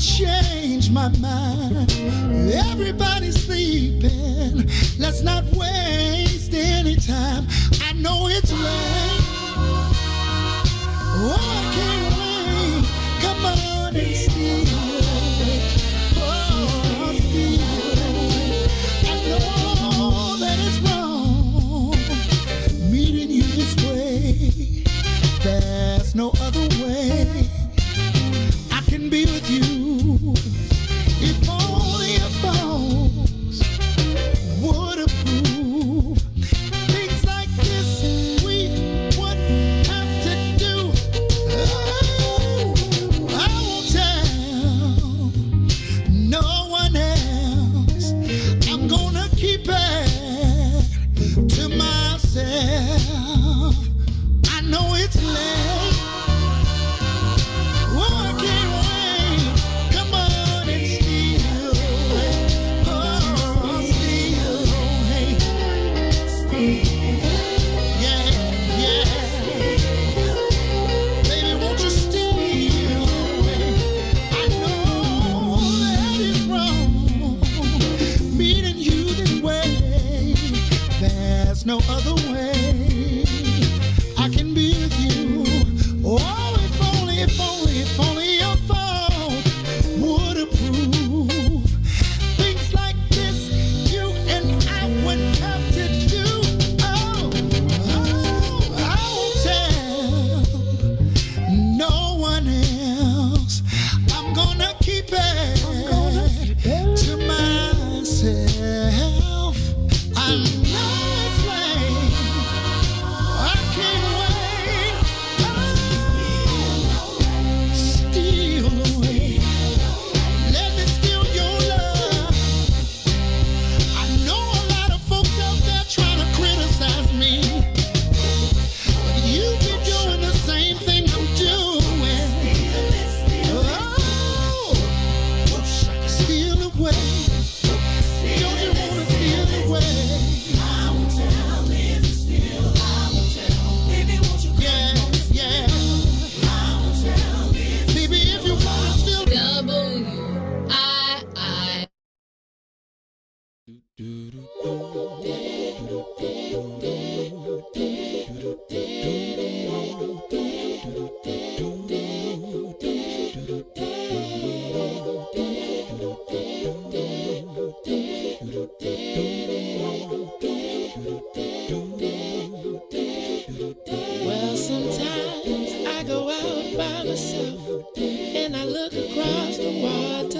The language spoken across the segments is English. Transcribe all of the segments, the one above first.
change my mind. Everybody's sleeping. Let's not waste any time. I know it's late. Oh, I can't wait. Come on and steal it. Oh, steal it. I know that it's wrong meeting you this way. There's no other way I can be with you. If only your folks would approve. Things like this we would have to do. Oh, I won't tell no one else. I'm gonna keep it to myself. I know it's late. Oh, I can't wait. Come on and steal it. Oh, steal it. Yeah, yeah. Baby, won't you steal it? I know that it's wrong meeting you this way. There's no other way I can be with you. Oh, if only your fault would approve. Things like this you and I would have to do. Oh, I won't tell no one else. I'm gonna keep it to myself. I know it's late. I can't wait. Steal away. Let me steal your love. I know a lot of folks out there trying to criticize me, but you be doing the same thing I'm doing. Oh, steal away. Don't you wanna steal away? I won't tell if you steal. I won't tell. Baby, won't you come? Yeah. I won't tell if baby, if you wanna steal. W-I-I. Well, sometimes I go out by myself and I look across the water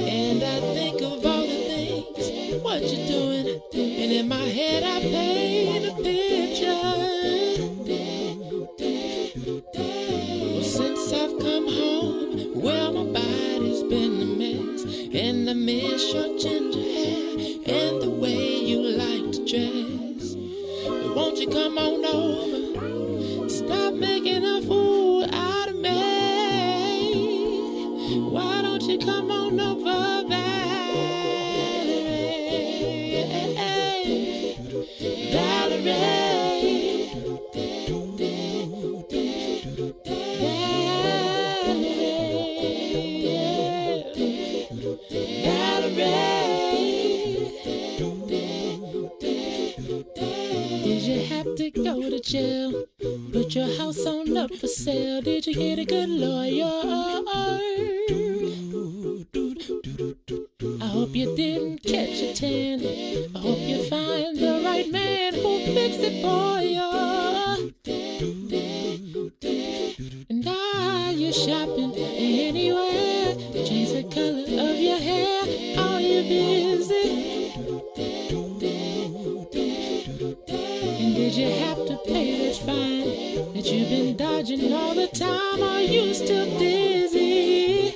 and I think of all the things what you're doing, and in my head I paint a picture. Well, since I've come home, well, my body's been a mess, and I miss your ginger hair and the way you like to dress. But won't you come on over? Stop making a fool out of me. Why don't you come on over, Valerie? Valerie. Did you have to go to jail? Put your house on up for sale. Did you get a good lawyer? I hope you didn't catch a tan. I hope you find the right man who'll fix it for you. And are you shopping anywhere? Change the color of your hair. Are you busy? And did you have to pay that fine that you've been dodging all the time? Are you still dizzy?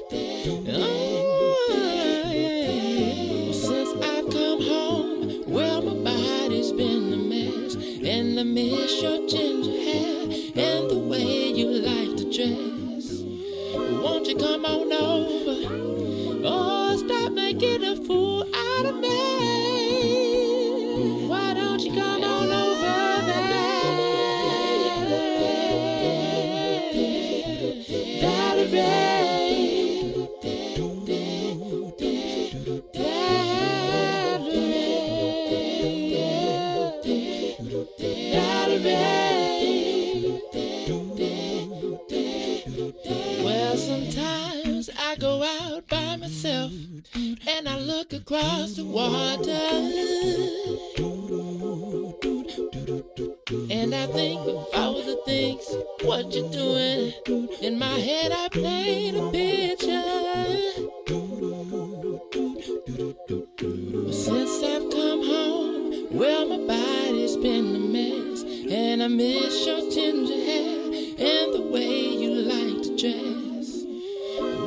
Oh, yeah. Well, since I've come home, well, my body's been a mess, and I miss your ginger hair and the way you like to dress. Won't you come on over? Oh, stop making a fool out of me. Why don't you come on over, baby? water. And I think of all the things, what you're doing. In my head I paint a picture. But since I've come home, well, my body's been a mess. And I miss your ginger hair and the way you like to dress.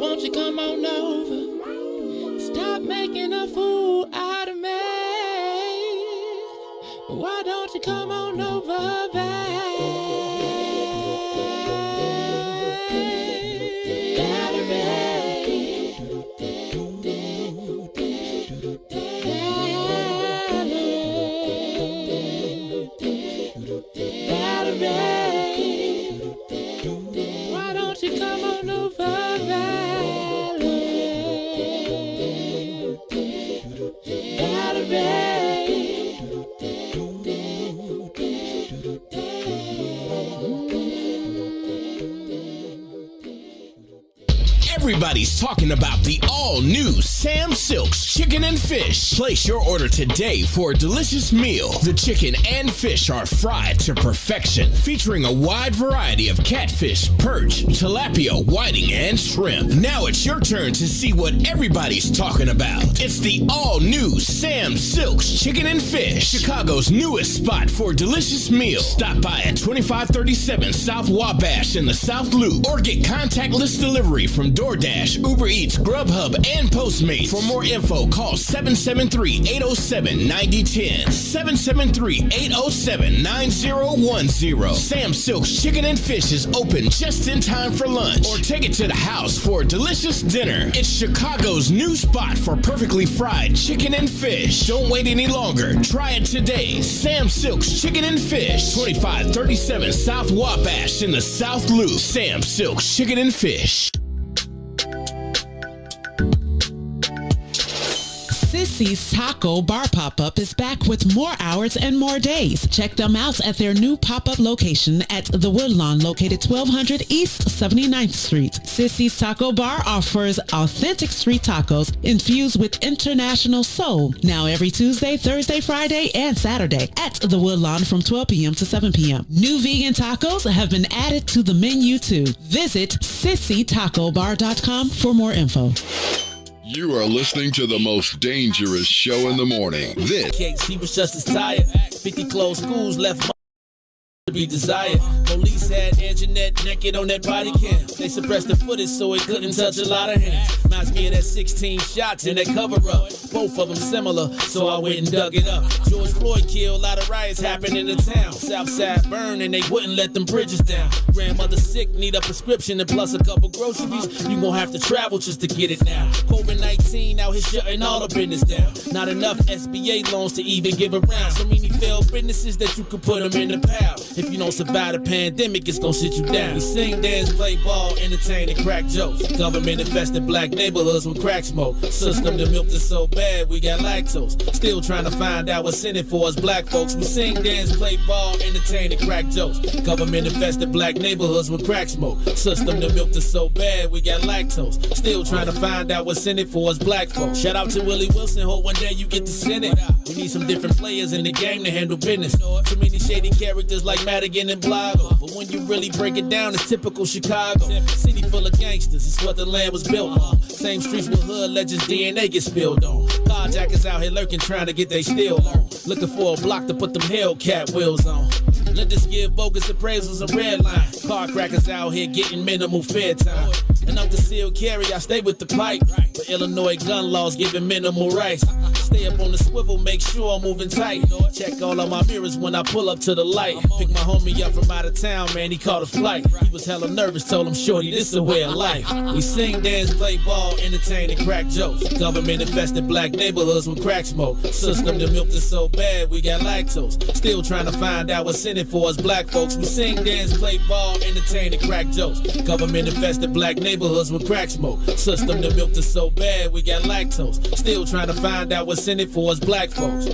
Won't you come on over? Stop making a fool out of me. Why don't you come on over, babe? Why don't you come on over, Everybody's talking about the all-new Sam Silk's Chicken and Fish. Place your order today for a delicious meal. The chicken and fish are fried to perfection, featuring a wide variety of catfish, perch, tilapia, whiting, and shrimp. Now it's your turn to see what everybody's talking about. It's the all-new Sam Silk's Chicken and Fish, Chicago's newest spot for delicious meals. Stop by at 2537 South Wabash in the South Loop, or get contactless delivery from DoorDash, Uber Eats, Grubhub, and Postmates. For more info, call 773-807-9010, 773-807-9010. Sam Silk's Chicken and Fish is open just in time for lunch, or take it to the house for a delicious dinner. It's Chicago's new spot for perfectly fried chicken and fish. Don't wait any longer. Try it today. Sam Silk's Chicken and Fish, 2537 South Wabash in the South Loop. Sam Silk's Chicken and Fish. Sissy's Taco Bar Pop-Up is back with more hours and more days. Check them out at their new pop-up location at The Woodlawn, located 1200 East 79th Street. Sissy's Taco Bar offers authentic street tacos infused with international soul. Now every Tuesday, Thursday, Friday, and Saturday at The Woodlawn from 12 p.m. to 7 p.m. New vegan tacos have been added to the menu too. Visit sissytacobar.com for more info. You are listening to the most dangerous show in the morning. This. He was just as tired. 50 closed schools left to be desired. Police had Anjanette naked on that body cam. They suppressed the footage so it couldn't touch a lot of hands. Reminds me of that 16 shots in that cover-up. Both of them similar, so I went and dug it up. George Floyd killed, a lot of riots happened in the town. Southside burned and they wouldn't let them bridges down. Grandmother sick, need a prescription and plus a couple groceries. You gon' have to travel just to get it now. COVID-19 out here shutting all the business down. Not enough SBA loans to even give around. So many failed businesses that you could put them in the pile. If you don't survive the pandemic, it's gonna sit you down. We sing, dance, play ball, entertain, and crack jokes. Government infested black neighborhoods with crack smoke. System that milked us so bad, we got lactose. Still trying to find out what's in it for us black folks. We sing, dance, play ball, entertain, and crack jokes. Government infested black neighborhoods with crack smoke. System that milked us so bad, we got lactose. Still trying to find out what's in it for us black folks. Shout out to Willie Wilson, hope one day you get to send it. We need some different players in the game to handle business. Too many shady characters like Madigan and Blago. But when you really break it down, it's typical Chicago. City full of gangsters, it's what the land was built on. Same streets with hood legends, DNA get spilled on. Carjackers out here lurking, trying to get they steal on. Looking for a block to put them Hellcat wheels on. Let us give bogus appraisals a red line. Car crackers out here getting minimal fair time. And up the sealed carry, I stay with the pipe. But Illinois gun laws giving minimal rights. Stay up on the swivel, make sure I'm moving tight. Check all of my mirrors when I pull up to the light. Pick my homie up from out of town, man, he caught a flight. He was hella nervous, told him, shorty, this is a way of life. We sing, dance, play ball, entertain, and crack jokes. Government infested black neighborhoods with crack smoke. System that milked us so bad, we got lactose. Still trying to find out what's in it for us black folks. We sing, dance, play ball, entertain, and crack jokes. Government infested black neighborhoods with crack smoke. System that milked us so bad, we got lactose. Still trying to find out what's in it for us black folks.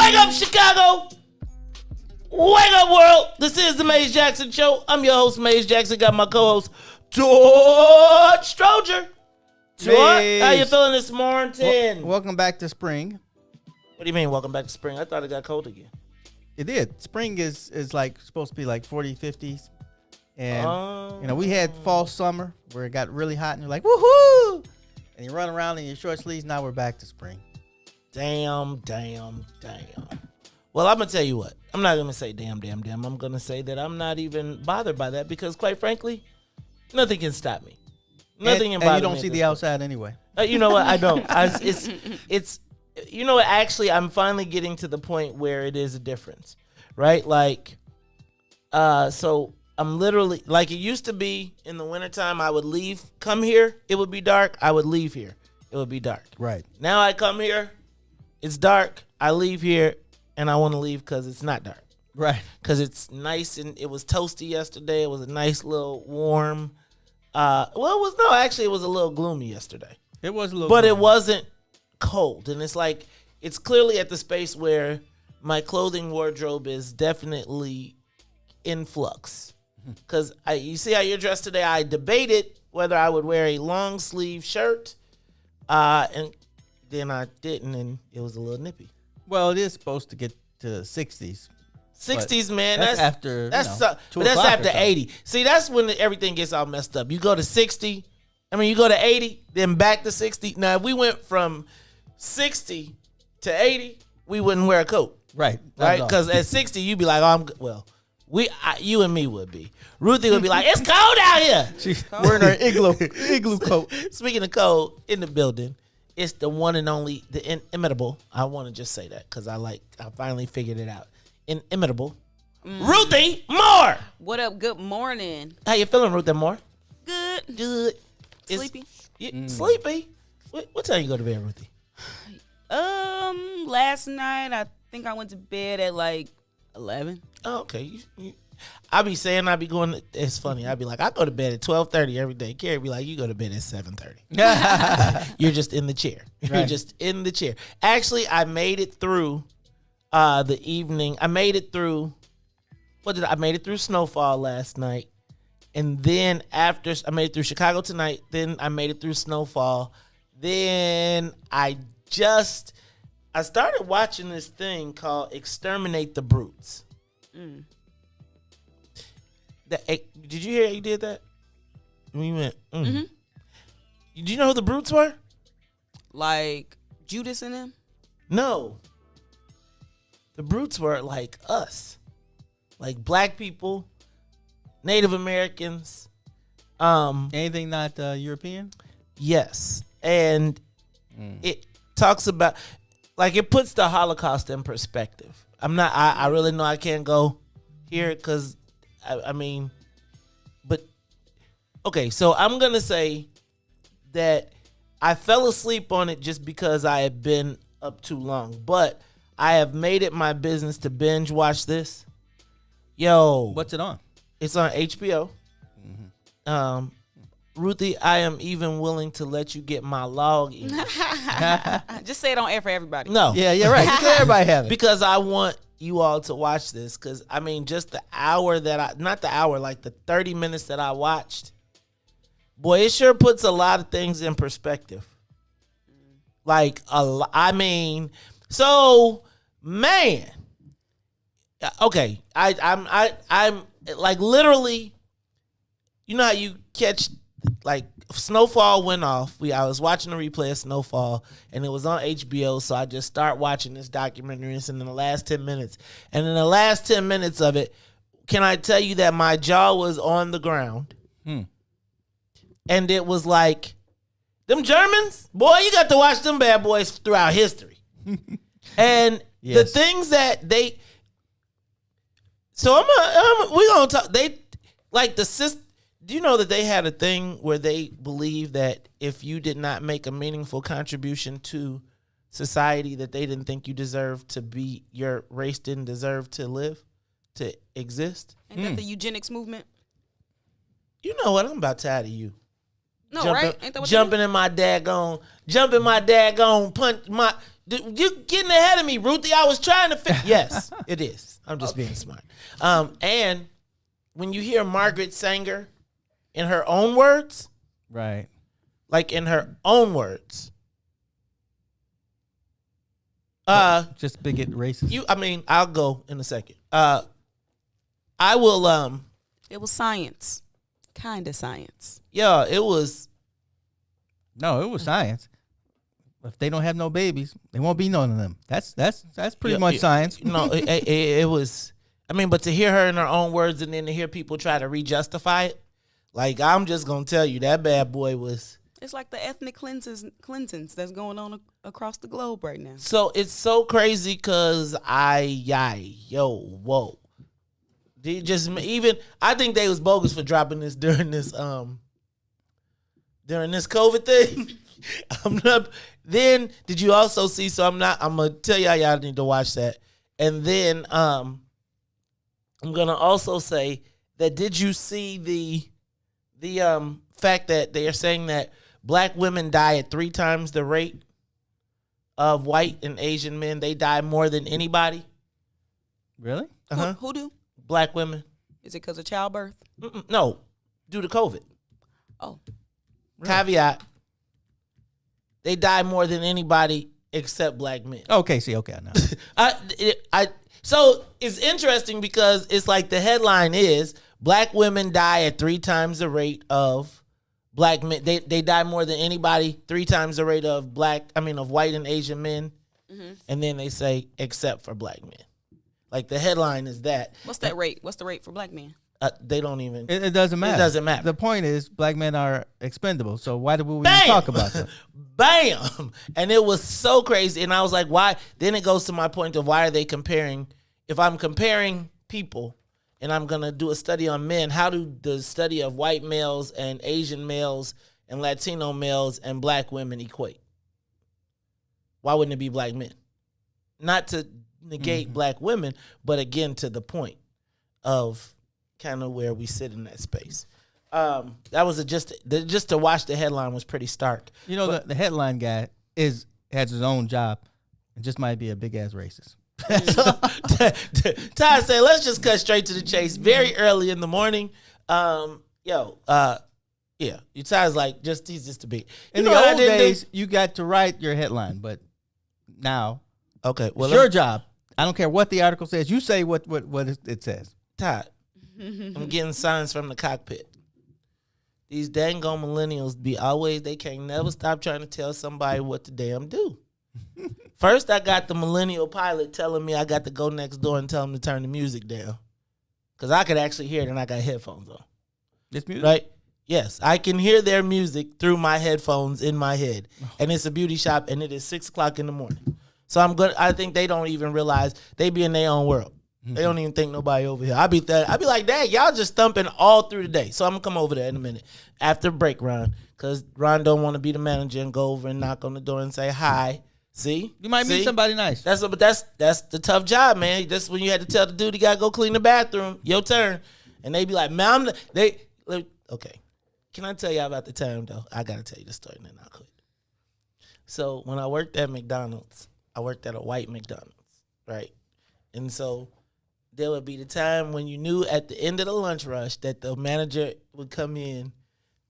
Wake up, Chicago! Wake up, world! This is the Maze Jackson Show. I'm your host, Maze Jackson. Got my co-host, Todd Stroger. Todd, how you feeling this morning? Welcome back to spring. What do you mean, welcome back to spring? I thought it got cold again. It did. Spring is like supposed to be like 40s, 50s. And, we had fall, summer where it got really hot and you're like, woohoo! And you run around in your short sleeves. Now we're back to spring. Damn. Well, I'm going to tell you what. I'm not going to say damn. I'm going to say that I'm not even bothered by that because, quite frankly, nothing can stop me. Nothing can bother me. And you don't see the outside anyway. You know what? I don't. It's you know what? Actually, I'm finally getting to the point where it is a difference, right? Like, so I'm literally, like it used to be in the wintertime, I would leave, come here, it would be dark. I would leave here, it would be dark. Right. Now I come here, it's dark, I leave here, and I want to leave because it's not dark. Right. Because it's nice and it was toasty yesterday. It was a nice little warm. It was a little gloomy yesterday. It was a little but gloomy. It wasn't cold. And it's clearly at the space where my clothing wardrobe is definitely in flux. Because you see how you're dressed today, I debated whether I would wear a long sleeve shirt, and then I didn't, and it was a little nippy. Well, it is supposed to get to the 60s. 60s, man. That's after, that's 2 but that's o'clock after or so. 80. See, that's when everything gets all messed up. You go to 60, you go to 80, then back to 60. Now, if we went from 60 to 80, we wouldn't wear a coat. Right. Right? Because at 60, you'd be like, you and me would be. Ruthie would be like, it's cold out here. She's wearing her igloo coat. Speaking of cold, in the building, it's the one and only, the inimitable. I want to just say that because I finally figured it out. Inimitable. Ruthie Moore. What up? Good morning. How you feeling, Ruthie Moore? Good. Sleepy? Sleepy? What time you go to bed, Ruthie? Last night I think I went to bed at like 11. Oh, okay. I be saying I be going. It's funny. I be like, I go to bed at 12:30 every day. Carrie be like, you go to bed at 7:30. You're just in the chair. You're just in the chair. Actually, I made it through the evening. I made it through. I made it through snowfall last night, and then after I made it through Chicago tonight. Then I made it through snowfall. Then I started watching this thing called Exterminate the Brutes. Did you hear you did that? We went. Mm-hmm. Did you know who the Brutes were? Like Judas and them? No. The Brutes were like us, like black people, Native Americans. Anything not European? Yes, and it talks about, like, it puts the Holocaust in perspective. I really know I can't go here because, but okay. So I'm gonna say that I fell asleep on it just because I had been up too long, but I have made it my business to binge watch this. Yo. What's it on? It's on HBO. Mm-hmm. Ruthie, I am even willing to let you get my login. Just say it on air for everybody. No. Yeah, you're right. Just let everybody have it. Because I want you all to watch this. Because, just the hour that not the hour, like the 30 minutes that I watched, boy, it sure puts a lot of things in perspective. Like, so, man, okay, I'm like literally, you know how you catch, like, Snowfall went off. I was watching a replay of Snowfall, and it was on HBO, so I just start watching this documentary. It's in the last 10 minutes, and in the last 10 minutes of it, can I tell you that my jaw was on the ground, and it was like, them Germans, boy, you got to watch them bad boys throughout history. And the things that they, so we're going to talk, they, like the system, do you know that they had a thing where they believe that if you did not make a meaningful contribution to society, that they didn't think you deserved to be, your race didn't deserve to live, to exist? Ain't that the eugenics movement? You know what? I'm about tired of you. No, right? Ain't that what jumping in my daggone punch You getting ahead of me, Ruthie. I was trying to fit. Yes, it is. I'm just being smart. And when you hear Margaret Sanger in her own words, Right. like in her own words, just bigot racist. I'll go in a second. I will. It was science, kind of science. Yeah, it was. No, it was science. If they don't have no babies, they won't be none of them. That's pretty much science. No, it was. I mean, but to hear her in her own words and then to hear people try to re-justify it, like I'm just gonna tell you that bad boy was. It's like the ethnic cleansings that's going on across the globe right now. So it's so crazy because whoa. They just even I think they was bogus for dropping this during this COVID thing. I'm not. Then did you also see? So I'm gonna tell y'all need to watch that. And then I'm gonna also say that did you see the fact that they are saying that black women die at 3 times the rate of white and Asian men? They die more than anybody. Really? Who do? Black women. Is it because of childbirth? No, due to COVID. Oh. Caveat. They die more than anybody except black men. Okay, I know. So it's interesting because it's like the headline is black women die at 3 times the rate of black men. They die more than anybody, 3 times the rate of of white and Asian men. Mm-hmm. And then they say except for black men. Like the headline is that. What's that rate? What's the rate for black men? They don't even. It doesn't matter. It doesn't matter. The point is, black men are expendable. So why do we even talk about that? Bam! And it was so crazy. And I was like, why? Then it goes to my point of why are they comparing? If I'm comparing people and I'm going to do a study on men, how do the study of white males and Asian males and Latino males and black women equate? Why wouldn't it be black men? Not to negate black women, but again, to the point of kind of where we sit in that space. That was just to watch the headline was pretty stark. You know, the headline guy has his own job and just might be a big ass racist. So, Todd said, let's just cut straight to the chase. Very early in the morning. Yeah. Todd's like, he's just a big. In the old days, you got to write your headline, but now, okay, well, it's your job. I don't care what the article says. You say what it says. Todd, I'm getting signs from the cockpit. These dang on millennials they can't never stop trying to tell somebody what to damn do. First, I got the millennial pilot telling me I got to go next door and tell him to turn the music down. Because I could actually hear it and I got headphones on. This music? Right? Yes, I can hear their music through my headphones in my head. And it's a beauty shop and it is 6 o'clock in the morning. So I think they don't even realize they be in their own world. They don't even think nobody over here. I'd be like, dang, y'all just thumping all through the day. So I'm going to come over there in a minute after break, Ron, because Ron don't want to be the manager and go over and knock on the door and say hi. See? You might meet somebody nice. That's the tough job, man. That's when you had to tell the dude he got to go clean the bathroom. Your turn. And they be like, man, okay. Can I tell y'all about the time, though? I got to tell you the story and then I'll quit. So when I worked at McDonald's, I worked at a white McDonald's, right? And so there would be the time when you knew at the end of the lunch rush that the manager would come in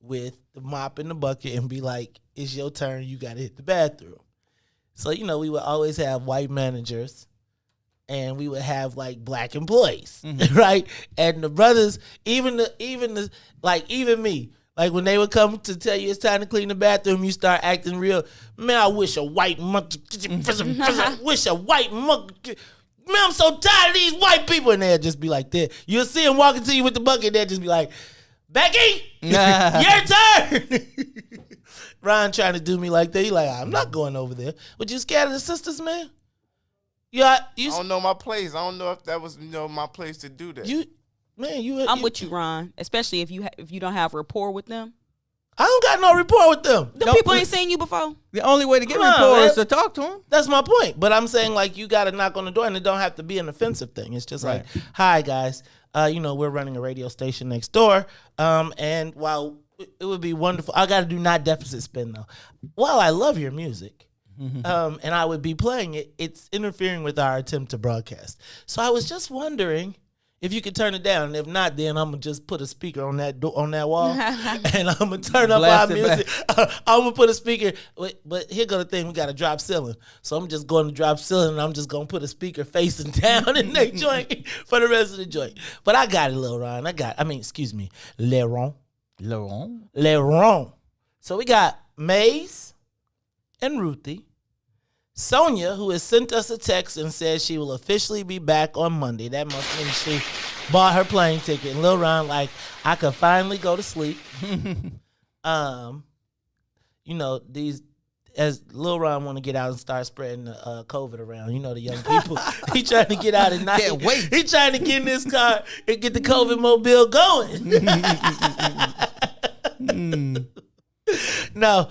with the mop and the bucket and be like, it's your turn, you got to hit the bathroom. So, we would always have white managers and we would have like black employees, right? And the brothers, even me, like when they would come to tell you it's time to clean the bathroom, you start acting real. Man, I wish a white monkey. I wish a white monkey. Man, I'm so tired of these white people. And they'll just be like that. You'll see them walking to you with the bucket. They'll just be like, Becky, your turn. Ron trying to do me like that. He like, I'm not going over there. But you scared of the sisters, man? I don't know my place. I don't know if that was my place to do that. I'm with you, Ron. Especially if you don't have rapport with them. I don't got no rapport with them. The people ain't seen you before. The only way to get rapport is to talk to them. That's my point. But I'm saying like you got to knock on the door, and it don't have to be an offensive thing. It's just like, hi guys, we're running a radio station next door, and while it would be wonderful, I got to do not deficit spend though. While I love your music, and I would be playing it, it's interfering with our attempt to broadcast. So I was just wondering if you could turn it down. And if not, then I'm gonna just put a speaker on that wall, and I'm gonna turn up our music. I'm gonna put a speaker. But here go the thing: we got a drop ceiling, so I'm just going to drop ceiling, and I'm just gonna put a speaker facing down in that joint for the rest of the joint. But I got it, Lil Ron. Excuse me, Leron. So we got Maze and Ruthie. Sonia, who has sent us a text and says she will officially be back on Monday. That must mean she bought her plane ticket. And Lil Ron, like, I could finally go to sleep. These, as Lil Ron want to get out and start spreading the COVID around. You know, the young people. He trying to get out at night. Can't wait. He trying to get in this car and get the COVID mobile going. No,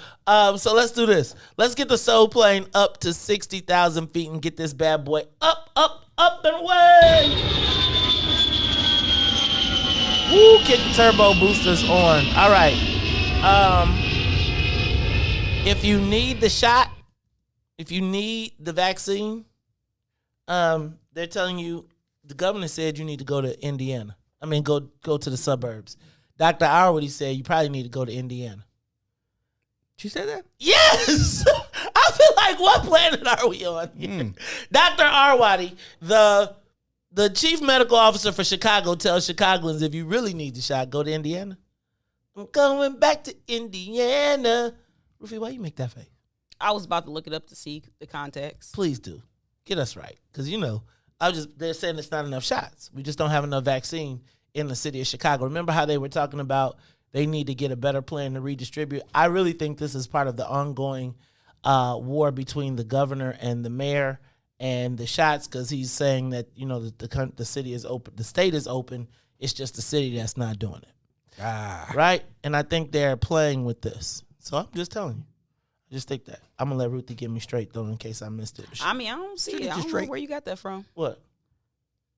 so let's do this. Let's get the soul plane up to 60,000 feet and get this bad boy up and away. Woo, kick the turbo boosters on. All right. If you need the shot, if you need the vaccine, they're telling you, the governor said you need to go to Indiana. I mean, go to the suburbs. Dr. Arwady said you probably need to go to Indiana. She said that? Yes! I feel like, what planet are we on here? Dr. Arwady, the chief medical officer for Chicago, tells Chicagoans, if you really need the shot, go to Indiana. I'm going back to Indiana. Ruthie, why you make that face? I was about to look it up to see the context. Please do. Get us right. Because, they're saying it's not enough shots. We just don't have enough vaccine in the city of Chicago. Remember how they were talking about they need to get a better plan to redistribute? I really think this is part of the ongoing war between the governor and the mayor and the shots, because he's saying that, the city is open, the state is open. It's just the city that's not doing it. Right? And I think they're playing with this. So I'm just telling you. I just think that. I'm going to let Ruthie get me straight, though, in case I missed it. I don't see it. I don't know where you got that from. What?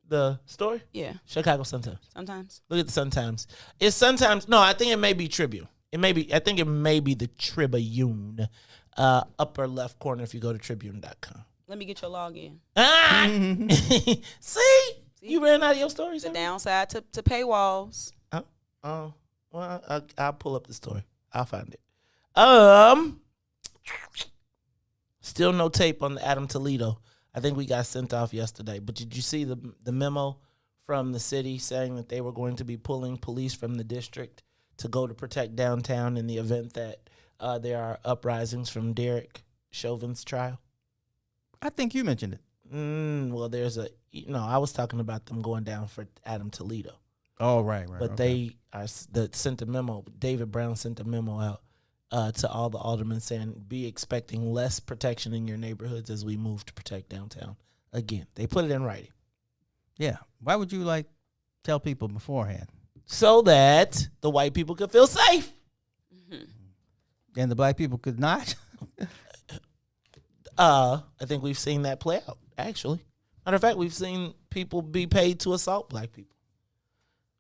The story? Yeah. Chicago Sun-Times. Sometimes. Look at the Sun-Times. It's Sun-Times. No, I think it may be Tribune. I think it may be the Tribune. Upper left corner if you go to Tribune.com. Let me get your login. See? You ran out of your stories? The downside to paywalls. Well, I'll pull up the story. I'll find it. Still no tape on the Adam Toledo. I think we got sent off yesterday. But did you see the memo from the city saying that they were going to be pulling police from the district to go to protect downtown in the event that there are uprisings from Derek Chauvin's trial? I think you mentioned it. Well, I was talking about them going down for Adam Toledo. Oh, right. But okay. They sent a memo. David Brown sent a memo out to all the aldermen saying, be expecting less protection in your neighborhoods as we move to protect downtown. Again, they put it in writing. Yeah. Why would you tell people beforehand? So that the white people could feel safe. Mm-hmm. And the black people could not? I think we've seen that play out, actually. Matter of fact, we've seen people be paid to assault black people.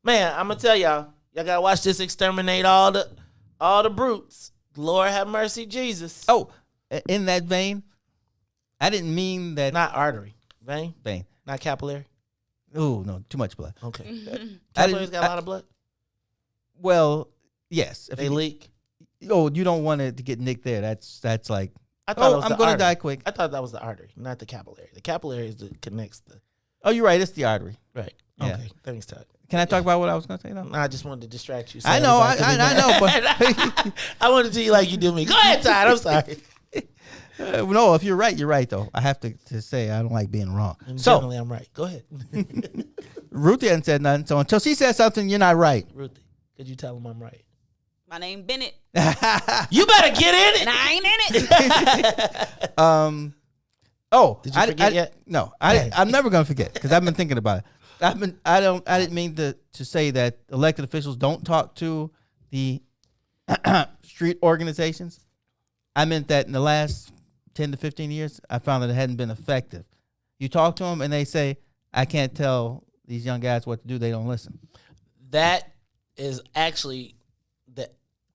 Man, I'm going to tell y'all got to watch this exterminate all the brutes. Lord have mercy, Jesus. Oh, in that vein, I didn't mean that. Not artery. Vein? Vein. Not capillary? Oh, no, too much blood. Okay. Capillaries got a lot of blood? Well, yes. If they leak? Oh, you don't want it to get nicked there. That's like, I'm going to die quick. I thought that was the artery, not the capillary. The capillary is that connects the. Oh, you're right. It's the artery. Right. Yeah. Okay. Thanks, Todd. Can I talk about what I was going to say now? No, I just wanted to distract you. So I know, I know, but I wanted to do you like you do me. Go ahead, Todd. I'm sorry. No, if you're right, though. I have to say I don't like being wrong. And generally, I'm right. Go ahead. Ruthie hadn't said nothing, so until she says something, you're not right. Ruthie, could you tell him I'm right? My name Bennett. You better get in it. And I ain't in it. Oh, did you forget yet? No, I'm never going to forget because I've been thinking about it. I didn't mean to say that elected officials don't talk to the street organizations. I meant that in the last 10 to 15 years, I found that it hadn't been effective. You talk to them and they say, I can't tell these young guys what to do. They don't listen. That is actually,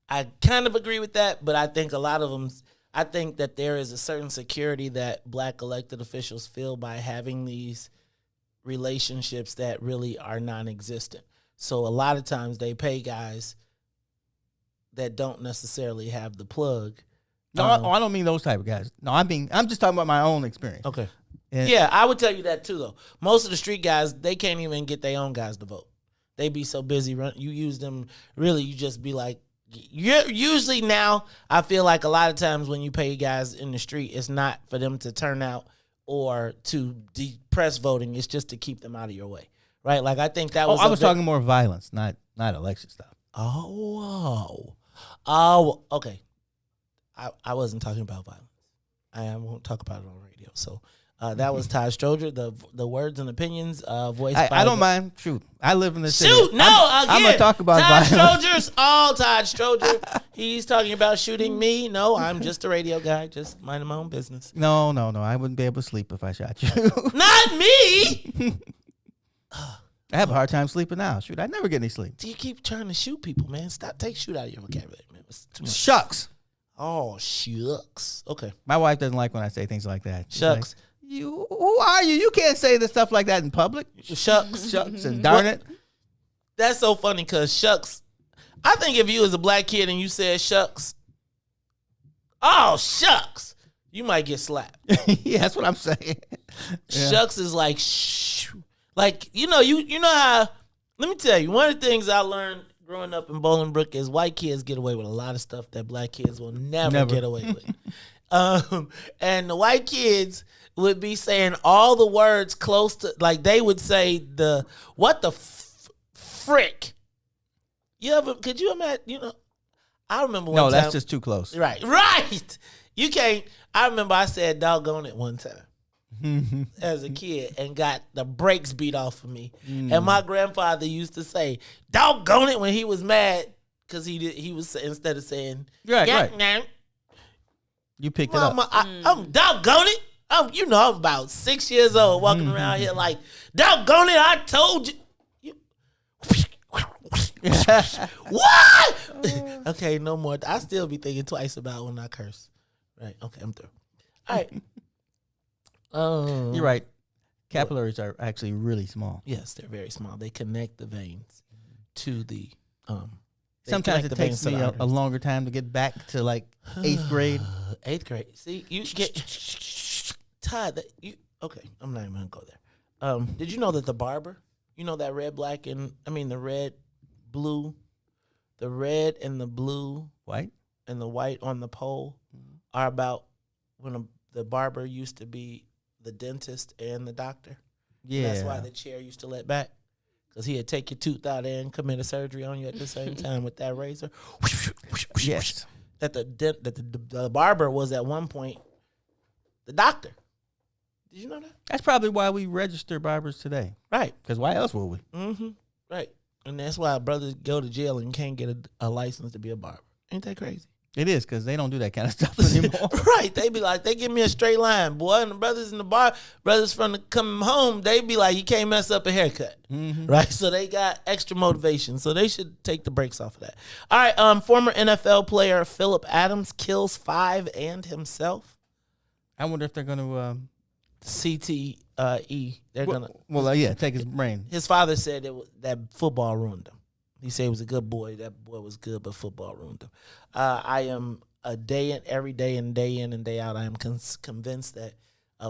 I kind of agree with that, but I think a lot of them, I think that there is a certain security that black elected officials feel by having these relationships that really are non-existent. So a lot of times they pay guys that don't necessarily have the plug. No, I don't mean those type of guys. No, I'm just talking about my own experience. Okay. And yeah, I would tell you that too, though. Most of the street guys, they can't even get their own guys to vote. They be so busy. You use them, really, you just be like, usually now, I feel like a lot of times when you pay guys in the street, it's not for them to turn out or to depress voting. It's just to keep them out of your way, right? Like, I think that was... I was talking more violence, not election stuff. Oh, okay. I wasn't talking about violence. I won't talk about it on radio. So that was Todd Stroger, the words and opinions voiced by... I don't mind. Shoot. I live in the city. Shoot, no, I'm going to talk about Todd violence. Stroger's all Todd Stroger. He's talking about shooting me. No, I'm just a radio guy, just minding my own business. No. I wouldn't be able to sleep if I shot you. Not me! I have a hard time sleeping now. Shoot, I never get any sleep. Do you keep trying to shoot people, man? Take shoot out of your vocabulary, man. It's too much. Shucks. Oh, shucks. Okay. My wife doesn't like when I say things like that. She's Shucks. Like, who are you? You can't say this stuff like that in public. Shucks. And darn it. That's so funny because shucks. I think if you was a black kid and you said shucks, oh, shucks, you might get slapped. Yeah, that's what I'm saying. Yeah. Shucks is like, shh. Like, you know how, let me tell you, one of the things I learned growing up in Bolingbrook is white kids get away with a lot of stuff that black kids will never. Get away with. And the white kids would be saying all the words close to, like they would say what the frick. Could you imagine, I remember one time. No, that's just too close. Right. You can't, I remember I said doggone it one time. As a kid and got the brakes beat off of me. And my grandfather used to say, doggone it, when he was mad because he was, instead of saying, right. You picked it up. I'm doggone it. I'm about 6 years old walking around here like, doggone it, I told you. What? Okay, no more. I still be thinking twice about when I curse. Right, okay, I'm through. All right. You're right. Capillaries are actually really small. Yes, they're very small. They connect the veins to the. Sometimes it takes me a longer time to get back to like 8th grade. 8th grade. See, you get Todd. Okay? I'm not even gonna go there. Did you know that the barber? You know that red, black, and the red, blue, the red and the blue, white, and the white on the pole are about when the barber used to be the dentist and the doctor. Yeah. And that's why the chair used to let back. Because he'd take your tooth out and commit a surgery on you at the same time with that razor. Yes. That the barber was at one point the doctor. Did you know that? That's probably why we register barbers today. Right. Because why else would we? Mm-hmm. Right. And that's why brothers go to jail and can't get a license to be a barber. Ain't that crazy? It is, because they don't do that kind of stuff anymore. Right. They be like, they give me a straight line, boy. And the brothers in the bar, brothers from the coming home, they be like, you can't mess up a haircut. Mm-hmm. Right? So they got extra motivation. So they should take the brakes off of that. All right. Former NFL player Phillip Adams kills 5 and himself. I wonder if they're going to... CTE. They're going to... Well, yeah, take his brain. His father said that football ruined him. He said he was a good boy. That boy was good, but football ruined him. I am every day and day in and day out, I am convinced that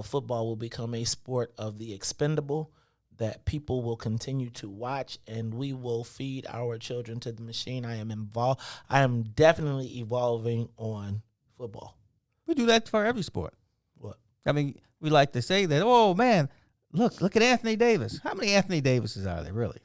football will become a sport of the expendable, that people will continue to watch, and we will feed our children to the machine. I am definitely evolving on football. We do that for every sport. What? I mean, we like to say that, oh, man, look at Anthony Davis. How many Anthony Davises are there, really?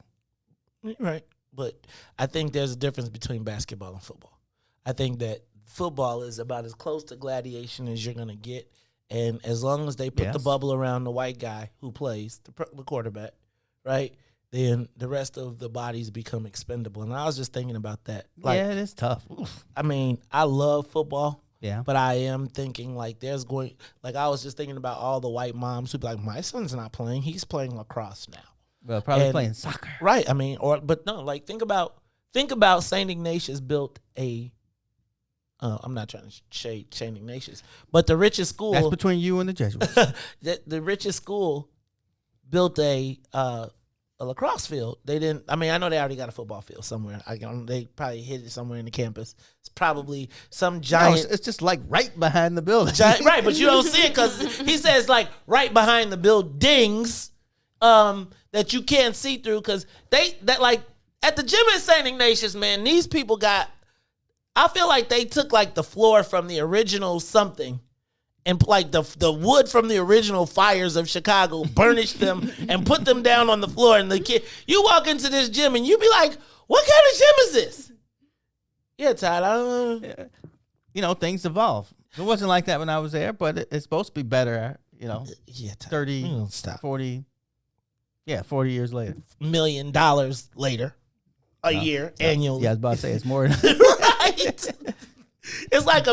Right. But I think there's a difference between basketball and football. I think that football is about as close to gladiation as you're going to get. And as long as they put the bubble around the white guy who plays, the quarterback, right, then the rest of the bodies become expendable. And I was just thinking about that. Like, yeah, it is tough. Oof. I mean, I love football. Yeah. But I am thinking I was just thinking about all the white moms who be like, my son's not playing. He's playing lacrosse now. Well, probably playing soccer. Right. I mean, think about St. Ignatius built a I'm not trying to shade Channing Nations, but the richest school. That's between you and the Jesuits. the richest school built a lacrosse field. They didn't. I mean, I know they already got a football field somewhere. They probably hid it somewhere in the campus. It's probably some giant. No, it's just like right behind the building. Right, but you don't see it because he says like right behind the buildings that you can't see through because like at the gym at St. Ignatius, man, these people got. I feel like they took like the floor from the original something and like the wood from the original fires of Chicago, burnished them and put them down on the floor. And the kid, you walk into this gym and you be like, what kind of gym is this? Yeah, Todd, I don't know. You know, things evolve. It wasn't like that when I was there, but it's supposed to be better, you know, yeah, Todd, 30, 40 years later. $1 million later. A year, annually. Yeah, I was about to say it's more. Right. It's like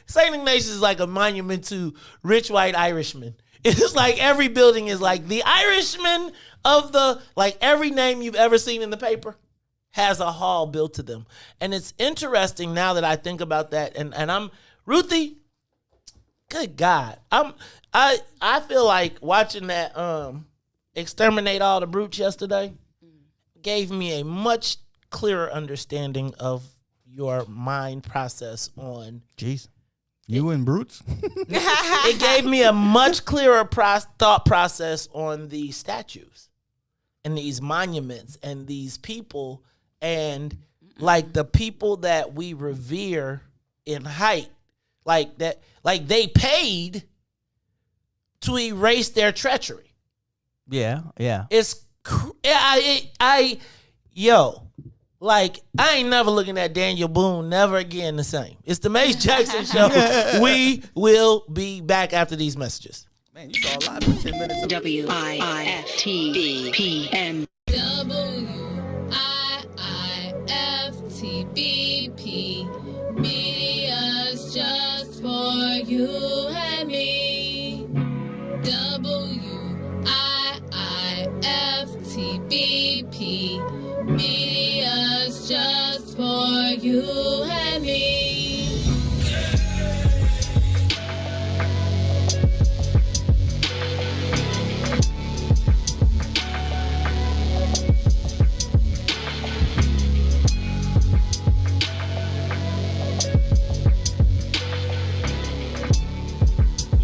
St. Ignatius is like a monument to rich white Irishmen. It's like every building is like the Irishman like every name you've ever seen in the paper has a hall built to them. And it's interesting now that I think about that. And I'm Ruthie, good God. I feel like watching that Exterminate All the Brutes yesterday gave me a much clearer understanding of your mind process on. Jeez, you and brutes. It gave me a much clearer thought process on the statues and these monuments and these people and like the people that we revere in height, like that, like they paid to erase their treachery. Yeah. It's like I ain't never looking at Daniel Boone never again the same. It's the Mace Jackson Show. We will be back after these messages. Man, you saw a lot in 10 minutes. WIIFTBPM. WIIFTBP. Media's just for you and me. WIIFTBP. Media's just for you and me.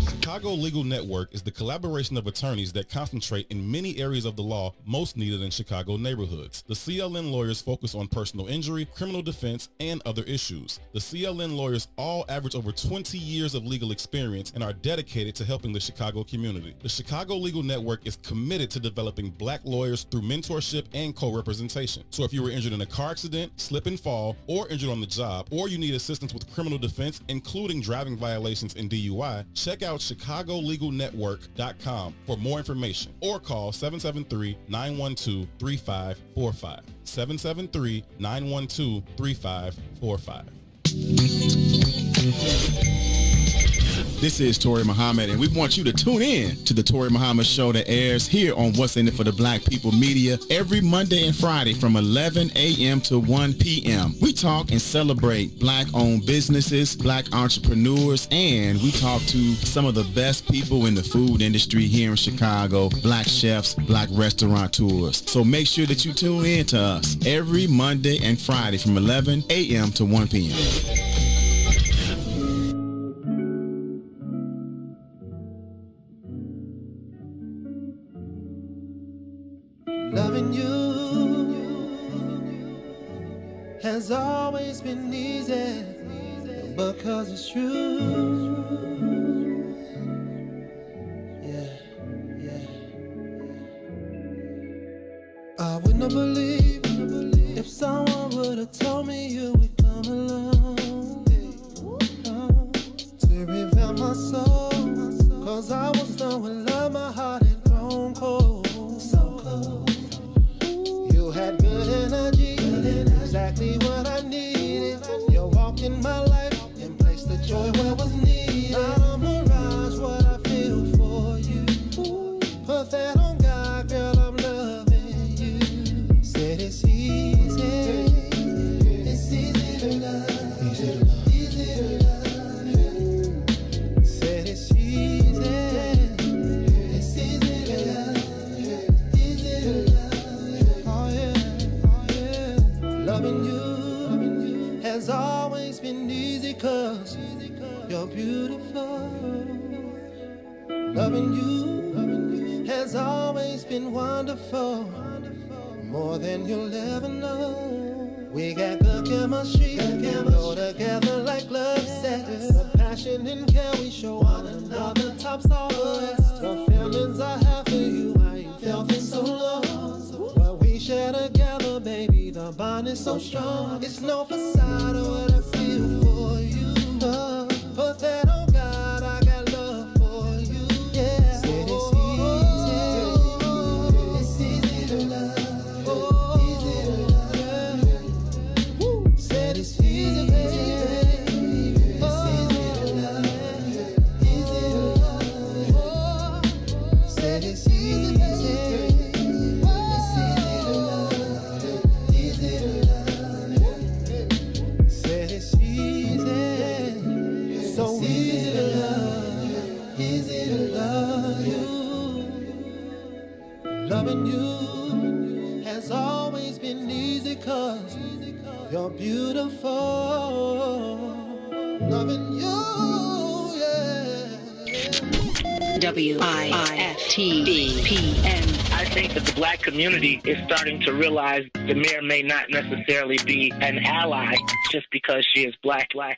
Chicago Legal Network is the collaboration of attorneys that concentrate in many areas of the law most needed in Chicago neighborhoods. The CLN lawyers focus on personal injury, criminal defense, and other issues. The CLN lawyers all average over 20 years of legal experience and are dedicated to helping the Chicago community. The Chicago Legal Network is committed to developing black lawyers through mentorship and co-representation. So if you were injured in a car accident, slip and fall, or injured on the job, or you need assistance with criminal defense, including driving violations and DUI, check out ChicagoLegalNetwork.com for more information or call 773-912-3545. 773-912-3545. This is Tori Muhammad, and we want you to tune in to the Tori Muhammad Show that airs here on What's in It for the Black People Media every Monday and Friday from 11 a.m. to 1 p.m. We talk and celebrate black-owned businesses, black entrepreneurs, and we talk to some of the best people in the food industry here in Chicago, black chefs, black restaurateurs. So make sure that you tune in to us every Monday and Friday from 11 a.m. to 1 p.m. Loving you has always been easy because it's true. Yeah. I wouldn't have believed if someone would have told me you would come along to reveal my soul. Cause I was done with love, my heart had grown cold. You had good energy, exactly what I needed. You walked in my life and placed the joy where was needed. Not a mirage, what I feel for you. Put that on God, girl, I'm loving you. Said it's easy to love, easy to love, easy to Loving you has always been wonderful, more than you'll ever know. We got good chemistry, go together like love setters. The passion and care we show one another tops all the rest. The feelings I have for you, how you felt it so long. What we share together, baby, the bond is so strong. It's no facade of what I feel for you. But that, oh God, I got love for you. Yeah. Said it's easy to love. Easy to love. Said it's easy, baby. It's easy to love. Easy to love. Said it's easy, baby. It's easy to love. Easy to love. Said it's easy. So easy to love you. Loving you has always been easy, 'cause you're beautiful. Loving you, yeah. WIFTBPN. I think that the black community is starting to realize the mayor may not necessarily be an ally just because she is black. Live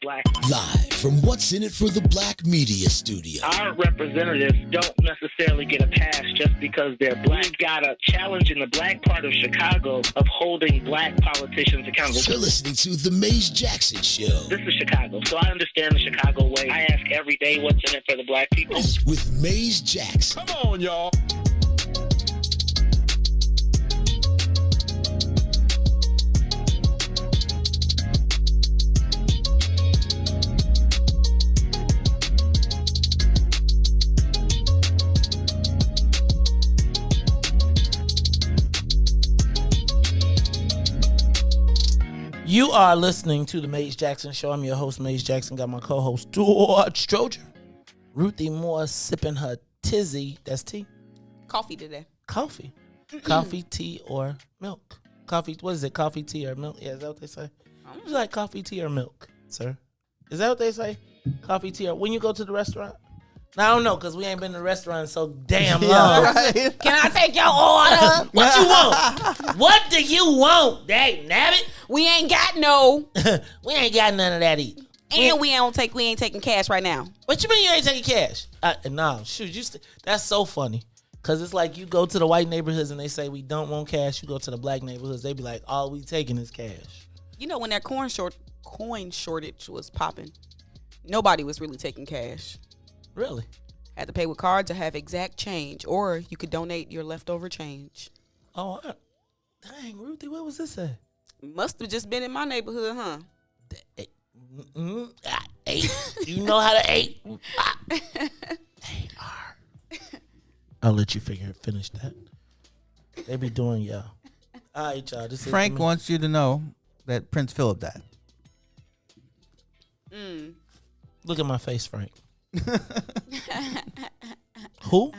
from What's in It for the Black Media Studio. Our representatives don't necessarily get a pass just because they're black. We've got a challenge in the black part of Chicago of holding black politicians accountable. You're listening to The Maze Jackson Show. This is Chicago, so I understand the Chicago way. I ask every day what's in it for the black people. With Maze Jackson. Come on, y'all. You are listening to the Maze Jackson Show. I'm your host, Maze Jackson. Got my co-host, Todd Stroger. Ruthie Moore sipping her tizzy. That's tea? Coffee today. Coffee. Coffee, tea, or milk. Coffee, what is it? Coffee, tea, or milk? Yeah, is that what they say? Would you like coffee, tea, or milk, sir? Is that what they say? Coffee, tea, or when you go to the restaurant? Now, I don't know, because we ain't been to the restaurant so damn long. Right. Can I take your order? What you want? What do you want? Dang, nabbit. We ain't got no. We ain't got none of that either. And we ain't taking cash right now. What you mean you ain't taking cash? No, shoot, that's so funny. Because it's like you go to the white neighborhoods and they say we don't want cash. You go to the black neighborhoods, they be like, all we taking is cash. You know, when that coin shortage was popping, nobody was really taking cash. Really? Had to pay with cards or have exact change, or you could donate your leftover change. Oh, dang, Ruthie, what was this at? Must have just been in my neighborhood, huh? You know how to eight. I'll let you finish that. They be doing y'all. All right, y'all. This Frank wants you to know that Prince Philip died. Look at my face, Frank. Who?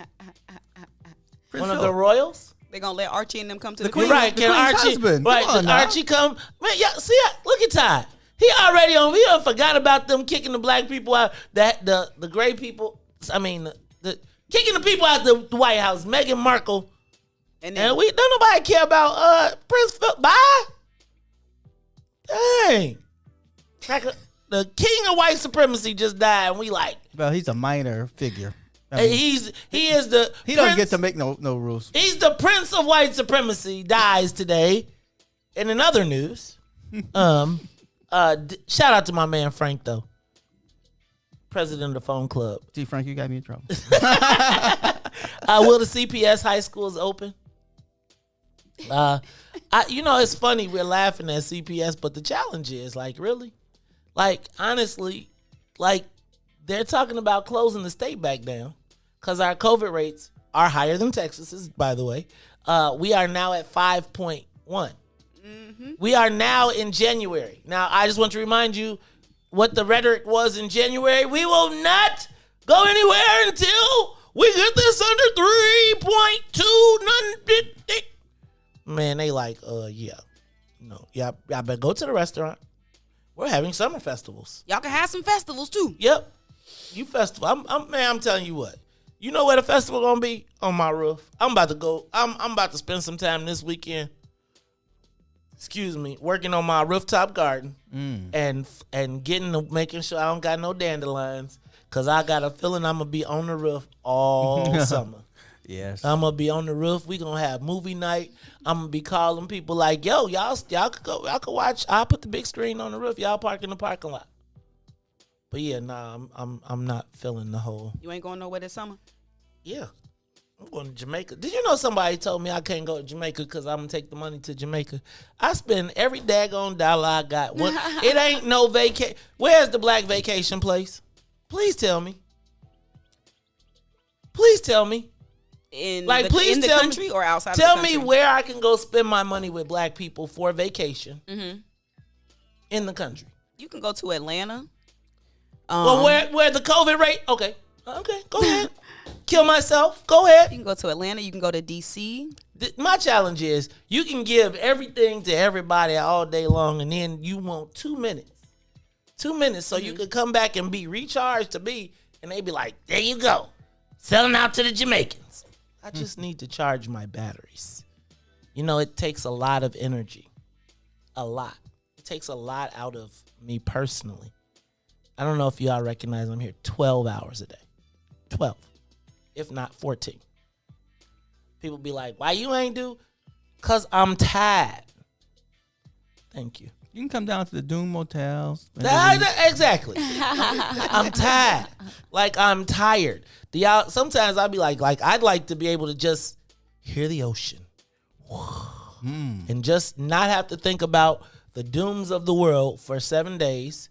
One of the royals? They gonna let Archie and them come to the Queen, queen. Right? the Can Queen's Archie? husband. Right? Come on Does now. Archie come? Man, yeah. See, look at Todd. He already on. He done forgot about them kicking the black people out. That the gray people. I mean, the kicking the people out the White House. Meghan Markle. And we don't nobody care about Prince Philip. Bye. Dang. The king of white supremacy just died, and we like. Well, he's a minor figure. I mean, He is the. he prince, don't get to make no rules. He's the prince of white supremacy. Dies today. And in other news, shout out to my man Frank though, president of the phone club. Gee, Frank, you got me in trouble. Will the CPS high schools open? It's funny we're laughing at CPS, but the challenge is like really. Like, honestly, like, they're talking about closing the state back down because our COVID rates are higher than Texas's, by the way. We are now at 5.1. We are now in January. Now, I just want to remind you what the rhetoric was in January. We will not go anywhere until we get this under 3.2. Man, they like, yeah. No, y'all better go to the restaurant. We're having summer festivals. Y'all can have some festivals too. Yep. You festival. I'm telling you what. You know where the festival gonna be? On my roof. I'm about to go. I'm about to spend some time this weekend. Excuse me, working on my rooftop garden and making sure I don't got no dandelions, cause I got a feeling I'm gonna be on the roof all summer. Yes, I'm gonna be on the roof. We gonna have movie night. I'm gonna be calling people like, yo, y'all could go. Y'all could watch. I'll put the big screen on the roof. Y'all park in the parking lot. But yeah, nah, I'm not feeling the whole. You ain't going nowhere this summer? Yeah. I'm going to Jamaica. Did you know somebody told me I can't go to Jamaica because I'm going to take the money to Jamaica? I spend every daggone dollar I got. It ain't no vacation. Where's the black vacation place? Please tell me. Please tell me. In the country or outside tell of the country? Tell me where I can go spend my money with black people for vacation in the country. You can go to Atlanta. Well, where the COVID rate? Okay, go ahead. Kill myself. Go ahead. You can go to Atlanta. You can go to D.C. My challenge is you can give everything to everybody all day long, and then you want 2 minutes. 2 minutes so you could come back and be recharged to be, and they be like, there you go. Selling out to the Jamaicans. I just need to charge my batteries. You know, it takes a lot of energy. A lot. It takes a lot out of me personally. I don't know if y'all recognize I'm here 12 hours a day. 12. If not 14. People be like, why you ain't do? Because I'm tired. Thank you. You can come down to the Doom Motels. Exactly. I'm tired. Like, I'm tired. Sometimes I'll be like, I'd like to be able to just hear the ocean. And just not have to think about the dooms of the world for 7 days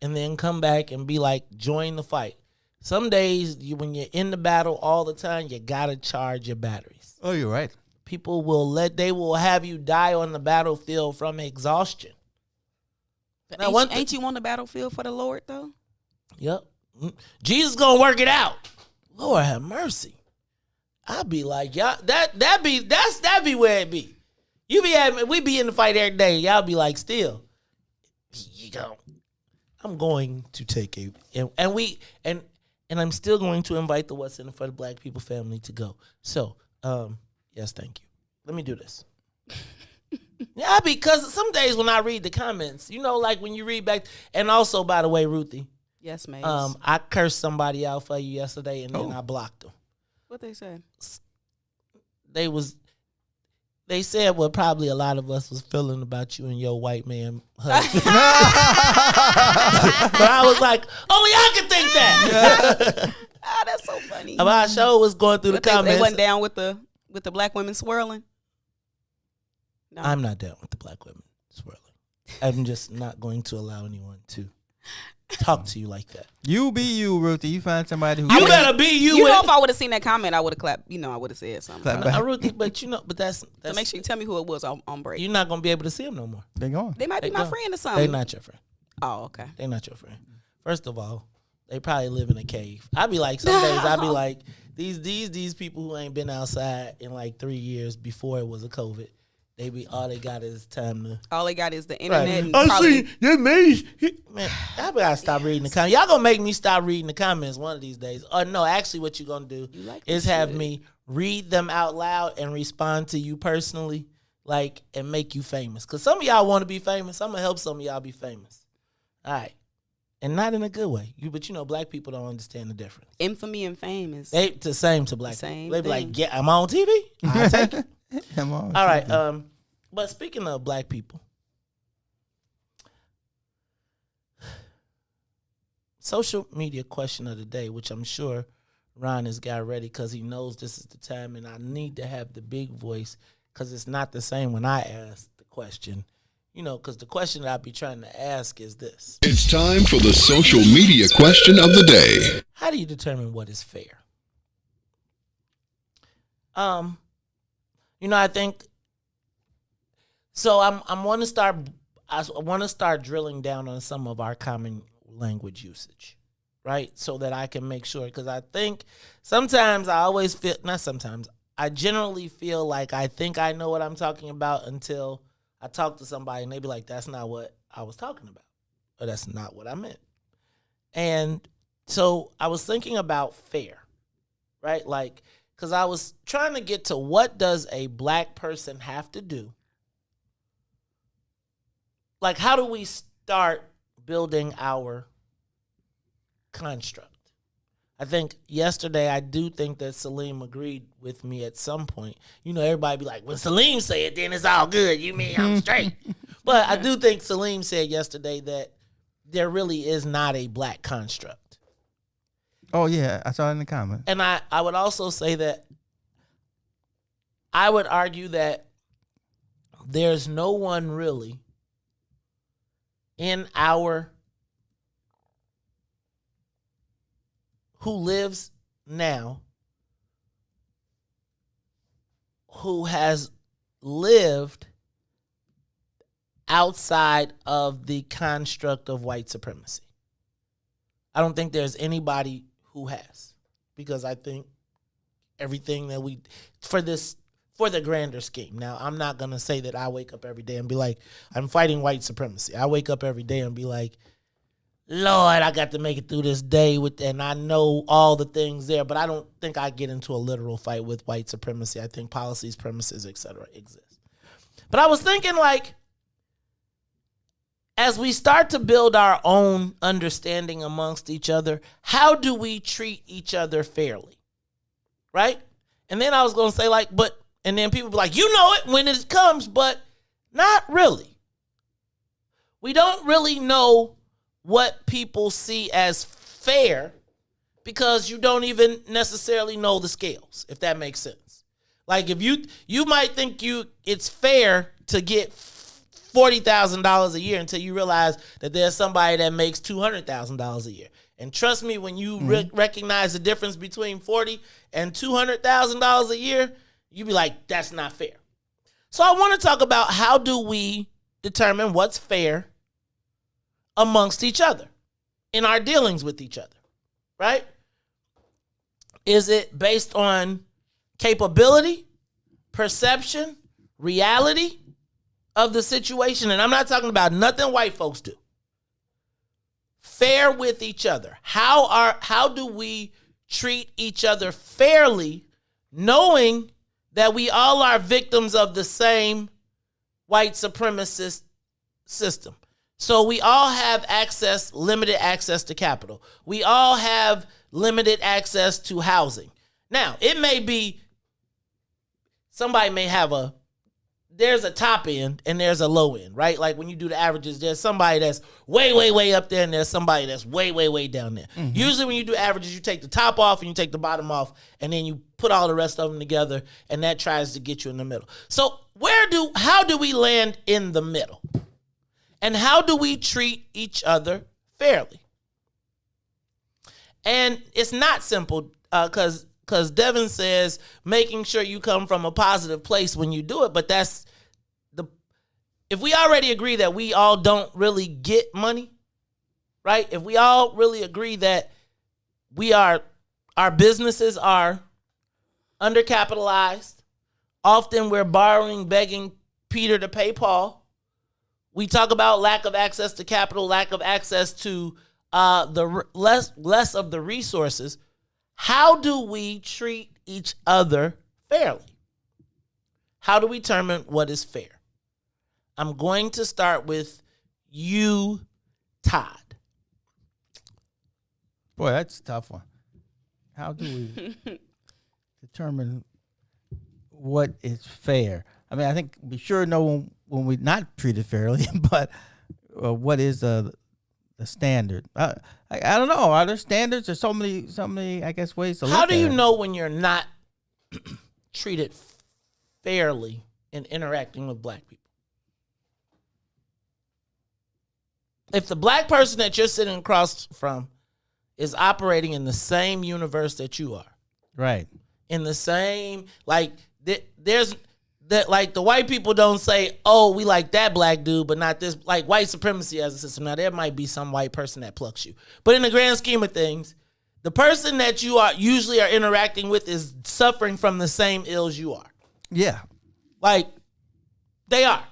and then come back and be like, join the fight. Some days, when you're in the battle all the time, you gotta charge your batteries. Oh, you're right. People they will have you die on the battlefield from exhaustion. But ain't you on the battlefield for the Lord though? Yep. Jesus gonna work it out. Lord have mercy. I be like, y'all, that be where it be. We be in the fight every day. Y'all be like, still, you go. I'm going to take and I'm still going to invite the What's in It for the Black People family to go. So, yes, thank you. Let me do this. Yeah, because some days when I read the comments, you know, like when you read back, and also, by the way, Ruthie. Yes, ma'am. I cursed somebody out for you yesterday, and then I blocked them. What they said? They said what probably a lot of us was feeling about you and your white man husband. But I was like, only I can think that. That's so funny. My show was going through the comments. They wasn't down with the black women swirling? No. I'm not down with the black women swirling. I'm just not going to allow anyone to talk to you like that. You be you, Ruthie. You find somebody who... You better be you. You know, if I would have seen that comment, I would have clapped. You know, I would have said something. Ruthie, but that's... So make sure you tell me who it was on break. You're not going to be able to see them no more. They gone. They might be my friend or something. They're not your friend. Oh, okay. They're not your friend. First of all, they probably live in a cave. I'd be like, some days I'd be like, these people who ain't been outside in like 3 years before it was a COVID, they be all they got is time to. All they got is the internet. Right. I see that means man. I gotta stop reading the comments. Y'all gonna make me stop reading the comments one of these days. Or no, actually, what you gonna do is have me read them out loud and respond to you personally, like, and make you famous. Cause some of y'all want to be famous. I'm gonna help some of y'all be famous. All right. And not in a good way. But you know, black people don't understand the difference. Infamy and fame is the same to black people. They be like, yeah, I'm on TV. I'll take it. I'm on All TV. right. But speaking of black people, social media question of the day, which I'm sure Ron has got ready because he knows this is the time, and I need to have the big voice because it's not the same when I ask the question. You know, because the question that I be trying to ask is this. It's time for the social media question of the day. How do you determine what is fair? You know, I think so. I want to start drilling down on some of our common language usage, right? So that I can make sure, because I think sometimes I generally feel like I think I know what I'm talking about until I talk to somebody and they be like, that's not what I was talking about, or that's not what I meant. And so I was thinking about fair. right? Like, because I was trying to get to what does a black person have to do? Like, how do we start building our construct? I think yesterday, I do think that Salim agreed with me at some point. You know, everybody be like, when Salim say it, then it's all good. You mean I'm straight. But I do think Salim said yesterday that there really is not a black construct. Oh, yeah. I saw it in the comments. And I would also say that I would argue that there's no one really in our who lives now who has lived outside of the construct of white supremacy. I don't think there's anybody who has, because I think everything that we for the grander scheme. Now, I'm not going to say that I wake up every day and be like, I'm fighting white supremacy. I wake up every day and be like, Lord, I got to make it through this day and I know all the things there, but I don't think I get into a literal fight with white supremacy. I think policies, premises, etc. exist. But I was thinking, like, as we start to build our own understanding amongst each other, how do we treat each other fairly? Right? And then I was going to say, like, and then people be like, you know it when it comes, but not really. We don't really know what people see as fair because you don't even necessarily know the scales, if that makes sense. Like, if you might think it's fair to get $40,000 a year until you realize that there's somebody that makes $200,000 a year. And trust me, when you recognize the difference between $40,000 and $200,000 a year, you be like, that's not fair. So I want to talk about how do we determine what's fair amongst each other in our dealings with each other, right? Is it based on capability, perception, reality of the situation? And I'm not talking about nothing white folks do. Fair with each other. How do we treat each other fairly, knowing that we all are victims of the same white supremacist system? So we all have limited access to capital. We all have limited access to housing. Now, it may be, somebody may have there's a top end and there's a low end, right? Like when you do the averages, there's somebody that's way, way, way up there and there's somebody that's way, way, way down there. Mm-hmm. Usually when you do averages, you take the top off and you take the bottom off and then you put all the rest of them together and that tries to get you in the middle. So how do we land in the middle? And how do we treat each other fairly? And it's not simple because Devin says making sure you come from a positive place when you do it, but if we already agree that we all don't really get money, right? If we all really agree that our businesses are undercapitalized, often we're borrowing, begging Peter to pay Paul. We talk about lack of access to capital, lack of access to the less of the resources. How do we treat each other fairly? How do we determine what is fair? I'm going to start with you, Todd. Boy, that's a tough one. How do we determine what is fair? I mean, I think we sure know when we're not treated fairly, but what is the standard? I don't know. Are there standards? There's so many, I guess, ways to look at it. How do you know when you're not treated fairly in interacting with black people? If the black person that you're sitting across from is operating in the same universe that you are, right? In the same, like, there's that, like, the white people don't say, oh, we like that black dude, but not this, like white supremacy as a system. Now, there might be some white person that plucks you. But in the grand scheme of things, the person that you are usually are interacting with is suffering from the same ills you are. Yeah. Like, they are.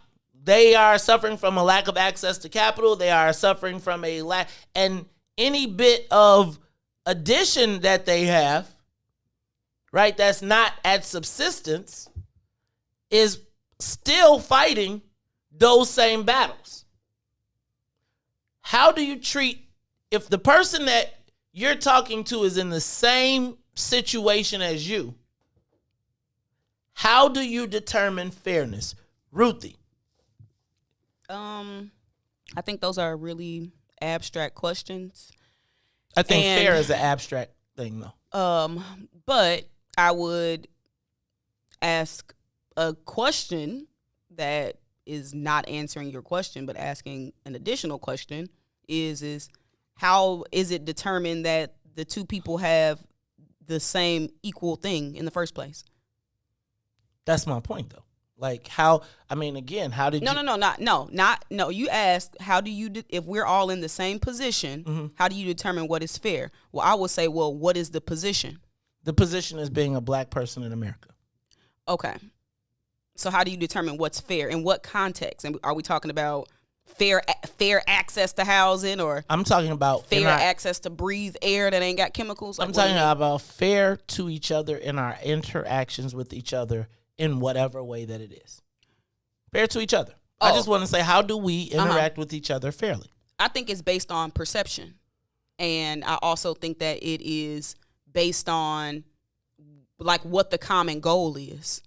They are suffering from a lack of access to capital. They are suffering from a lack, and any bit of addition that they have right, that's not at subsistence is still fighting those same battles. How do you treat, if the person that you're talking to is in the same situation as you, how do you determine fairness? Ruthie. I think those are really abstract questions. I think fair is an abstract thing, though. But I would ask a question that is not answering your question, but asking an additional question is how is it determined that the two people have the same equal thing in the first place? That's my point, though. Like how? I mean, again, how did no. You asked how do you if we're all in the same position, how do you determine what is fair? Well, I would say, well, what is the position? The position is being a black person in America. Okay. So how do you determine what's fair? In what context? And are we talking about fair access to housing, or I'm talking about fair access to breathe air that ain't got chemicals? I'm talking about fair to each other in our interactions with each other in whatever way that it is. Fair to each other. I just want to say, how do we interact with each other fairly? I think it's based on perception. And I also think that it is based on like what the common goal is.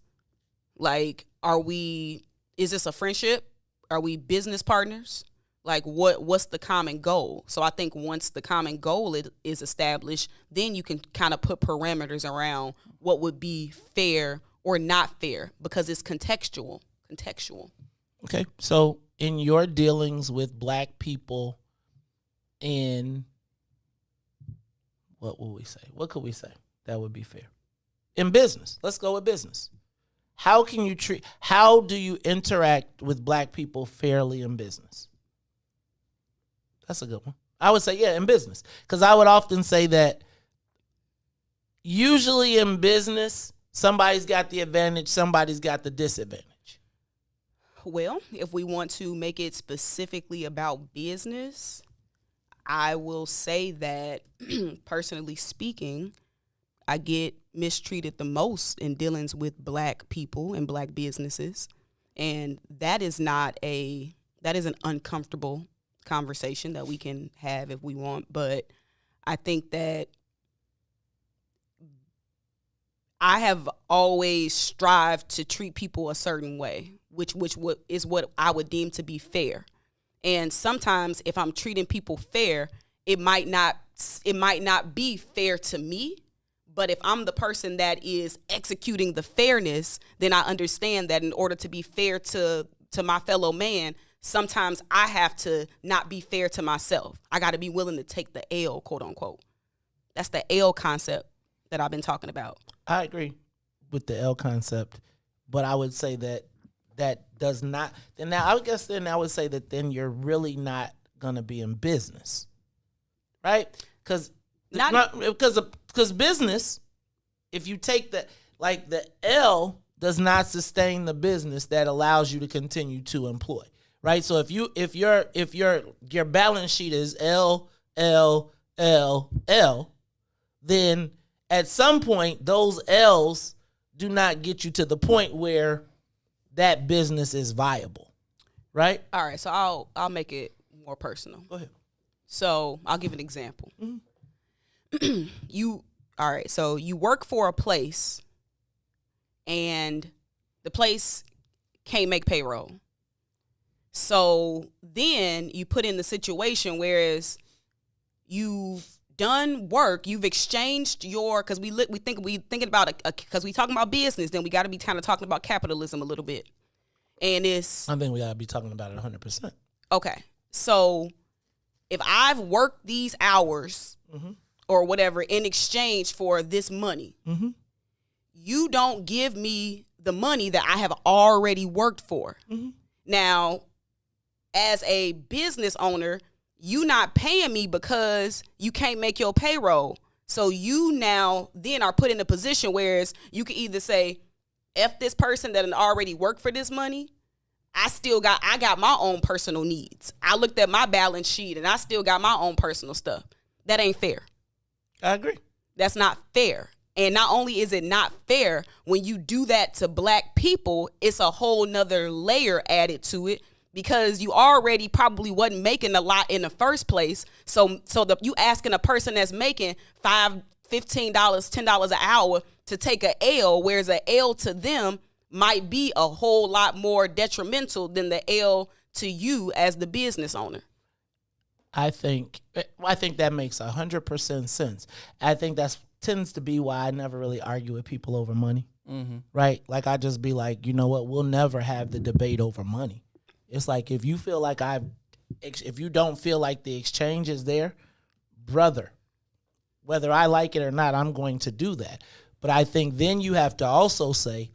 Like, is this a friendship? Are we business partners? Like what's the common goal? So I think once the common goal is established, then you can kind of put parameters around what would be fair or not fair, because it's contextual. Okay. So in your dealings with black people in, what will we say? What could we say that would be fair? In business. Let's go with business. How do you interact with black people fairly in business? That's a good one. I would say, yeah, in business. Because I would often say that usually in business, somebody's got the advantage, somebody's got the disadvantage. Well, if we want to make it specifically about business, I will say that, personally speaking, I get mistreated the most in dealings with black people and black businesses. And that is an uncomfortable conversation that we can have if we want. But I think that I have always strived to treat people a certain way, which is what I would deem to be fair. And sometimes if I'm treating people fair, it might not be fair to me. But if I'm the person that is executing the fairness, then I understand that in order to be fair to my fellow man, sometimes I have to not be fair to myself. I got to be willing to take the L, quote unquote. That's the L concept that I've been talking about. I agree with the L concept, but I would say that does not. Then now I would say that then you're really not gonna be in business, right? Because business, if you take the L does not sustain the business that allows you to continue to employ, right? So if your balance sheet is L, then at some point those L's do not get you to the point where that business is viable, right? All right, so I'll make it more personal. Go ahead. So I'll give an example. So you work for a place and the place can't make payroll. So then you put in the situation whereas you've done work, you've exchanged because we thinking about because we talking about business, then we got to be kind of talking about capitalism a little bit. And I think we got to be talking about it 100%. Okay. So if I've worked these hours or whatever in exchange for this money, you don't give me the money that I have already worked for. Now, as a business owner, you not paying me because you can't make your payroll. So you now then are put in a position where you can either say, F this person that already worked for this money. I got my own personal needs. I looked at my balance sheet and I still got my own personal stuff. That ain't fair. I agree. That's not fair. And not only is it not fair, when you do that to black people, it's a whole nother layer added to it, because you already probably wasn't making a lot in the first place. So you asking a person that's making $5, $15, $10 an hour to take a L, whereas a L to them might be a whole lot more detrimental than the L to you as the business owner. I think that makes 100% sense. I think that tends to be why I never really argue with people over money, right? Like, I just be like, you know what? We'll never have the debate over money. It's like, if you feel like if you don't feel like the exchange is there, brother, whether I like it or not, I'm going to do that. But I think then you have to also say,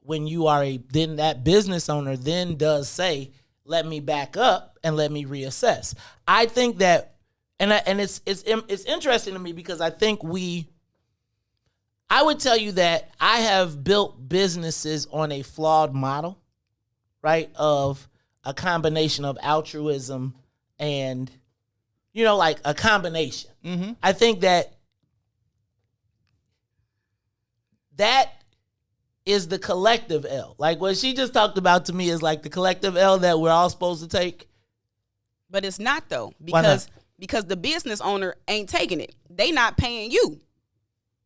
when you are then that business owner then does say, let me back up and let me reassess. I think that, and it's interesting to me, because I think I would tell you that I have built businesses on a flawed model, right? Of a combination of altruism and, like a combination. Mm-hmm. I think that is the collective L. Like, what she just talked about to me is like the collective L that we're all supposed to take. But it's not, though, because the business owner ain't taking it. They not paying you.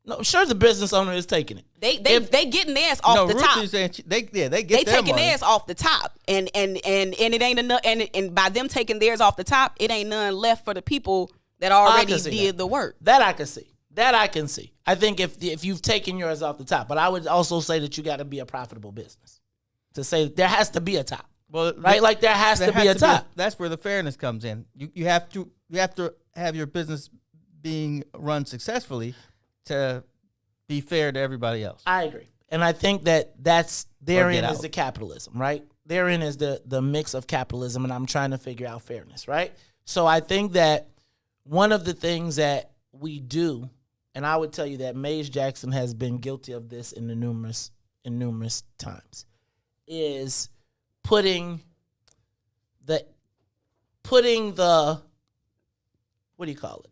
No, sure, the business owner is taking it. They getting theirs off the top. They taking theirs off the top, and it ain't enough. And by them taking theirs off the top, it ain't none left for the people that already did the work. That I can see. I think if you've taken yours off the top, but I would also say that you got to be a profitable business to say that there has to be a top. Well, right? Like, there has to be a top. That's where the fairness comes in. You have to have your business being run successfully to be fair to everybody else. I agree. And I think that's therein is the capitalism, right? Therein is the mix of capitalism, and I'm trying to figure out fairness, right? So I think that one of the things that we do, and I would tell you that Maze Jackson has been guilty of this in numerous times, is putting the what do you call it?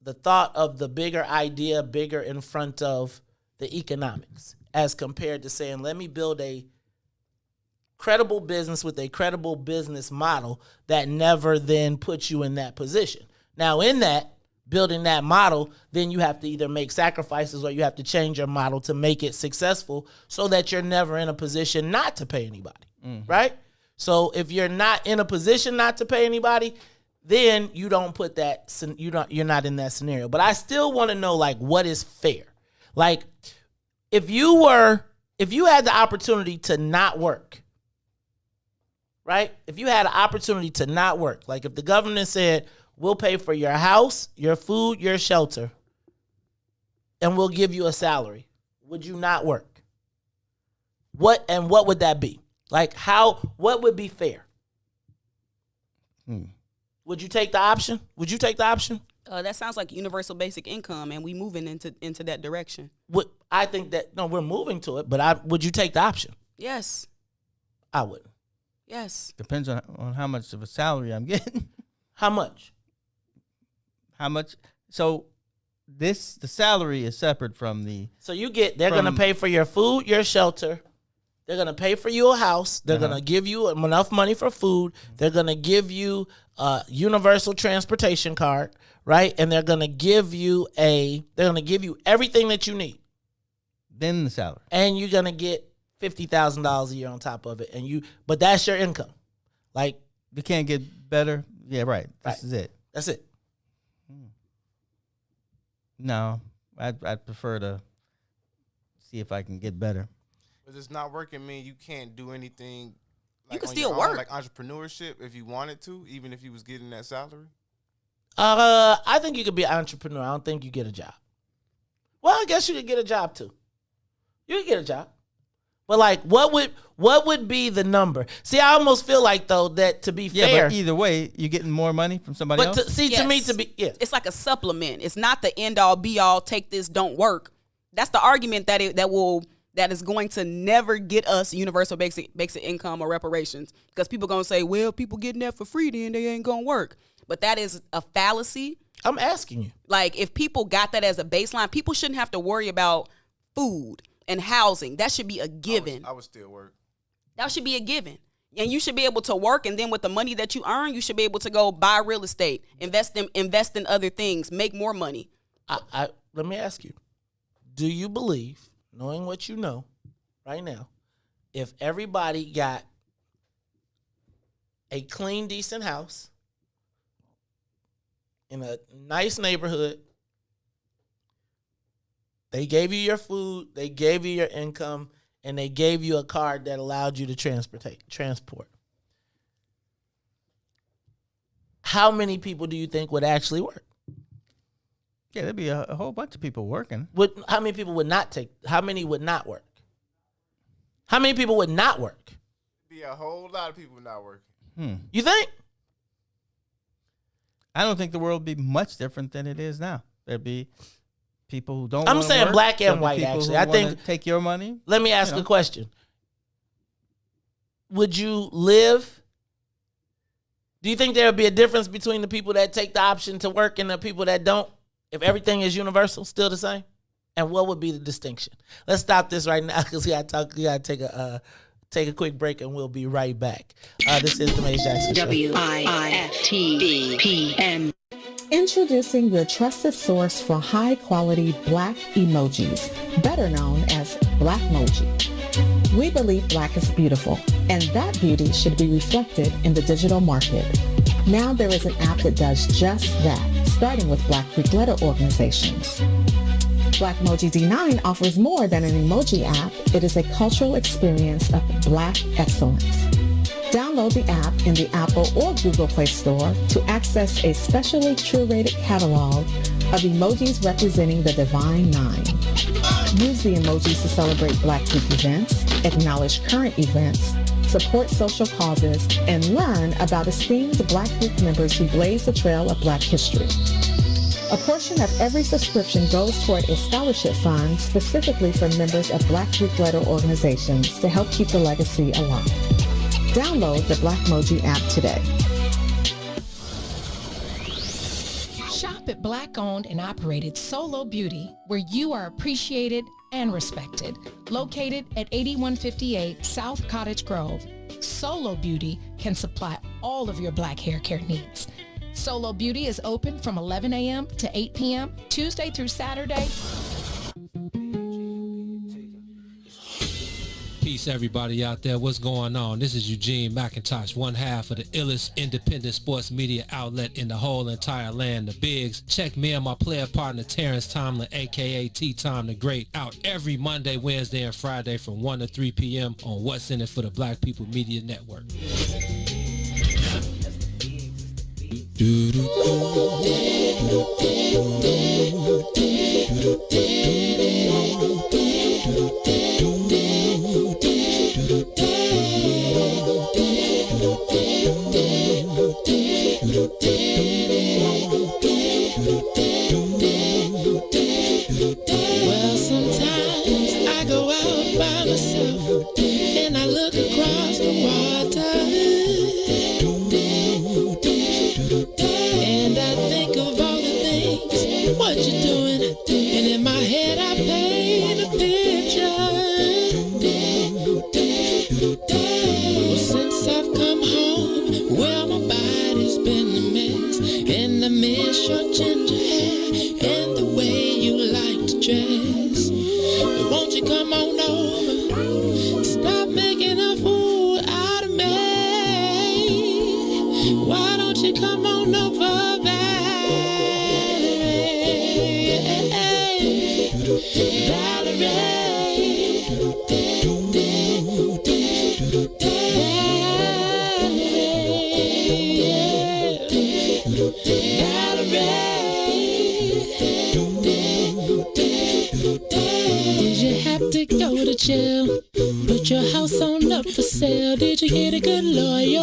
The thought of the bigger idea bigger in front of the economics, as compared to saying, let me build a credible business with a credible business model that never then puts you in that position. Now, in that, building that model, then you have to either make sacrifices or you have to change your model to make it successful so that you're never in a position not to pay anybody, right? So if you're not in a position not to pay anybody, then you don't put that, you're not in that scenario. But I still want to know, like, what is fair? Like, if you had the opportunity to not work, right? If you had an opportunity to not work, like if the government said, we'll pay for your house, your food, your shelter, and we'll give you a salary, would you not work? What would that be? Like, what would be fair? Would you take the option? Would you take the option? That sounds like universal basic income, and we moving into that direction. I think that, no, we're moving to it, but would you take the option? Yes. I wouldn't. Yes. Depends on how much of a salary I'm getting. How much? So the salary is separate from the. So they're going to pay for your food, your shelter. They're going to pay for you a house. They're going to give you enough money for food. They're going to give you a universal transportation card, right? And they're going to give you everything that you need. Then the salary. And you're going to get $50,000 a year on top of it. But that's your income. Like, you can't get better. Yeah, right. This is it. That's it. No, I'd prefer to see if I can get better. But it's not working mean you can't do anything. Like, you can still work. Like entrepreneurship, if you wanted to, even if you was getting that salary. I think you could be an entrepreneur. I don't think you get a job. Well, I guess you could get a job too. You could get a job. But like, what would be the number? See, I almost feel like, though, that to be fair, but either way, you're getting more money from somebody else. To me, it's like a supplement. It's not the end all be all. Take this, don't work. That's the argument that is going to never get us universal basic income or reparations, because people gonna say, well, people getting that for free, then they ain't gonna work. But that is a fallacy. I'm asking you. Like, if people got that as a baseline, people shouldn't have to worry about food and housing. That should be a given. I would still work. That should be a given. And you should be able to work, and then with the money that you earn, you should be able to go buy real estate, invest in other things, make more money. Let me ask you, do you believe, knowing what you know right now, if everybody got a clean, decent house in a nice neighborhood, they gave you your food, they gave you your income, and they gave you a card that allowed you to transport, how many people do you think would actually work? Yeah, there'd be a whole bunch of people working. How many people would not how many would not work? How many people would not work? Be a whole lot of people not working. You think? I don't think the world would be much different than it is now. There'd be people who don't. I'm saying work. black and There'll be white. people Actually, who I think wanna take your money. Let me ask a question. Would you live? Do you think there would be a difference between the people that take the option to work and the people that don't? If everything is universal, still the same? And what would be the distinction? Let's stop this right now because we gotta take a quick break and we'll be right back. This is the Maze Jackson Show. WIFTDPM. Introducing your trusted source for high-quality black emojis, better known as Blackmoji. We believe black is beautiful, and that beauty should be reflected in the digital market. Now there is an app that does just that, starting with Black Greek letter organizations. Blackmoji D9 offers more than an emoji app. It is a cultural experience of black excellence. Download the app in the Apple or Google Play Store to access a specially curated catalog of emojis representing the Divine Nine. Use the emojis to celebrate Black Greek events, acknowledge current events, support social causes, and learn about esteemed Black Greek members who blaze the trail of Black history. A portion of every subscription goes toward a scholarship fund specifically for members of Black Greek letter organizations to help keep the legacy alive. Download the Blackmoji app today. Shop at Black-owned and operated Solo Beauty, where you are appreciated and respected. Located at 8158 South Cottage Grove, Solo Beauty can supply all of your black hair care needs. Solo Beauty is open from 11 a.m. to 8 p.m., Tuesday through Saturday. Peace, everybody out there. What's going on? This is Eugene McIntosh, one half of the illest independent sports media outlet in the whole entire land, the Bigs. Check me and my player partner, Terrence Tomlin, a.k.a. T-Tom the Great, out every Monday, Wednesday, and Friday from 1 to 3 p.m. on What's in It for the Black People Media Network. Well, sometimes I go out by myself and I look across the water, and I think of all the things what you're doing, and in my head I paint a picture. Well, since I've come home, well, my body's been a mess, and I miss your ginger hair and the way you like to dress. But won't you come on over? Stop making a fool out of me. Why don't you come on over, Did you have to go to jail? Put your house on up for sale. Did you get a good lawyer?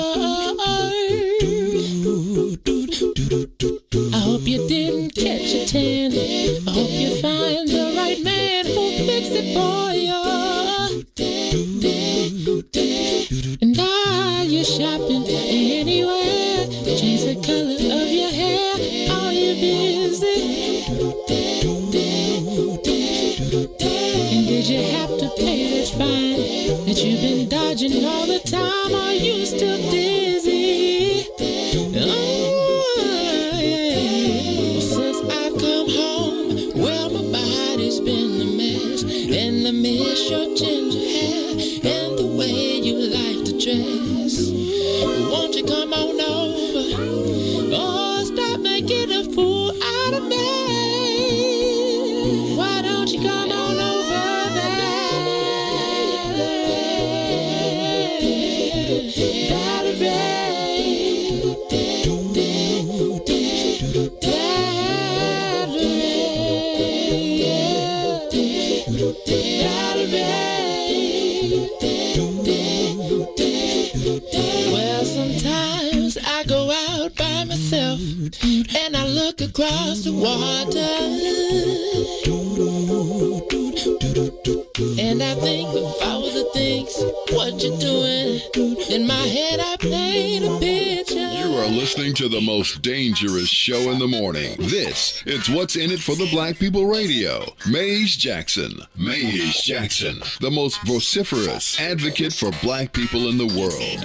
I hope you didn't catch a tan. I hope you find the right man who'll fix it for you. And are you shopping anywhere? Change the color of your hair. All you been And did you have to pay that fine that you've been dodging all the time? Are you still dizzy? Oh, yeah. Since I've come home, well, my body's been a mess. And I miss your ginger hair and the way you like to dress. Won't you come on over? Oh, stop making a fool out of me. Why don't you come on over there? Well, sometimes I go out by myself and I look across the water, and I think of all the things what you're doing. In my head I paint a picture. You are listening to the most dangerous show in the morning. This is What's in It for the Black People Radio. Maze Jackson. Maze Jackson, the most vociferous advocate for black people in the world.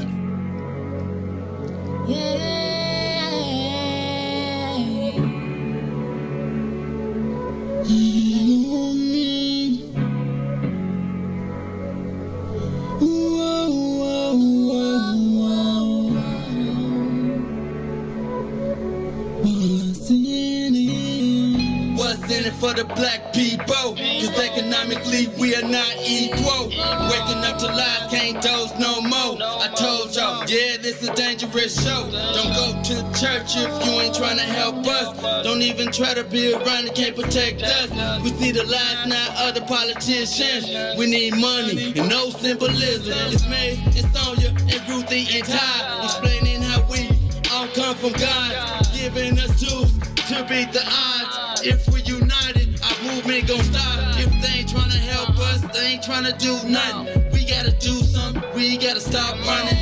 What's in it for the black people? Cause economically we are not equal. Waking up to lies, can't doze no more. I told y'all, yeah, this a dangerous show. Don't go to church if you ain't trying to help us. Don't even try to be around that can't protect us. We see the lies now of the politicians. We need money and no symbolism. It's Maze, it's Sonia, and Ruthie, and Todd, explaining how we all come from God, giving us tools to beat the odds. If we united, our movement gon' stop. If they ain't tryna help us, they ain't tryna do nothing. We gotta do something, we gotta stop running.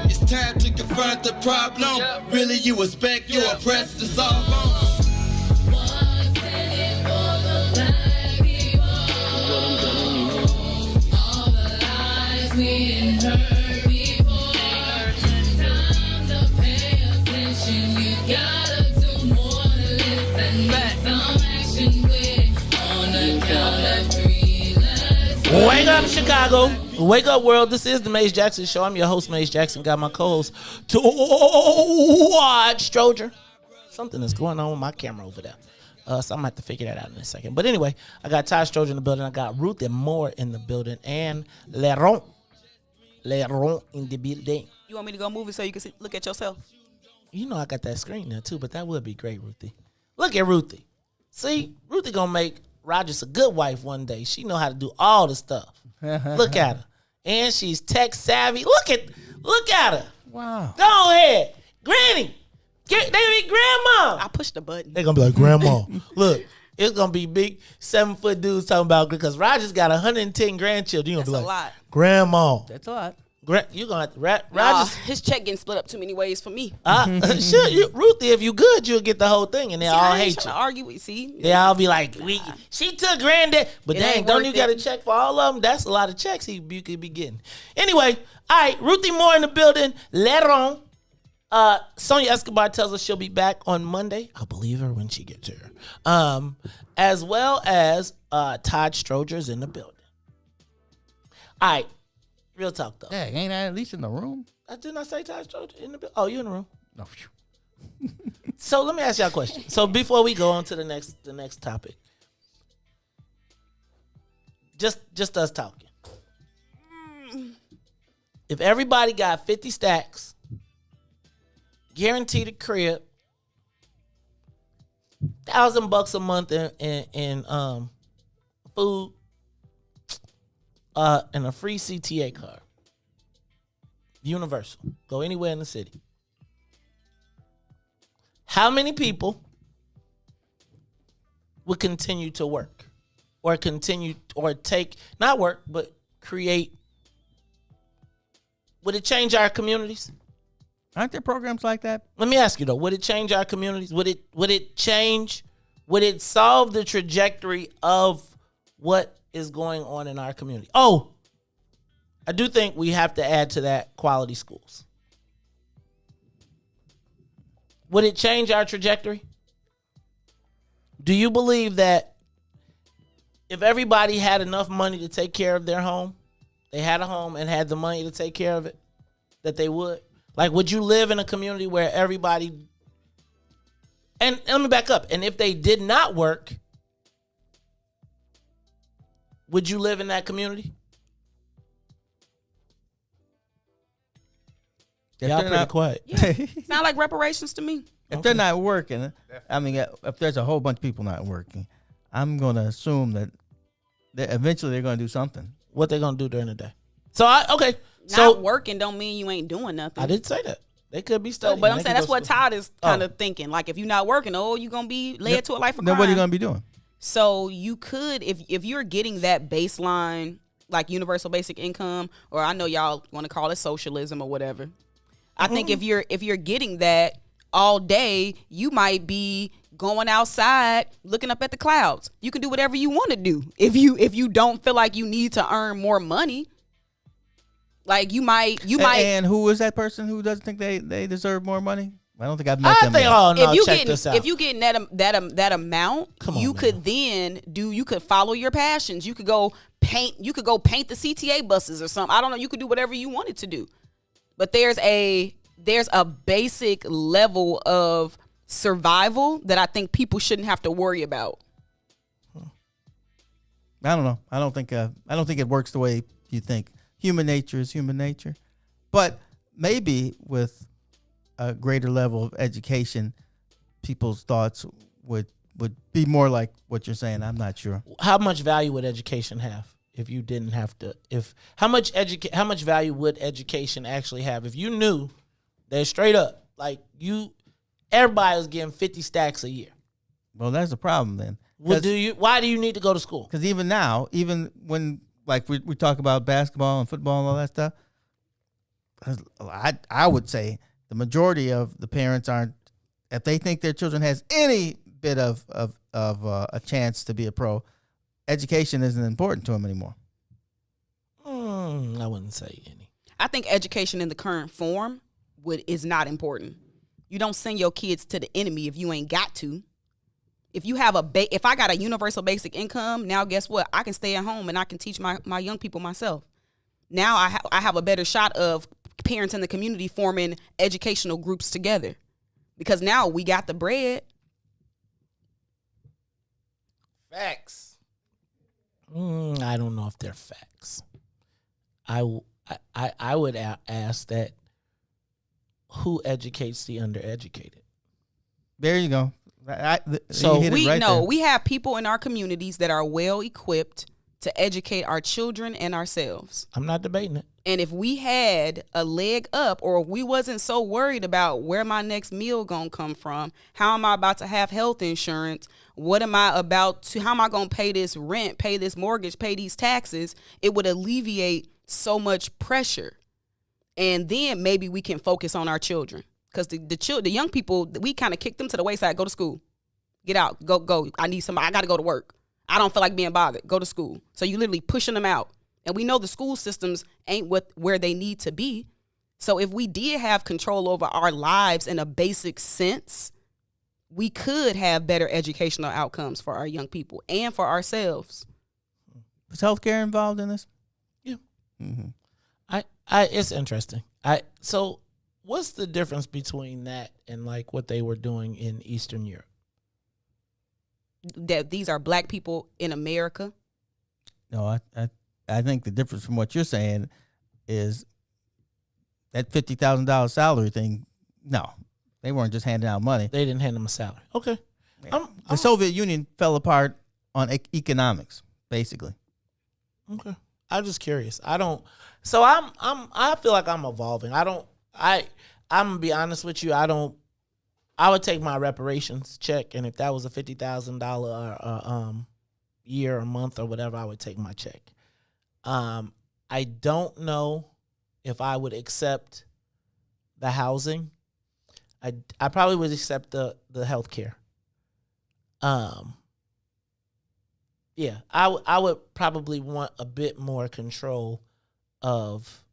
It's time to confront the problem. Really, you expect your oppressed to solve them. Wake up, Chicago. Wake up, world. This is the Maze Jackson Show. I'm your host, Maze Jackson. Got my co-host, Todd Stroger. Something is going on with my camera over there. So I'm going to have to figure that out in a second. But anyway, I got Todd Stroger in the building. I got Ruth and Moore in the building. And Leron in the building. You want me to go move it so you can look at yourself? You know I got that screen there, too. But that would be great, Ruthie. Look at Ruthie. See, Ruthie going to make Rogers a good wife one day. She know how to do all the stuff. Look at her. And she's tech savvy. Look at her. Wow. Go ahead. Granny. They be grandma. I pushed the button. They're going to be like, grandma. Look, it's going to be big 7-foot dudes talking about, because Rogers got 110 grandchildren. You're going to be like, a lot. grandma. That's a lot. You're going to have to, Nah, Rogers. his check getting split up too many ways for me. Sure, Ruthie, if you good, you'll get the whole thing, and they all hate you. Argue with, see? They all be like, she took granddad. But It dang, ain't don't worth you got a it. check for all of them? That's a lot of checks you could be getting. Anyway, all right, Ruthie Moore in the building. Leron. Sonia Escobar tells us she'll be back on Monday. I'll believe her when she gets here. As well as Todd Stroger's in the building. All right, real talk though. Yeah, ain't I at least in the room? Didn't I say Todd Stroger in the building? Oh, you in the room. No. So let me ask y'all a question. So before we go on to the next topic, just us talking. If everybody got 50 stacks, guaranteed a crib, $1,000 a month in food, and a free CTA card, universal, go anywhere in the city. How many people would continue to work, or not work, but create? Would it change our communities? Aren't there programs like that? Let me ask you though, would it change our communities? Would it solve the trajectory of what is going on in our community. Oh, I do think we have to add to that quality schools. Would it change our trajectory? Do you believe that if everybody had enough money to take care of their home, they had a home and had the money to take care of it, that they would? Like, would you live in a community where everybody... And let me back up. And if they did not work, would you live in that community? Y'all pretty quiet. Yeah. Sound like reparations to me. If they're not working, I mean, if there's a whole bunch of people not working, I'm going to assume that eventually they're going to do something. What they going to do during the day? So, okay. Not working don't mean you ain't doing nothing. I didn't say that. They could be studying. But I'm saying that's what Todd is kind of thinking. Like, if you're not working, you're going to be led to a life of crime. Then what are you going to be doing? So you could, if you're getting that baseline, like universal basic income, or I know y'all want to call it socialism or whatever. I think if you're getting that all day, you might be going outside looking up at the clouds. You can do whatever you want to do if you don't feel like you need to earn more money. Like you might. And who is that person who doesn't think they deserve more money? I don't think I've met them yet. If you getting that amount, you could then you could follow your passions. You could go paint. You could go paint the CTA buses or something. I don't know. You could do whatever you wanted to do. But there's a basic level of survival that I think people shouldn't have to worry about. I don't know. I don't think it works the way you think. Human nature is human nature, but maybe with a greater level of education, people's thoughts would be more like what you're saying. I'm not sure. How much value would education have if you didn't have to? How much value would education actually have if you knew that straight up, like everybody was getting 50 stacks a year? Well, that's a problem then. Why do you need to go to school? Because even now, even when like we talk about basketball and football and all that stuff, I would say the majority of the parents aren't, if they think their children has any bit of a chance to be a pro, education isn't important to them anymore. I wouldn't say any. I think education in the current form is not important. You don't send your kids to the enemy if you ain't got to. If you have if I got a universal basic income, now guess what? I can stay at home and I can teach my young people myself. Now I have a better shot of parents in the community forming educational groups together, because now we got the bread. Facts. I don't know if they're facts. I would ask that, who educates the undereducated? There you go. We have people in our communities that are well equipped to educate our children and ourselves. I'm not debating it. And if we had a leg up, or we wasn't so worried about where my next meal gonna come from, how am I about to have health insurance, how am I gonna pay this rent, pay this mortgage, pay these taxes, it would alleviate so much pressure. And then maybe we can focus on our children. Because the young people, we kind of kick them to the wayside. Go to school. Get out. Go. I need somebody. I got to go to work. I don't feel like being bothered. Go to school. So you literally pushing them out. And we know the school systems ain't where they need to be. So if we did have control over our lives in a basic sense, we could have better educational outcomes for our young people and for ourselves. Is healthcare involved in this? Yeah. Mm-hmm. It's interesting. So what's the difference between that and like what they were doing in Eastern Europe? That these are black people in America. No, I think the difference from what you're saying is that $50,000 salary thing. No, they weren't just handing out money. They didn't hand them a salary. Okay. The Soviet Union fell apart on economics, basically. Okay. I'm just curious. I feel like I'm evolving. I'm gonna be honest with you. I would take my reparations check, and if that was a $50,000 year or month or whatever, I would take my check. I don't know if I would accept the housing. I probably would accept the health care. Yeah, I would probably want a bit more control of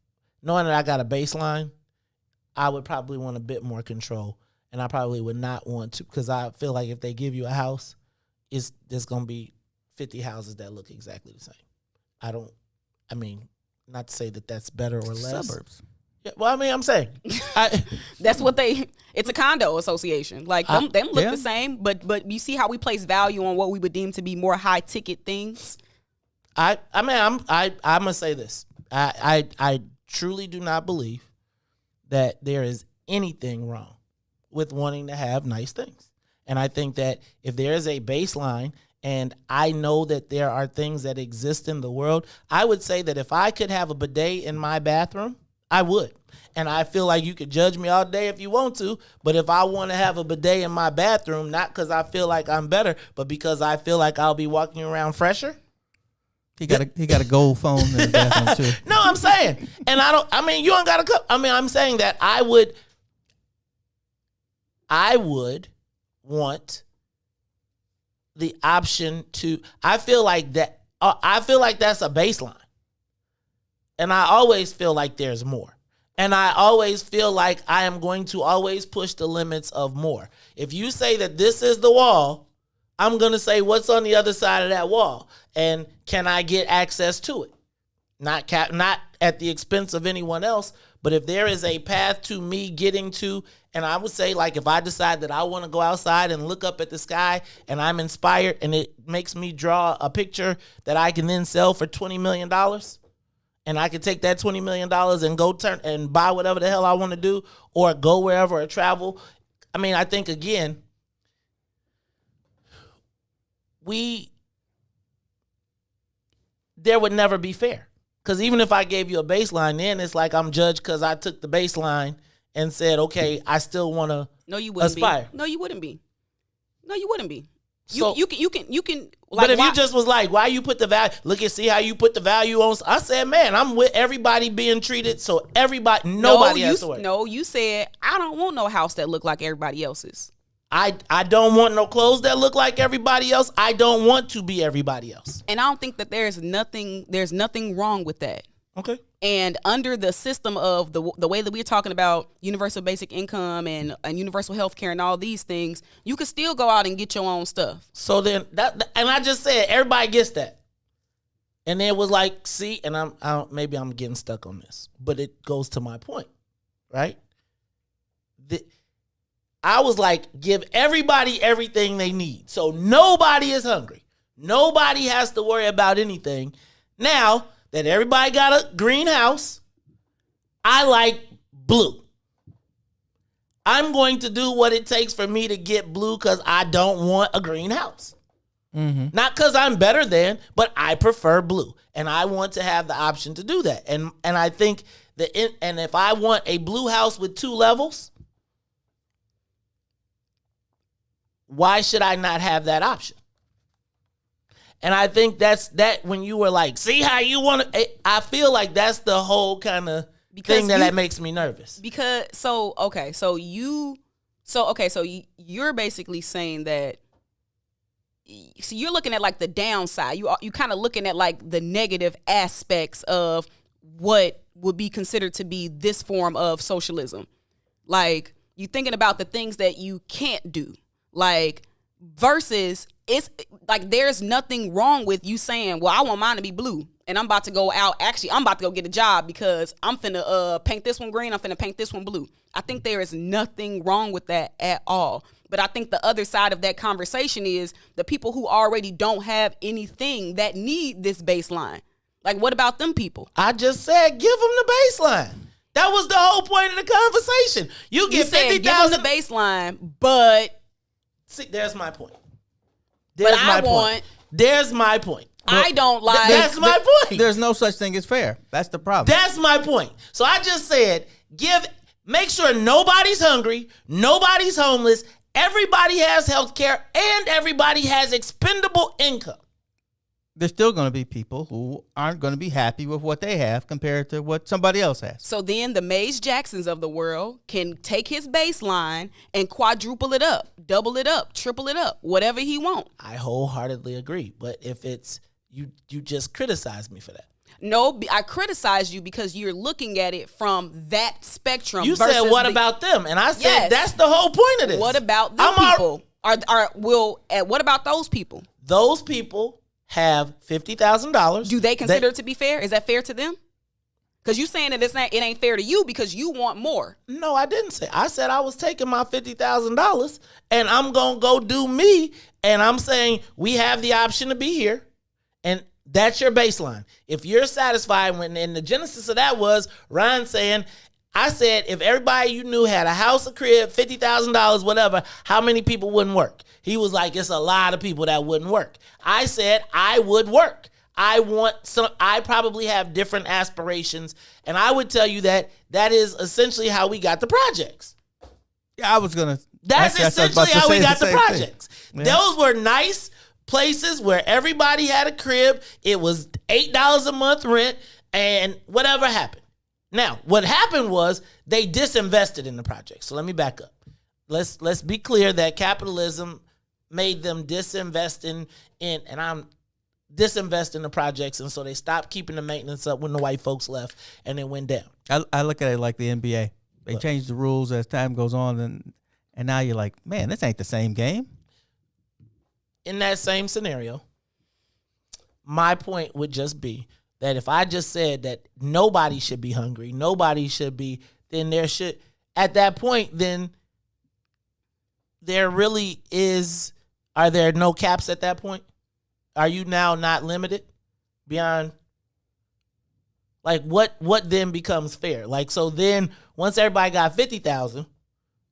knowing that I got a baseline. I would probably want a bit more control, and I probably would not want to, because I feel like if they give you a house, there's gonna be 50 houses that look exactly the same. Not to say that that's better or less. Suburbs. Yeah, well, I mean, I'm saying that's what it's a condo association. Like them look the same, but you see how we place value on what we would deem to be more high ticket things. I'm gonna say this. I truly do not believe that there is anything wrong with wanting to have nice things. And I think that if there is a baseline, and I know that there are things that exist in the world, I would say that if I could have a bidet in my bathroom, I would. And I feel like you could judge me all day if you want to, but if I want to have a bidet in my bathroom, not because I feel like I'm better, but because I feel like I'll be walking around fresher. He got a gold phone in the bathroom too. No, I'm saying, and you don't got to. I'm saying that I would want the option to. I feel like that's a baseline, and I always feel like there's more. And I always feel like I am going to always push the limits of more. If you say that this is the wall, I'm going to say what's on the other side of that wall. And can I get access to it? Not at the expense of anyone else, but if there is a path to me getting to, and I would say, like, if I decide that I want to go outside and look up at the sky and I'm inspired and it makes me draw a picture that I can then sell for $20 million, and I could take that $20 million and go turn and buy whatever the hell I want to do, or go wherever or travel. I mean, I think, again, there would never be fair. Because even if I gave you a baseline, then it's like I'm judged because I took the baseline and said, okay, I still want to aspire. No, you wouldn't be. So, you can. Like, but if you just was like, why you put the value? Look and see how you put the value on. I said, man, I'm with everybody being treated, so nobody has to worry. No, you said I don't want no house that look like everybody else's. I don't want no clothes that look like everybody else. I don't want to be everybody else. And I don't think that there's nothing wrong with that. Okay. And under the system of the way that we're talking about universal basic income and universal health care and all these things, you can still go out and get your own stuff. So then and I just said everybody gets that. And then it was like, see, and maybe I'm getting stuck on this, but it goes to my point, right? I was like, give everybody everything they need. So nobody is hungry. Nobody has to worry about anything. Now that everybody got a greenhouse, I like blue. I'm going to do what it takes for me to get blue because I don't want a greenhouse. Mm-hmm. Not because I'm better than, but I prefer blue. And I want to have the option to do that. And I think and if I want a blue house with 2 levels, why should I not have that option? And I think that's that when you were like, see how you want to, I feel like that's the whole kind of thing that makes me nervous. Because, you're basically saying that, so you're looking at like the downside. You kind of looking at like the negative aspects of what would be considered to be this form of socialism. Like, you thinking about the things that you can't do. Like, versus it's like there's nothing wrong with you saying, well, I want mine to be blue and I'm about to go out. Actually, I'm about to go get a job because I'm finna paint this one green. I'm finna paint this one blue. I think there is nothing wrong with that at all. But I think the other side of that conversation is the people who already don't have anything that need this baseline. Like, what about them people? I just said, give them the baseline. That was the whole point of the conversation. You get 50,000. Give them the baseline, but see, there's my point. There's my point. I don't like. That's my point. There's no such thing as fair. That's the problem. That's my point. So I just said, make sure nobody's hungry, nobody's homeless, everybody has health care, and everybody has expendable income. there's still going to be people who aren't going to be happy with what they have compared to what somebody else has. So then the Maze Jacksons of the world can take his baseline and quadruple it up, double it up, triple it up, whatever he wants. I wholeheartedly agree. But if it's you just criticize me for that. No, I criticize you because you're looking at it from that spectrum. You said, what about them? And I said, that's the whole point of this. What about them people? What about those people? Those people have $50,000. Do they consider it to be fair? Is that fair to them? Because you saying that it ain't fair to you because you want more. No, I didn't say. I said I was taking my $50,000 and I'm going to go do me. And I'm saying we have the option to be here. And that's your baseline. If you're satisfied, and the genesis of that was Ryan saying, I said, if everybody you knew had a house, a crib, $50,000, whatever, how many people wouldn't work? He was like, it's a lot of people that wouldn't work. I said, I would work. I probably have different aspirations. And I would tell you that is essentially how we got the projects. Yeah, I was going to. That's essentially how we got the projects. Yeah. Those were nice places where everybody had a crib. It was $8 a month rent and whatever happened. Now, what happened was they disinvested in the project. So let me back up. Let's be clear that capitalism made them disinvest in the projects, and so they stopped keeping the maintenance up when the white folks left, and it went down. I look at it like the NBA. They change the rules as time goes on, and now you're like, man, this ain't the same game. In that same scenario, my point would just be that if I just said that nobody should be hungry, nobody should be, then at that point, then there really is, are there no caps at that point? Are you now not limited beyond, like what then becomes fair? Like, so then once everybody got 50,000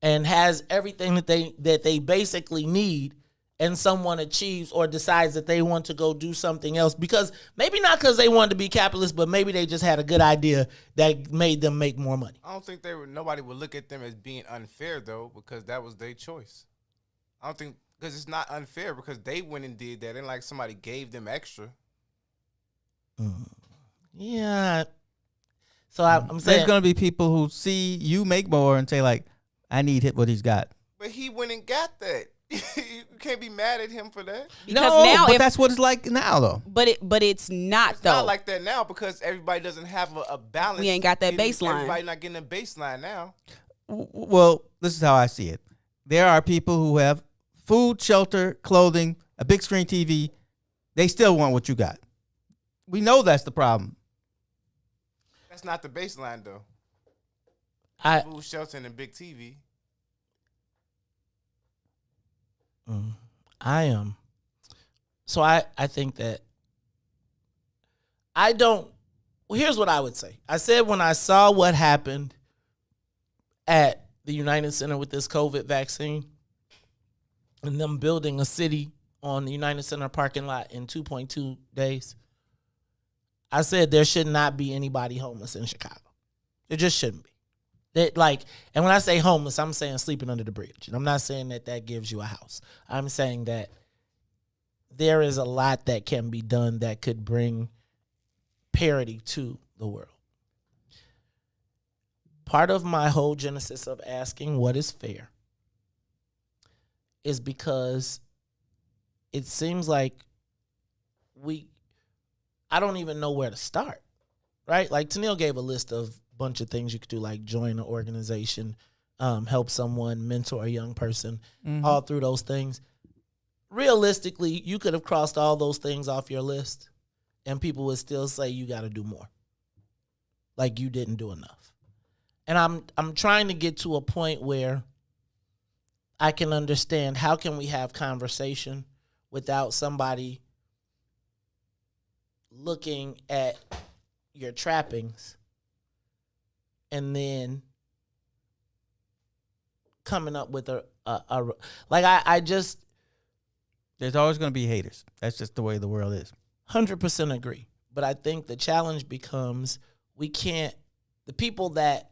and has everything that they basically need, and someone achieves or decides that they want to go do something else, because maybe not because they wanted to be capitalist, but maybe they just had a good idea that made them make more money. I don't think nobody would look at them as being unfair though, because that was their choice. I don't think, because it's not unfair because they went and did that and like somebody gave them extra. Yeah. So I'm saying there's going to be people who see you make more and say like, I need what he's got. But he went and got that. You can't be mad at him for that. But that's what it's like now, though. But it's not, it's though. Not like that now because everybody doesn't have a balance. We ain't got that baseline. Everybody not getting a baseline now. Well, this is how I see it. There are people who have food, shelter, clothing, a big screen TV. They still want what you got. We know that's the problem. That's not the baseline, though. Food, shelter, and a big TV. So I think that here's what I would say. I said when I saw what happened at the United Center with this COVID vaccine and them building a city on the United Center parking lot in 2.2 days, I said there should not be anybody homeless in Chicago. There just shouldn't be. And when I say homeless, I'm saying sleeping under the bridge. And I'm not saying that gives you a house. I'm saying that there is a lot that can be done that could bring parity to the world. Part of my whole genesis of asking what is fair is because it seems like I don't even know where to start, right? Like Tennille gave a list of bunch of things you could do, like join an organization, help someone, mentor a young person, all through those things. Realistically, you could have crossed all those things off your list and people would still say you got to do more. Like you didn't do enough. And I'm trying to get to a point where I can understand how can we have conversation without somebody looking at your trappings and then coming up with I just... There's always going to be haters. That's just the way the world is. 100% agree. But I think the challenge becomes the people that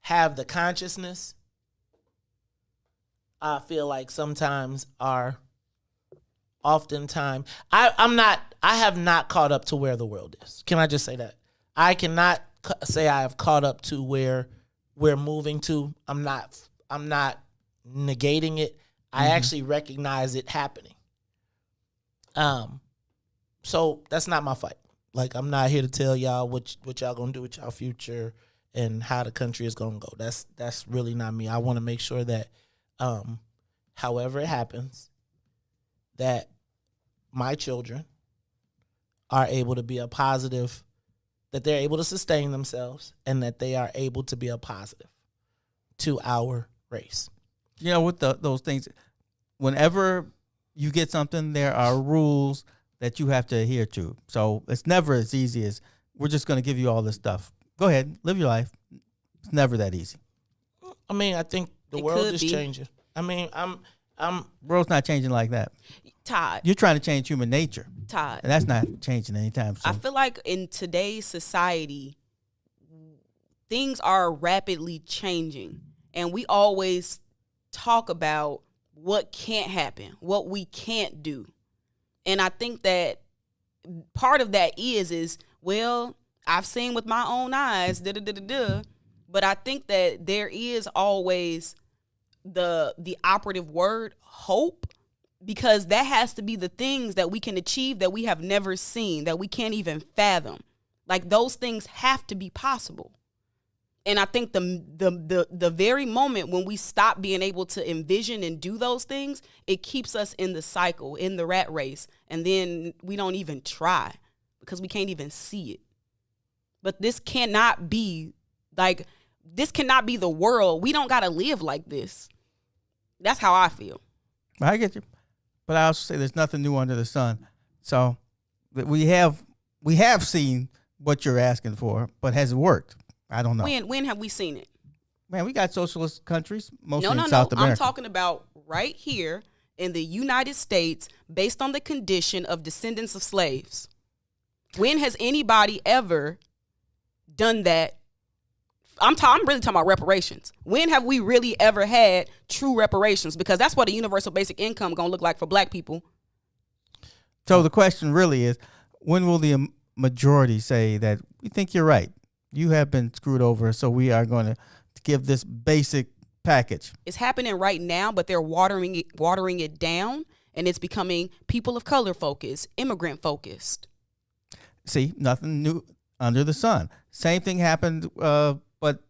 have the consciousness, I feel like sometimes are oftentimes, I have not caught up to where the world is. Can I just say that? I cannot say I have caught up to where we're moving to. I'm not negating it. I actually recognize it happening. So that's not my fight. Like, I'm not here to tell y'all what y'all gonna do with y'all future and how the country is gonna go. That's really not me. I want to make sure that, however it happens, that my children are able to be a positive, that they're able to sustain themselves, and that they are able to be a positive to our race. You know, with those things, whenever you get something, there are rules that you have to adhere to. So it's never as easy as we're just going to give you all this stuff. Go ahead, live your life. It's never that easy. I mean, I think the world is changing. I mean, world's not changing like that. Todd. You're trying to change human nature. Todd. And that's not changing anytime soon. I feel like in today's society, things are rapidly changing. And we always talk about what can't happen, what we can't do. And I think that part of that is, well, I've seen with my own eyes, but I think that there is always the operative word, hope, because that has to be the things that we can achieve that we have never seen, that we can't even fathom. Like, those things have to be possible. And I think the very moment when we stop being able to envision and do those things, it keeps us in the cycle, in the rat race. And then we don't even try because we can't even see it. But this cannot be the world. We don't got to live like this. That's how I feel. I get you. But I also say there's nothing new under the sun. So we have seen what you're asking for, but has it worked? I don't know. When have we seen it? Man, we got socialist countries, mostly in No. South America. I'm talking about right here in the United States, based on the condition of descendants of slaves. When has anybody ever done that? I'm really talking about reparations. When have we really ever had true reparations? Because that's what a universal basic income going to look like for black people. So the question really is, when will the majority say that we think you're right? You have been screwed over, so we are going to give this basic package. It's happening right now, but they're watering it down, and it's becoming people of color focused, immigrant focused. See, nothing new under the sun. Same thing happened, but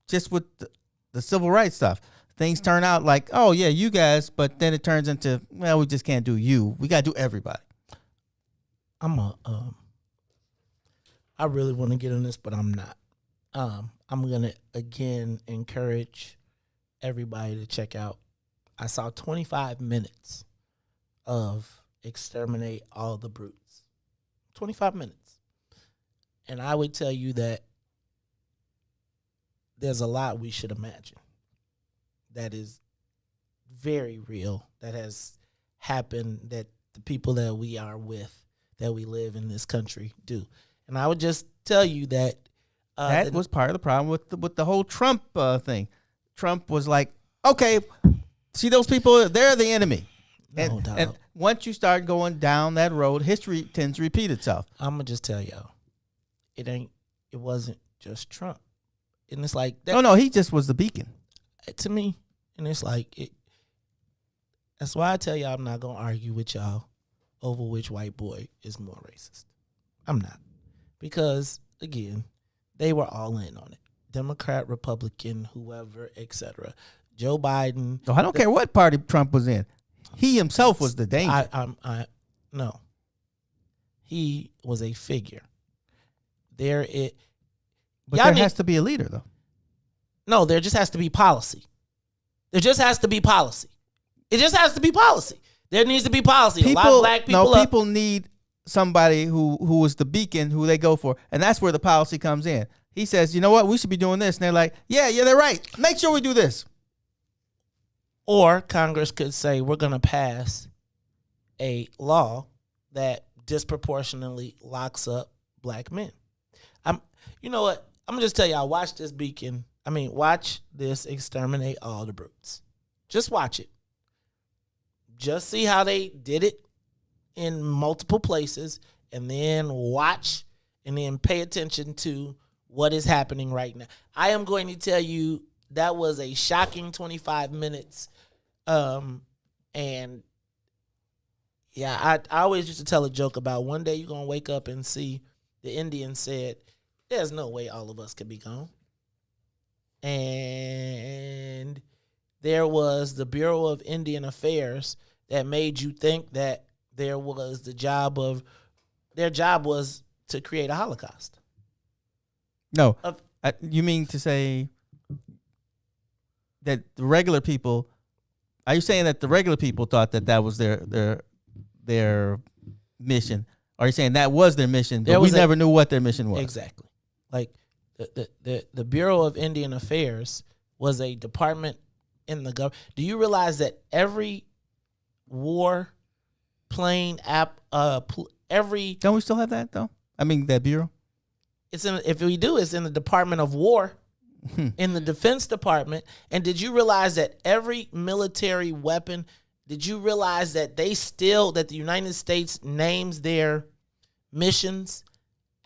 just with the civil rights stuff. Things turn out like, oh, yeah, you guys, but then it turns into, well, we just can't do you. We got to do everybody. I really want to get on this, but I'm not. I'm going to, again, encourage everybody to check out. I saw 25 minutes of Exterminate All the Brutes. 25 minutes. And I would tell you that there's a lot we should imagine that is very real, that has happened, that the people that we are with, that we live in this country do. And I would just tell you that that was part of the problem with the whole Trump thing. Trump was like, okay, see those people, they're the enemy. And once you start going down that road, history tends to repeat itself. I'm going to just tell y'all, it wasn't just Trump. And it's like that. Oh, no, he just was the beacon. To me. And it's like, that's why I tell y'all I'm not going to argue with y'all over which white boy is more racist. I'm not. Because, again, they were all in on it. Democrat, Republican, whoever, etc. Joe Biden. So I don't care what party Trump was in. He himself was the danger. No. He was a figure. But there has to be a leader, though. No, there just has to be policy. There just has to be policy. It just has to be policy. There needs to be policy. A lot of black people. No, people need somebody who is the beacon, who they go for, and that's where the policy comes in. He says, you know what, we should be doing this, and they're like, yeah, they're right. Make sure we do this. Or Congress could say, we're going to pass a law that disproportionately locks up black men. You know what? I'm going to just tell y'all, watch this watch this Exterminate All the Brutes. Just watch it. Just see how they did it. in multiple places and then watch and then pay attention to what is happening right now. I am going to tell you that was a shocking 25 minutes. And yeah, I always used to tell a joke about one day you're going to wake up and see the Indians said, there's no way all of us could be gone. And there was the Bureau of Indian Affairs that made you think that their job was to create a Holocaust. No, you mean to say that the regular people? Are you saying that the regular people thought that was their mission? Or are you saying that was their mission, but we never knew what their mission was? Exactly. Like the Bureau of Indian Affairs was a department in the government. Do you realize that every war plane every don't we still have that though? I mean that bureau. If we do, it's in the Department of War, in the Defense Department. And did you realize that every military weapon? Did you realize that that the United States names their missions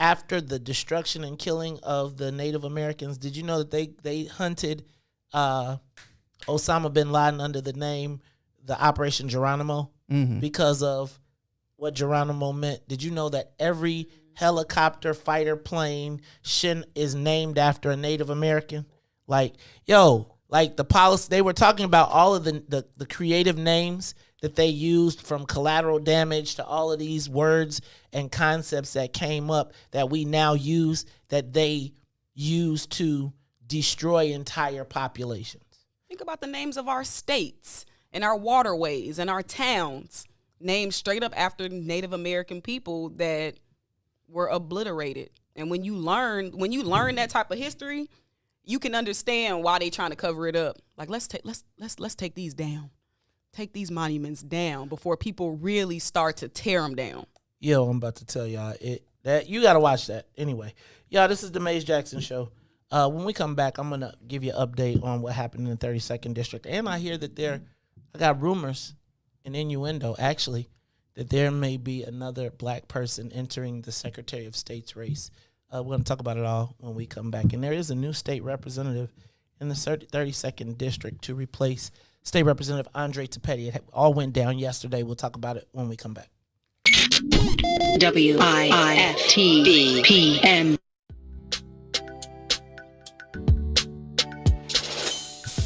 after the destruction and killing of the Native Americans? Did you know that they hunted Osama bin Laden under the name the Operation Geronimo because of what Geronimo meant? Did you know that every helicopter fighter plane is named after a Native American? Like the policy, they were talking about all of the creative names that they used, from collateral damage to all of these words and concepts that came up that we now use, that they use to destroy entire populations. Think about the names of our states and our waterways and our towns, named straight up after Native American people that were obliterated. And when you learn that type of history, you can understand why they trying to cover it up. Like, let's take these down. Take these monuments down before people really start to tear them down. Yo, I'm about to tell y'all that you got to watch that. Anyway, y'all, this is the Maze Jackson Show. When we come back, I'm going to give you an update on what happened in the 32nd District. And I hear that I got rumors and innuendo, actually, that there may be another black person entering the Secretary of State's race. We're going to talk about it all when we come back. And there is a new state representative in the 32nd District to replace State Representative Andre Tapetti. It all went down yesterday. We'll talk about it when we come back. WIFTV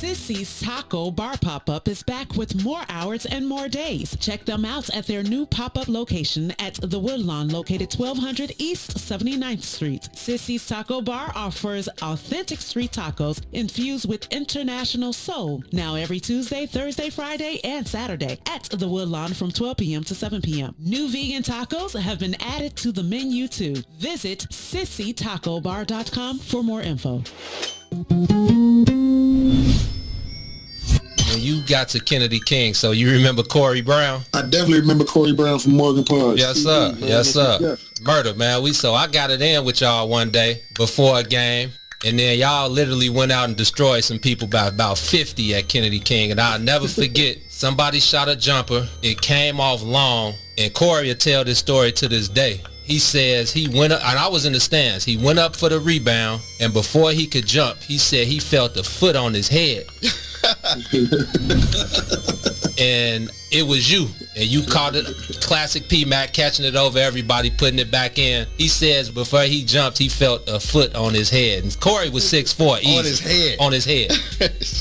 Sissy's Taco Bar Pop-Up is back with more hours and more days. Check them out at their new pop-up location at The Woodlawn, located 1200 East 79th Street. Sissy's Taco Bar offers authentic street tacos infused with international soul. Now every Tuesday, Thursday, Friday, and Saturday at The Woodlawn from 12 p.m. to 7 p.m. New vegan tacos have been added to the menu too. Visit sissytacobar.com for more info. When you got to Kennedy King, so you remember Corey Brown? I definitely remember Corey Brown from Morgan Punch. Yes, sir. Yes, sir. Yeah. Murder, man. So I got it in with y'all one day before a game, and then y'all literally went out and destroyed some people by about 50 at Kennedy King, and I'll never forget, somebody shot a jumper. It came off long, and Corey will tell this story to this day. He says he went up, and I was in the stands. He went up for the rebound, and before he could jump, he said he felt a foot on his head. And it was you, and you caught it. Classic P-Mac, catching it over everybody, putting it back in. He says before he jumped, he felt a foot on his head. And Corey was 6'4", easy. On his head. On his head.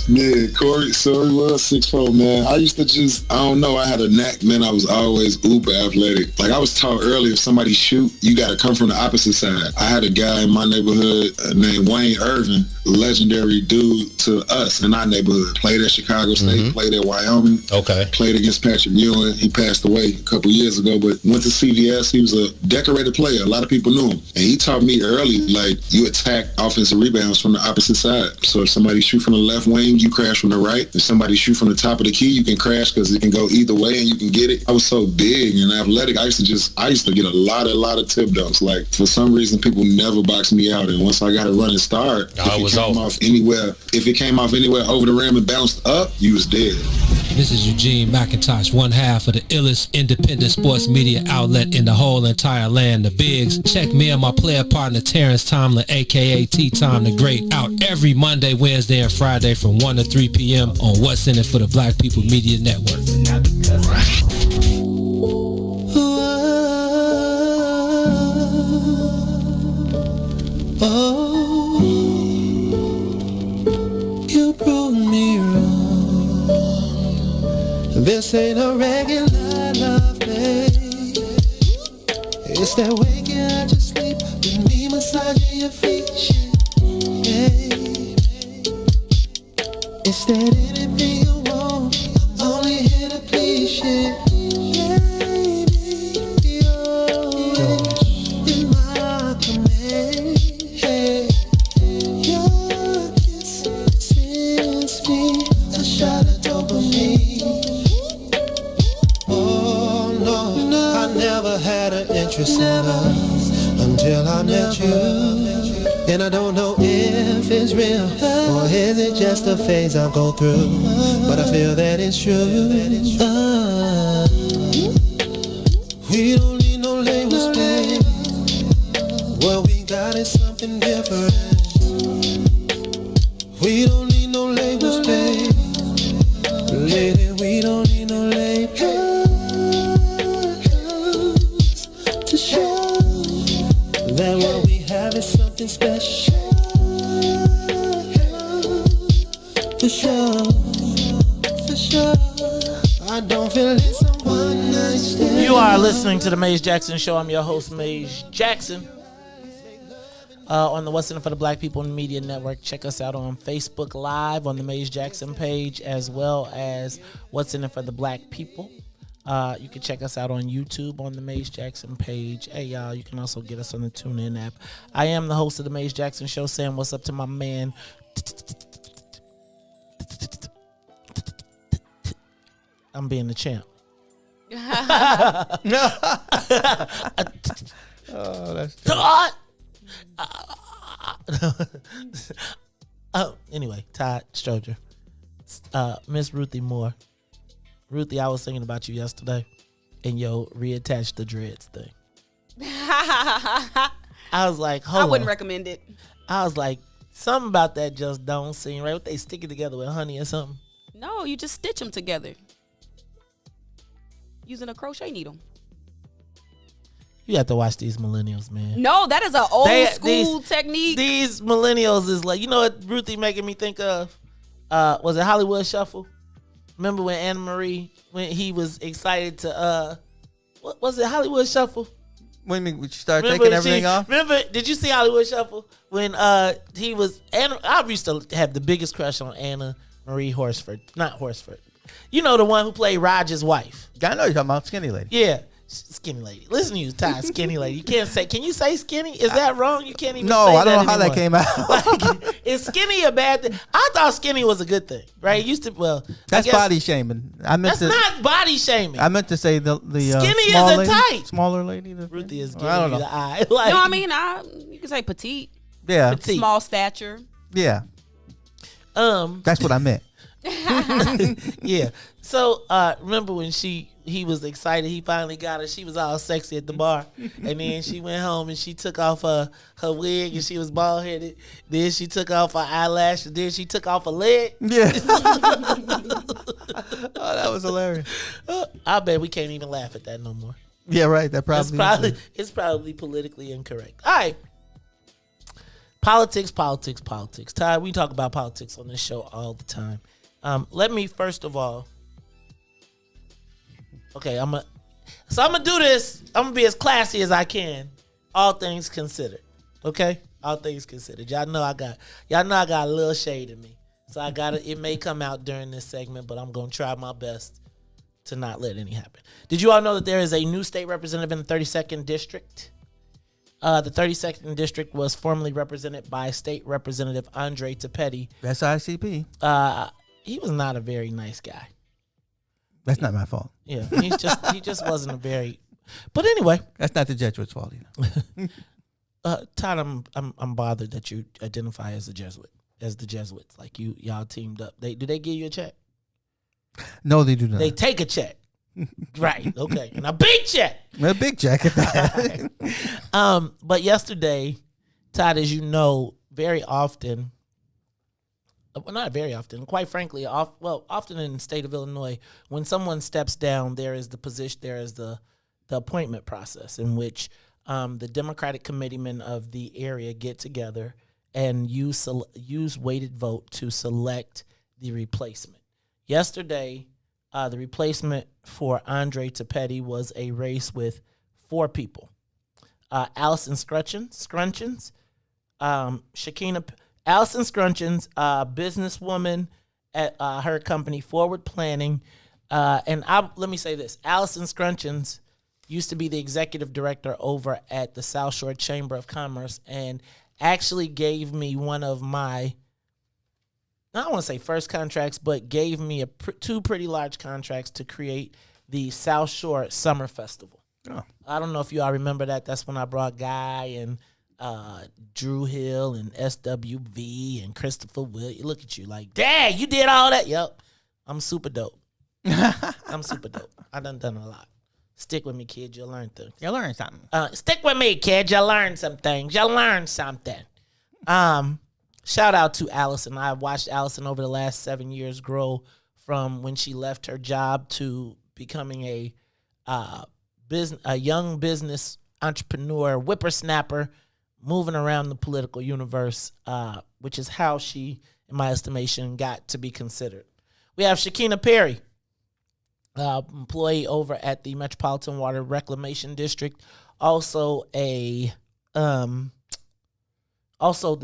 Yeah, Corey was 6'4", man. I used to I don't know, I had a knack, man. I was always uber athletic. Like I was taught earlier, if somebody shoot, you got to come from the opposite side. I had a guy in my neighborhood named Wayne Irvin, legendary dude to us in our neighborhood. Played at Chicago State, played at Wyoming. Okay. Played against Patrick Ewing. He passed away a couple years ago, but went to CVS. He was a decorated player. A lot of people knew him. And he taught me early, like, you attack offensive rebounds from the opposite side. So if somebody shoot from the left wing, you crash from the right. If somebody shoot from the top of the key, you can crash because it can go either way and you can get it. I was so big and athletic. I used to get a lot of tip dunks. Like, for some reason, people never boxed me out. And once I got a running start, if it came off anywhere over the rim and bounced up, you was dead. This is Eugene McIntosh, one half of the illest independent sports media outlet in the whole entire land, the Bigs. Check me and my player partner Terrence Tomlin, aka T-Tom the Great, out every Monday, Wednesday, and Friday from 1 to 3 p.m. on What's in It for the Black People Media Network. Oh, you proved me wrong. This ain't a regular love, babe. It's that waking out your sleep with me massaging your feet, yeah. It's that anything you want, I'm only here to please you. Interest in us until I met you, and I don't know if it's real or is it just a phase I go through, but I feel that it's true. We don't need no labels, babe. What we got is something different. We don't need no labels, babe. Lady, we don't need no labels. That what we have is something special. For sure, for sure. I don't feel it's a one night stand. You are listening to the Maze Jackson Show. I'm your host, Maze Jackson. On the What's in It for the Black People Media Network. Check us out on Facebook Live on the Maze Jackson page, as well as What's in It for the Black People. You can check us out on YouTube on the Maze Jackson page. Hey, y'all, you can also get us on the TuneIn app. I am the host of the Maze Jackson Show, saying what's up to my man. I'm being the champ. Oh, that's Todd. Anyway, Todd, Stroger. Miss Ruthie Moore. Ruthie, I was thinking about you yesterday and yo reattach the dreads thing. I was like, hold on. I wouldn't recommend it. I was like, something about that just don't seem right. What, they stick it together with honey or something? No, you just stitch them together using a crochet needle. You have to watch these millennials, man. No, that is an old school technique. These millennials is like, you know what Ruthie making me think of? Was it Hollywood Shuffle? Remember when Anna Marie, when he was excited to, what was it, Hollywood Shuffle? When you start taking everything off? Remember, did you see Hollywood Shuffle? When he was, I used to have the biggest crush on Anna Marie Horsford. Not Horsford. You know, the one who played Roger's wife. I know you're talking about Skinny Lady. Yeah. Skinny lady. Listen to you, Ty. Skinny lady. You can't say. Can you say skinny? Is that wrong? You can't even. No, say I don't know how anymore. that came out. Like, is skinny a bad thing? I thought skinny was a good thing, right? It used to. Well, that's body shaming. That's not body shaming. I meant to say the skinny small is a lady, type. smaller lady. Ruthie is I giving don't you know. the eye. Like, no, I mean, you can say petite. Yeah, petite. Small stature. Yeah. That's what I meant. Yeah. So remember when he was excited, he finally got her. She was all sexy at the bar. And then she went home and she took off her wig and she was bald headed. Then she took off her eyelash and then she took off her leg. Yeah. Oh, that was hilarious. I bet we can't even laugh at that no more. Yeah, right. It's probably politically incorrect. All right. Politics. Todd, we talk about politics on this show all the time. Let me first of all. Okay, I'm gonna do this. I'm gonna be as classy as I can. All things considered. Okay? All things considered. Y'all know I got a little shade in me. So it may come out during this segment, but I'm gonna try my best to not let any happen. Did you all know that there is a new state representative in the 32nd district? The 32nd district was formerly represented by State Representative Andre Tapetti. That's ICP. He was not a very nice guy. That's not my fault. Yeah, he just wasn't a very. But anyway, that's not the Jesuits' fault either. Todd, I'm bothered that you identify as the Jesuits. Like y'all teamed up. Do they give you a check? No, they do not. They take a check. Right. Okay. And a big check. A big check at that. But yesterday, Todd, as you know, very often, well, not very often, quite frankly, often in the state of Illinois, when someone steps down, there is the appointment process in which the Democratic committeemen of the area get together and use weighted vote to select the replacement. Yesterday, the replacement for Andre Tapetti was a race with 4 people. Allison Scrunchins, Allison Scrunchins, businesswoman at her company Forward Planning. Let me say this. Allison Scrunchins used to be the executive director over at the South Shore Chamber of Commerce and actually gave me one of my, I don't want to say first contracts, but gave me 2 pretty large contracts to create the South Shore Summer Festival. Oh. I don't know if you all remember that. That's when I brought Guy and Drew Hill and SWV and Christopher Will. Look at you like, Dad, you did all that? Yep. I'm super dope. I'm super dope. I done a lot. Stick with me, kid. You'll learn things. You'll learn something. Stick with me, kid. You'll learn some things. You'll learn something. Shout out to Allison. I've watched Allison over the last 7 years grow from when she left her job to becoming a young business entrepreneur, whippersnapper, moving around the political universe, which is how she, in my estimation, got to be considered. We have Shakina Perry, employee over at the Metropolitan Water Reclamation District, also the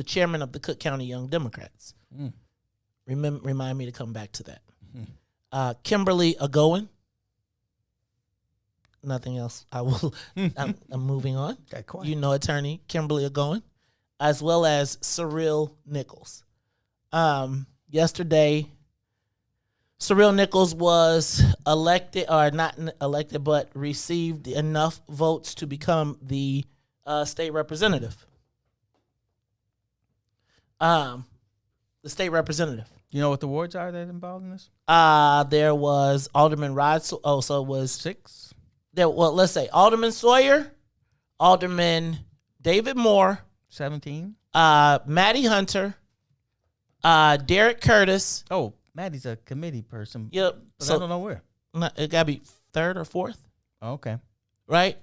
chairman of the Cook County Young Democrats. Remind me to come back to that. Kimberly Agoin. Nothing else. I'm moving on. You know, attorney Kimberly Agoin, as well as Cyril Nichols. Yesterday, Cyril Nichols was elected, or not elected, but received enough votes to become the state representative. The state representative. You know what the wards are that involved in this? There was Alderman Rod. So it was 6. Well, let's say Alderman Sawyer, Alderman David Moore, 17. Maddie Hunter, Derek Curtis. Oh, Maddie's a committee person. Yep. But so, I don't know where. It got to be 3rd or 4th. Oh, okay. Right?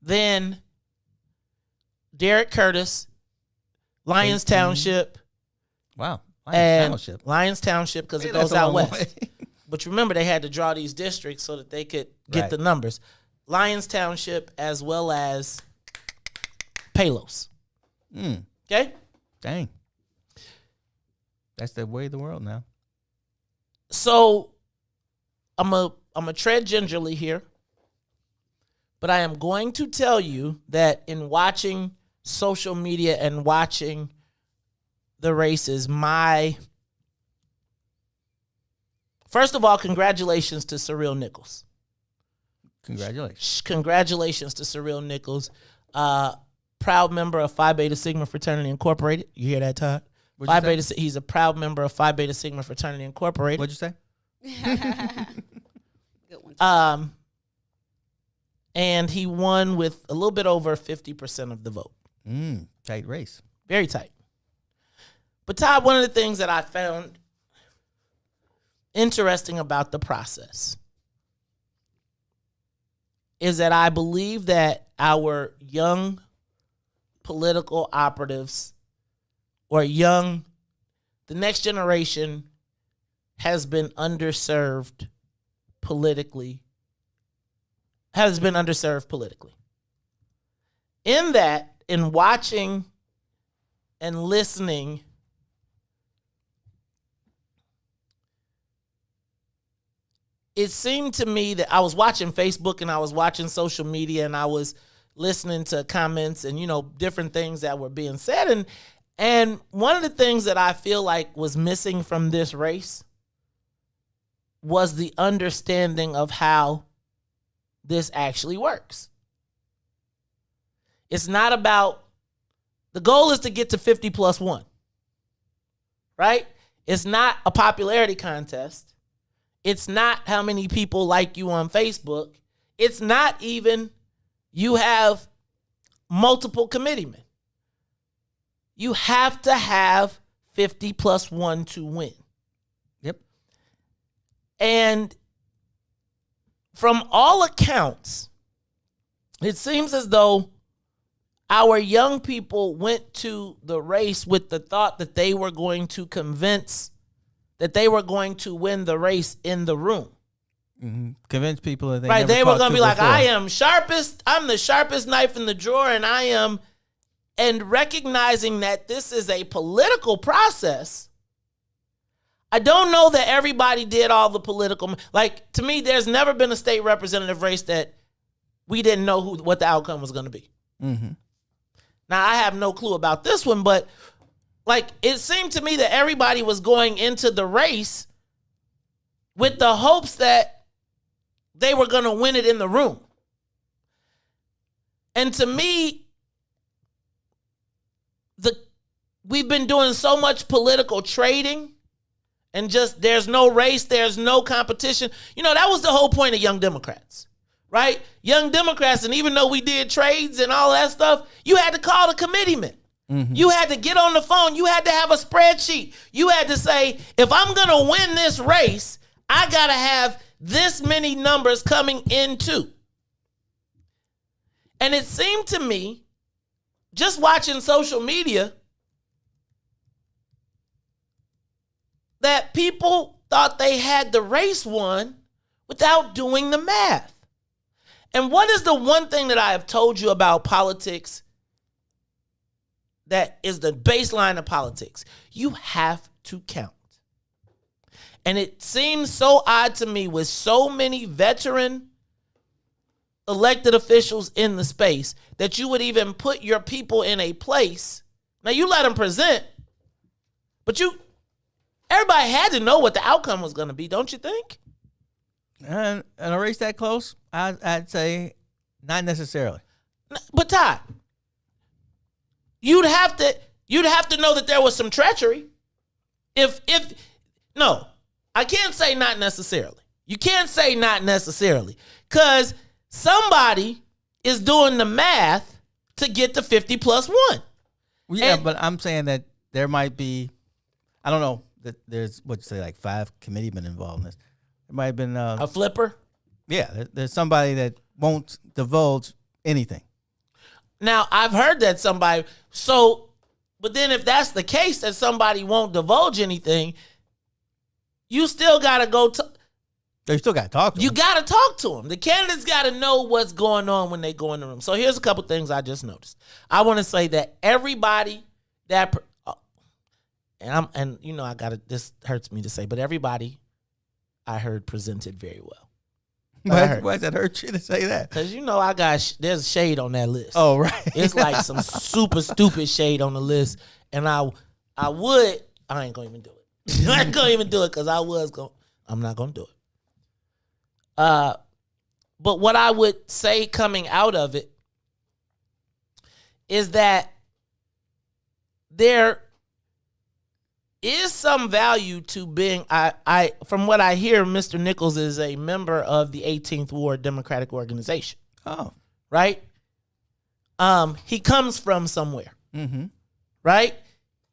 Then Derek Curtis, Lyons 18. Township. Wow. Lyons Township, because it goes out west. But remember, they had to draw these districts so that they could get the numbers. Lyons Township as well as Palos. Okay? Dang. That's the way of the world now. So I'm a tread gingerly here, but I am going to tell you that in watching social media and watching the races, first of all, congratulations to Cyril Nichols. Congratulations to Cyril Nichols. Proud member of Phi Beta Sigma Fraternity Incorporated. You hear that, Todd? He's a proud member of Phi Beta Sigma Fraternity Incorporated. What'd you say? Good one. And he won with a little bit over 50% of the vote. Tight race. Very tight. But Todd, one of the things that I found interesting about the process is that I believe that our young political operatives or the next generation has been underserved politically. In that, in watching and listening, it seemed to me that I was watching Facebook and I was watching social media and I was listening to comments and, different things that were being said. And one of the things that I feel like was missing from this race was the understanding of how this actually works. It's not about, the goal is to get to 50 plus 1, right? It's not a popularity contest. It's not how many people like you on Facebook. It's not even you have multiple committeemen. You have to have 50 plus 1 to win. Yep. And from all accounts, it seems as though our young people went to the race with the thought that they were going to that they were going to win the race in the room. Mm-hmm. Convince people that they were going to be like, I'm the sharpest knife in the drawer, and recognizing that this is a political process. I don't know that everybody did all the political, like, to me, there's never been a state representative race that we didn't know what the outcome was going to be. Mm-hmm. Now, I have no clue about this one, but like, it seemed to me that everybody was going into the race with the hopes that they were going to win it in the room. And to me, we've been doing so much political trading and just there's no race, there's no competition. You know, that was the whole point of Young Democrats, right? Young Democrats, and even though we did trades and all that stuff, you had to call the committeeman. Mm-hmm. You had to get on the phone. You had to have a spreadsheet. You had to say, if I'm going to win this race, I got to have this many numbers coming in too. And it seemed to me, just watching social media, that people thought they had the race won without doing the math. And what is the one thing that I have told you about politics that is the baseline of politics? You have to count. And it seems so odd to me with so many veteran elected officials in the space that you would even put your people in a place. Now, you let them present, but everybody had to know what the outcome was going to be, don't you think? And a race that close, I'd say not necessarily. But Todd, you'd have to know that there was some treachery. No, I can't say not necessarily. You can't say not necessarily because somebody is doing the math to get to 50 plus 1. Yeah, but I'm saying that there might be, I don't know, that there's, what you say, like 5 committeemen involved in this. There might have been a flipper. Yeah, there's somebody that won't divulge anything. Now, I've heard that somebody, but then if that's the case, that somebody won't divulge anything, you still got to go to. You still got to talk to them. You got to talk to them. The candidates got to know what's going on when they go in the room. So here's a couple things I just noticed. I want to say that everybody that, this hurts me to say, but everybody I heard presented very well. Why does that hurt you to say that? Because there's shade on that list. Oh, right. It's like some super stupid shade on the list. And I ain't going to even do it. I ain't going to even do it because I'm not going to do it. But what I would say coming out of it is that there is some value to being, from what I hear, Mr. Nichols is a member of the 18th Ward Democratic Organization. Oh. Right? He comes from somewhere. Mm-hmm. Right?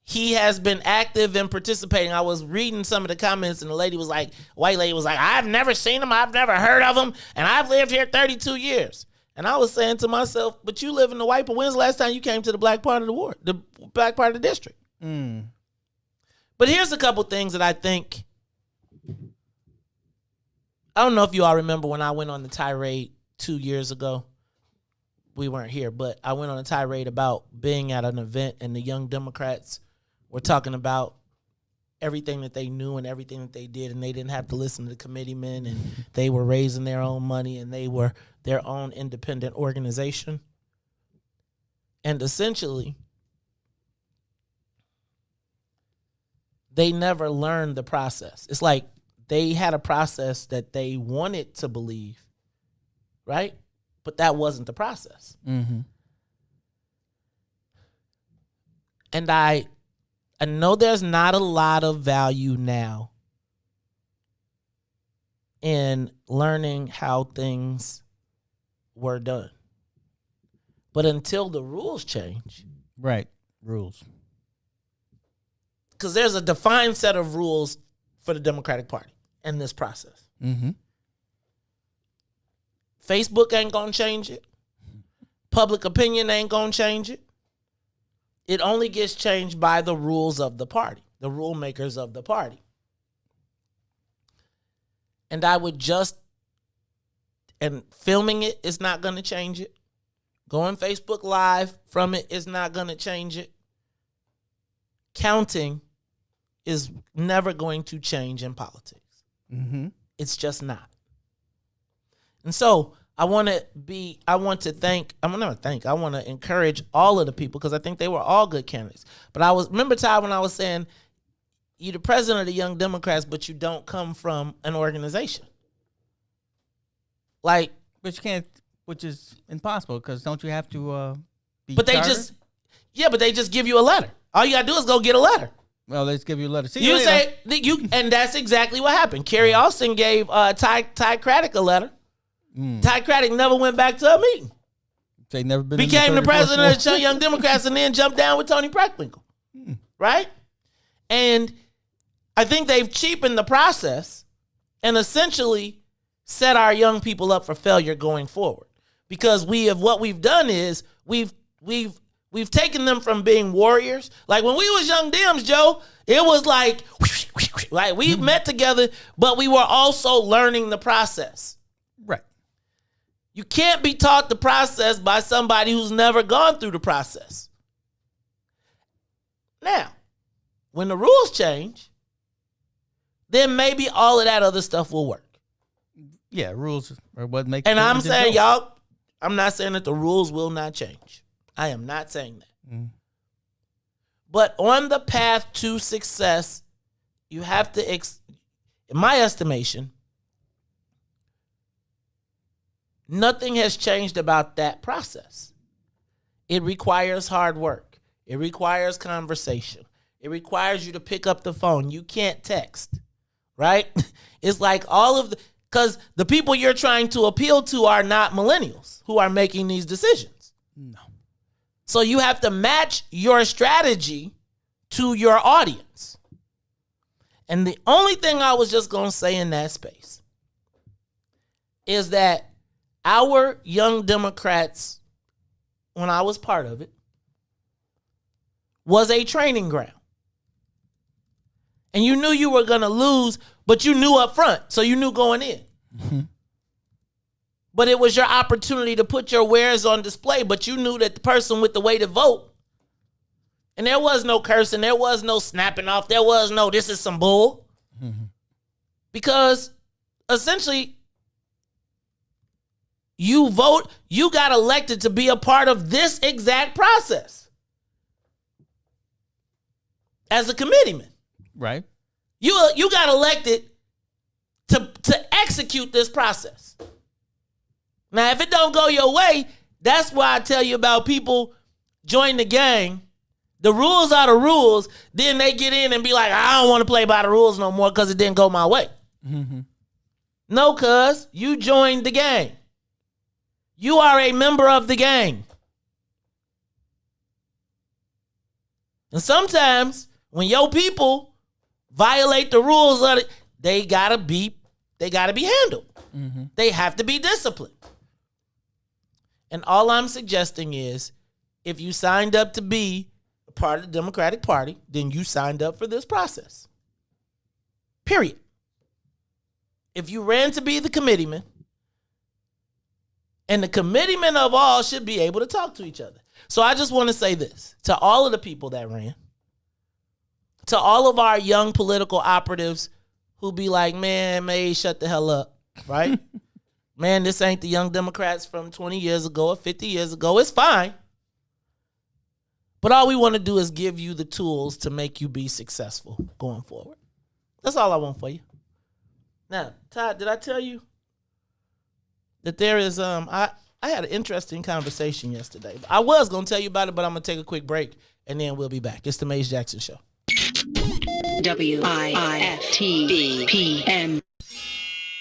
He has been active and participating. I was reading some of the comments and the white lady was like, I've never seen him, I've never heard of him, and I've lived here 32 years. And I was saying to myself, but you live in the white, but when's the last time you came to the black part of the ward, the black part of the district? Mm. But here's a couple things that I think, I don't know if you all remember when I went on the tirade 2 years ago. We weren't here, but I went on a tirade about being at an event and the Young Democrats were talking about everything that they knew and everything that they did, and they didn't have to listen to the committeemen, and they were raising their own money, and they were their own independent organization. And essentially, they never learned the process. It's like they had a process that they wanted to believe, right? But that wasn't the process. Mm-hmm. And I I know there's not a lot of value now in learning how things were done. But until the rules change. Right. Rules. Because there's a defined set of rules for the Democratic Party in this process. Mm-hmm. Facebook ain't going to change it. Public opinion ain't going to change it. It only gets changed by the rules of the party, the rule makers of the party. And and filming it is not going to change it. Going Facebook Live from it is not going to change it. Counting is never going to change in politics. Mm-hmm. It's just not. And so I want to encourage all of the people because I think they were all good candidates. But remember, Todd, when I was saying you're the president of the Young Democrats, but you don't come from an organization. But you can't, which is impossible because don't you have to be But chartered? they just give you a letter. All you got to do is go get a letter. Well, they just give you a letter. See You later. say and that's exactly what happened. Kerry Austin gave Ty Craddick a letter. Ty Craddick never went back to a meeting. They never been Became the president of the the Young Democrats and then jumped down with Tony Preckwinkle. Right? And I think they've cheapened the process and essentially set our young people up for failure going forward. Because what we've done is we've taken them from being warriors. Like when we was young Dems, Joe, it was like we met together, but we were also learning the process. Right. You can't be taught the process by somebody who's never gone through the process. Now, when the rules change, then maybe all of that other stuff will work. Yeah, rules are what make. And I'm saying, y'all, I'm not saying that the rules will not change. I am not saying that. But on the path to success, you have to, in my estimation, nothing has changed about that process. It requires hard work. It requires conversation. It requires you to pick up the phone. You can't text, right? It's like because the people you're trying to appeal to are not millennials who are making these decisions. No. So you have to match your strategy to your audience. And the only thing I was just going to say in that space is that our Young Democrats, when I was part of it, was a training ground. And you knew you were going to lose, but you knew up front, so you knew going in. Mm-hmm. But it was your opportunity to put your wares on display, but you knew that the person with the way to vote, and there was no cursing, there was no snapping off, there was no this is some bull. Mm-hmm. Because essentially, you got elected to be a part of this exact process as a committeeman. Right. You got elected to execute this process. Now, if it don't go your way, that's why I tell you about people join the gang. The rules are the rules. Then they get in and be like, I don't want to play by the rules no more because it didn't go my way. Mm-hmm. No, cuz you joined the gang. You are a member of the gang. And sometimes when your people violate the rules of it, they gotta be handled. Mm-hmm. They have to be disciplined. And all I'm suggesting is if you signed up to be a part of the Democratic Party, then you signed up for this process. Period. If you ran to be the committeeman, and the committeemen of all should be able to talk to each other. So I just want to say this to all of the people that ran, to all of our young political operatives who be like, man, May, shut the hell up, right? Man, this ain't the Young Democrats from 20 years ago or 50 years ago. It's fine. But all we want to do is give you the tools to make you be successful going forward. That's all I want for you. Now, Todd, did I tell you that there is, I had an interesting conversation yesterday. I was going to tell you about it, but I'm going to take a quick break, and then we'll be back. It's the Maze Jackson Show. WIFTV PM.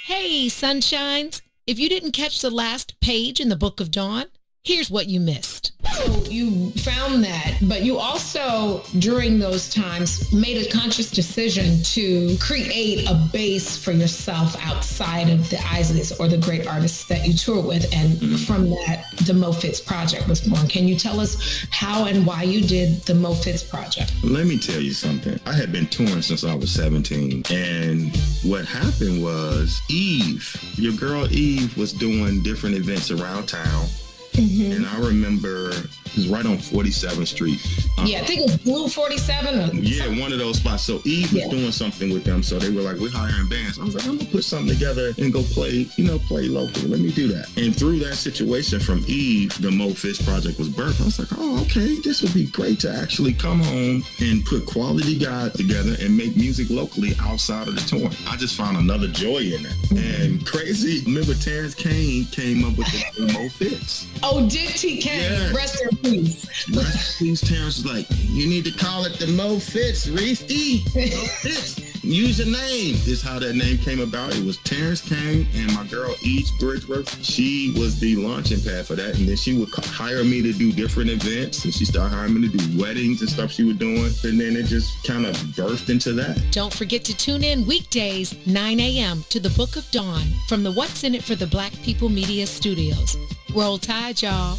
Hey, sunshines. If you didn't catch the last page in the Book of Dawn, here's what you missed. So you found that, but you also, during those times, made a conscious decision to create a base for yourself outside of the Isleys or the great artists that you tour with. And from that, the Mo Fitz Project was born. Can you tell us how and why you did the Mo Fitz Project? Let me tell you something. I had been touring since I was 17. And what happened was Eve, your girl Eve, was doing different events around town. Mm-hmm. And I remember it was right on 47th Street. Yeah, I think it was Blue 47. Yeah, one of those spots. So Eve was doing something with them. So they were like, we're hiring bands. I was like, I'm going to put something together and go play local. Let me do that. And through that situation from Eve, the Mo Fitz Project was birthed. I was like, oh, okay, this would be great to actually come home and put quality guys together and make music locally outside of the touring. I just found another joy in it. And crazy, remember Terrence Kane came up with the Mo Fitz. Oh, did T. Kane? Yeah. Rest in peace. Rest in peace. Terrence was like, you need to call it the Mo Fitz, Ruthie. Mo Fitz. Use your name. This is how that name came about. It was Terrence Kane and my girl Eve Bridgeworth. She was the launching pad for that. And then she would hire me to do different events. And she started hiring me to do weddings and stuff she was doing. And then it just kind of birthed into that. Don't forget to tune in weekdays, 9 a.m. to the Book of Dawn from the What's in It for the Black People Media Studios. Roll Tide, y'all.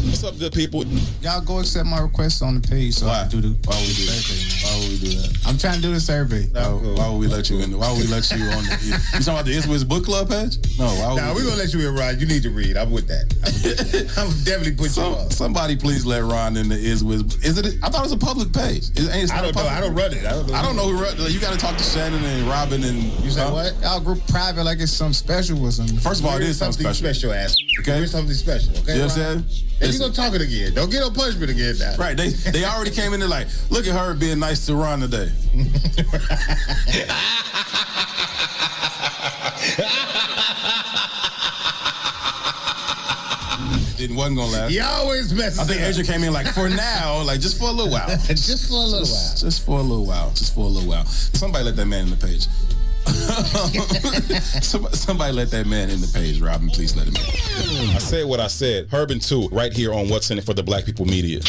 What's up, good people? Y'all go accept my request on the page. So why would we do that? Why would we do that? I'm trying to do the survey. Why would we let you in? Why would we let you on the? You talking about the Iswiz Book Club page? No, we're gonna let you in, Ron. You need to read. I'm with that. I'm definitely put you on. Somebody please let Ron in the Iswiz. Is it? I thought it was a public page. I don't know. I don't run it. I don't know who run it. You got to talk to Shannon and Robin and. You say what? Y'all group private like it's something special or something. First of all, it is something special. Ass. Okay, it's something special. Okay, you know what I'm saying? Then you gonna talk it again. Don't get no punishment again now. Right. They already came in there like, look at her being nice to Ron today. It wasn't gonna last. You always mess. I think Asia came in like, for now, like just for a little while. Just for a little while. Just for a little while. Just for a little while. Somebody let that man in the page. Somebody let that man in the page, Robin. Please let him in. I said what I said. Herb 2, right here on What's in It for the Black People Media.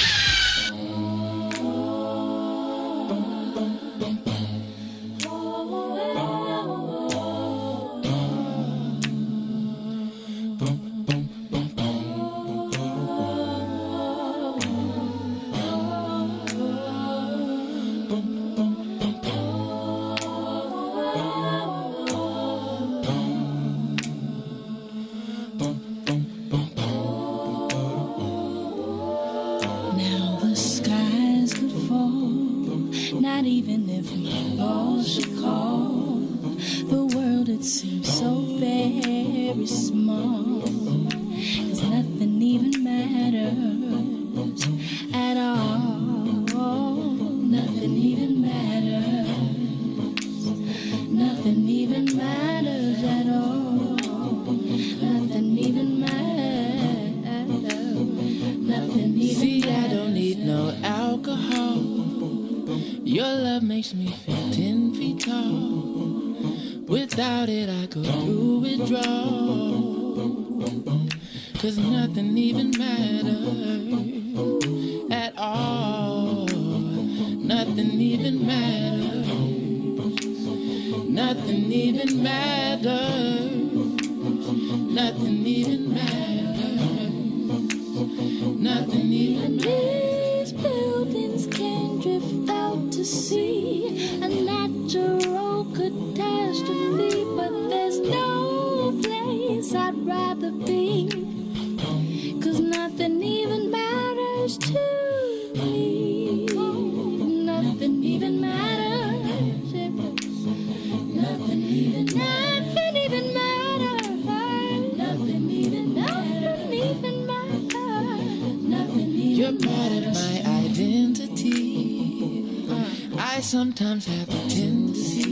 Sometimes have a tendency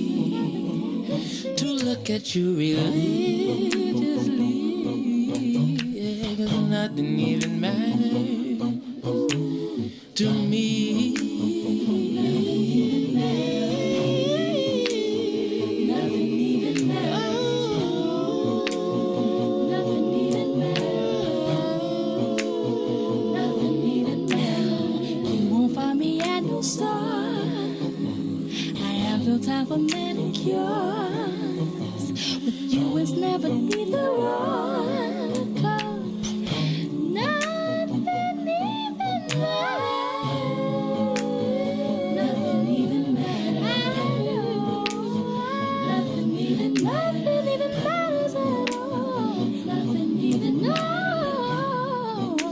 to look at you religiously, yeah, 'cause nothing even matters to me. love or manicures. With you it's never either or. 'Cause nothing even matters. Nothing even matters. Nothing even matters at all. Nothing even matters.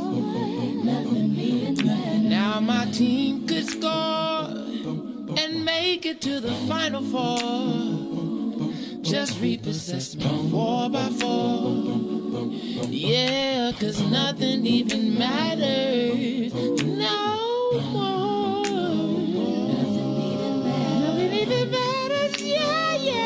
Now my team could score and make it to the Final Four. Just repossess me 4x4. Yeah, 'cause nothing even matters no more. Nothing even matters, yeah, yeah.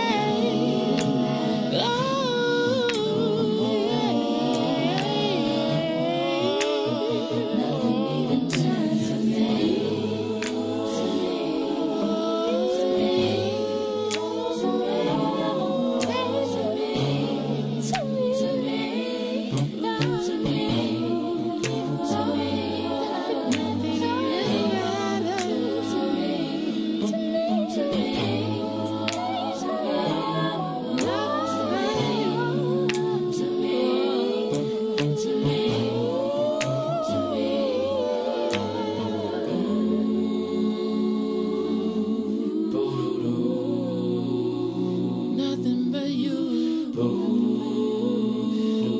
Nothing but you.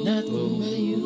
Nothing but you.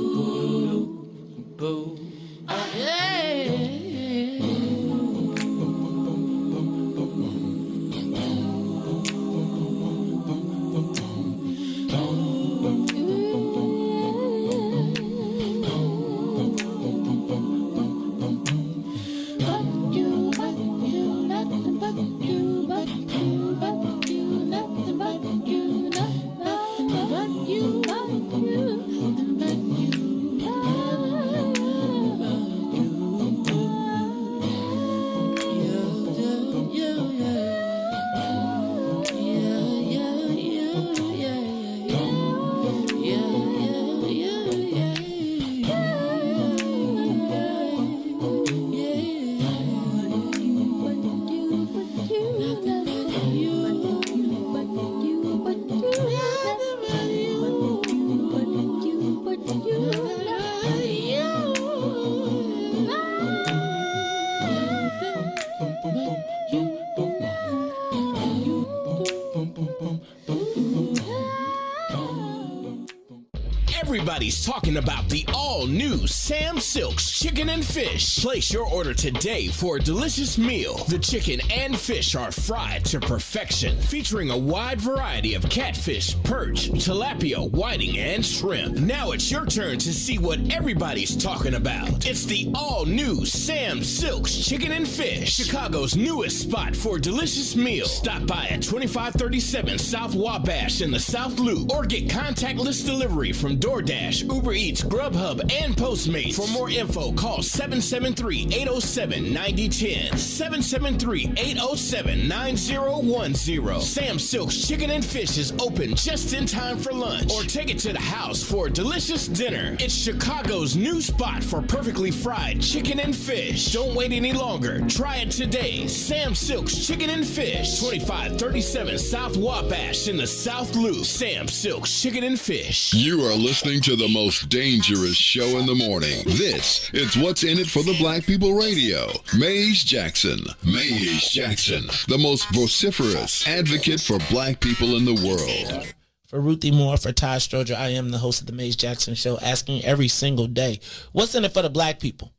Everybody's talking about the all-new Sam Silk's Chicken and Fish. Place your order today for a delicious meal. The chicken and fish are fried to perfection, featuring a wide variety of catfish, perch, tilapia, whiting, and shrimp. Now it's your turn to see what everybody's talking about. It's the all-new Sam Silk's Chicken and Fish, Chicago's newest spot for delicious meals. Stop by at 2537 South Wabash in the South Loop, or get contactless delivery from DoorDash, Uber Eats, Grubhub, and Postmates. For more info, call 773-807-9010, 773-807-9010. Sam Silk's Chicken and Fish is open just in time for lunch, or take it to the house for a delicious dinner. It's Chicago's new spot for perfectly fried chicken and fish. Don't wait any longer. Try it today. Sam Silk's Chicken and Fish, 2537 South Wabash in the South Loop. Sam Silk's Chicken and Fish. You are listening to the most dangerous show in the morning. This is What's in It for the Black People Radio. Maze Jackson. Maze Jackson, the most vociferous advocate for black people in the world. For Ruthie Moore, for Todd Stroger, I am the host of the Maze Jackson Show, asking every single day, what's in it for the black people?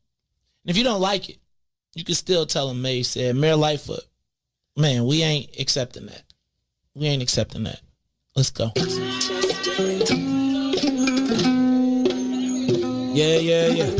And if you don't like it, you can still tell them Maze said. Mayor Lightfoot, man, we ain't accepting that. We ain't accepting that. Let's go. Yeah.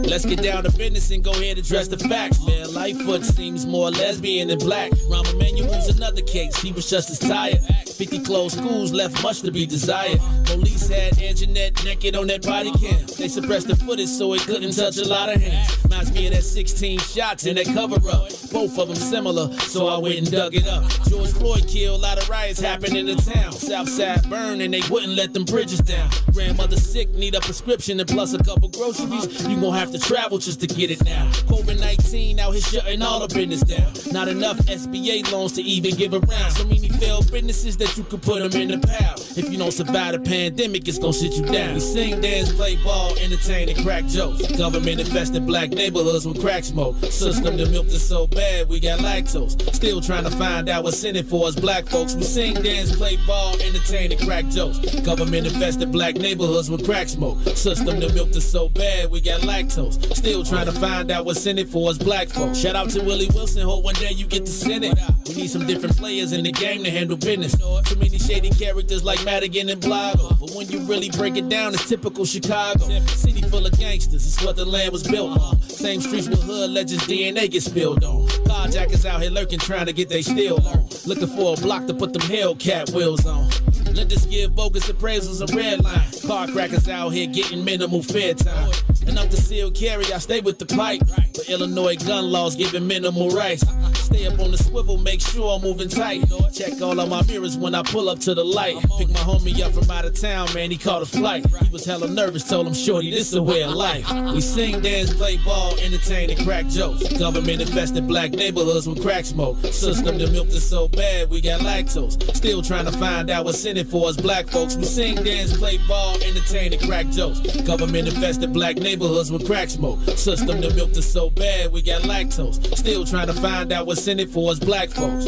Let's get down to business and go ahead and address the facts, man. Lightfoot seems more lesbian than black. Rahm Emanuel's another case. He was just as tired. 50 closed schools left much to be desired. Police had Anjanette naked on that body cam. They suppressed the footage so it couldn't touch a lot of hands. Reminds me of that 16 shots in that cover up. Both of them similar, so I went and dug it up. George Floyd killed, a lot of riots happened in the town. Southside burned and they wouldn't let them bridges down. Grandmother sick, need a prescription and plus a couple groceries. You gon' have to travel just to get it now. COVID-19 out here shutting all the business down. Not enough SBA loans to even give around. So many failed businesses that you could put them in the pile. If you don't survive the pandemic, it's gon' sit you down. We sing, dance, play ball, entertain, and crack jokes. Government infested black neighborhoods with crack smoke. System that milked us so bad, we got lactose. Still trying to find out what's in it for us black folks. We sing, dance, play ball, entertain, and crack jokes. Government infested black neighborhoods with crack smoke. System that milked us so bad, we got lactose. Still trying to find out what's in it for us black folks. Shout out to Willie Wilson, hope one day you get to send it. We need some different players in the game to handle business. Too many shady characters like Madigan and Blago. But when you really break it down, it's typical Chicago. City full of gangsters, it's what the land was built on. Same streets with hood legends, DNA get spilled on. Carjackers out here lurking, trying to get they steal on. Looking for a block to put them Hellcat wheels on. Lenders give bogus appraisals a red line. Car crackers out here getting minimal fair time. And up to seal carry, I stay with the pipe. But Illinois gun laws giving minimal rights. Stay up on the swivel, make sure I'm moving tight. Check all of my mirrors when I pull up to the light. Pick my homie up from out of town, man, he caught a flight. He was hella nervous, told him, shorty, this is a way of life. We sing, dance, play ball, entertain, and crack jokes. Government infested black neighborhoods with crack smoke. System that milked us so bad, we got lactose. Still trying to find out what's in it for us black folks. We sing, dance, play ball, entertain, and crack jokes. Government infested black neighborhoods with crack smoke. System that milked us so bad, we got lactose. Still trying to find out what's in it for us black folks.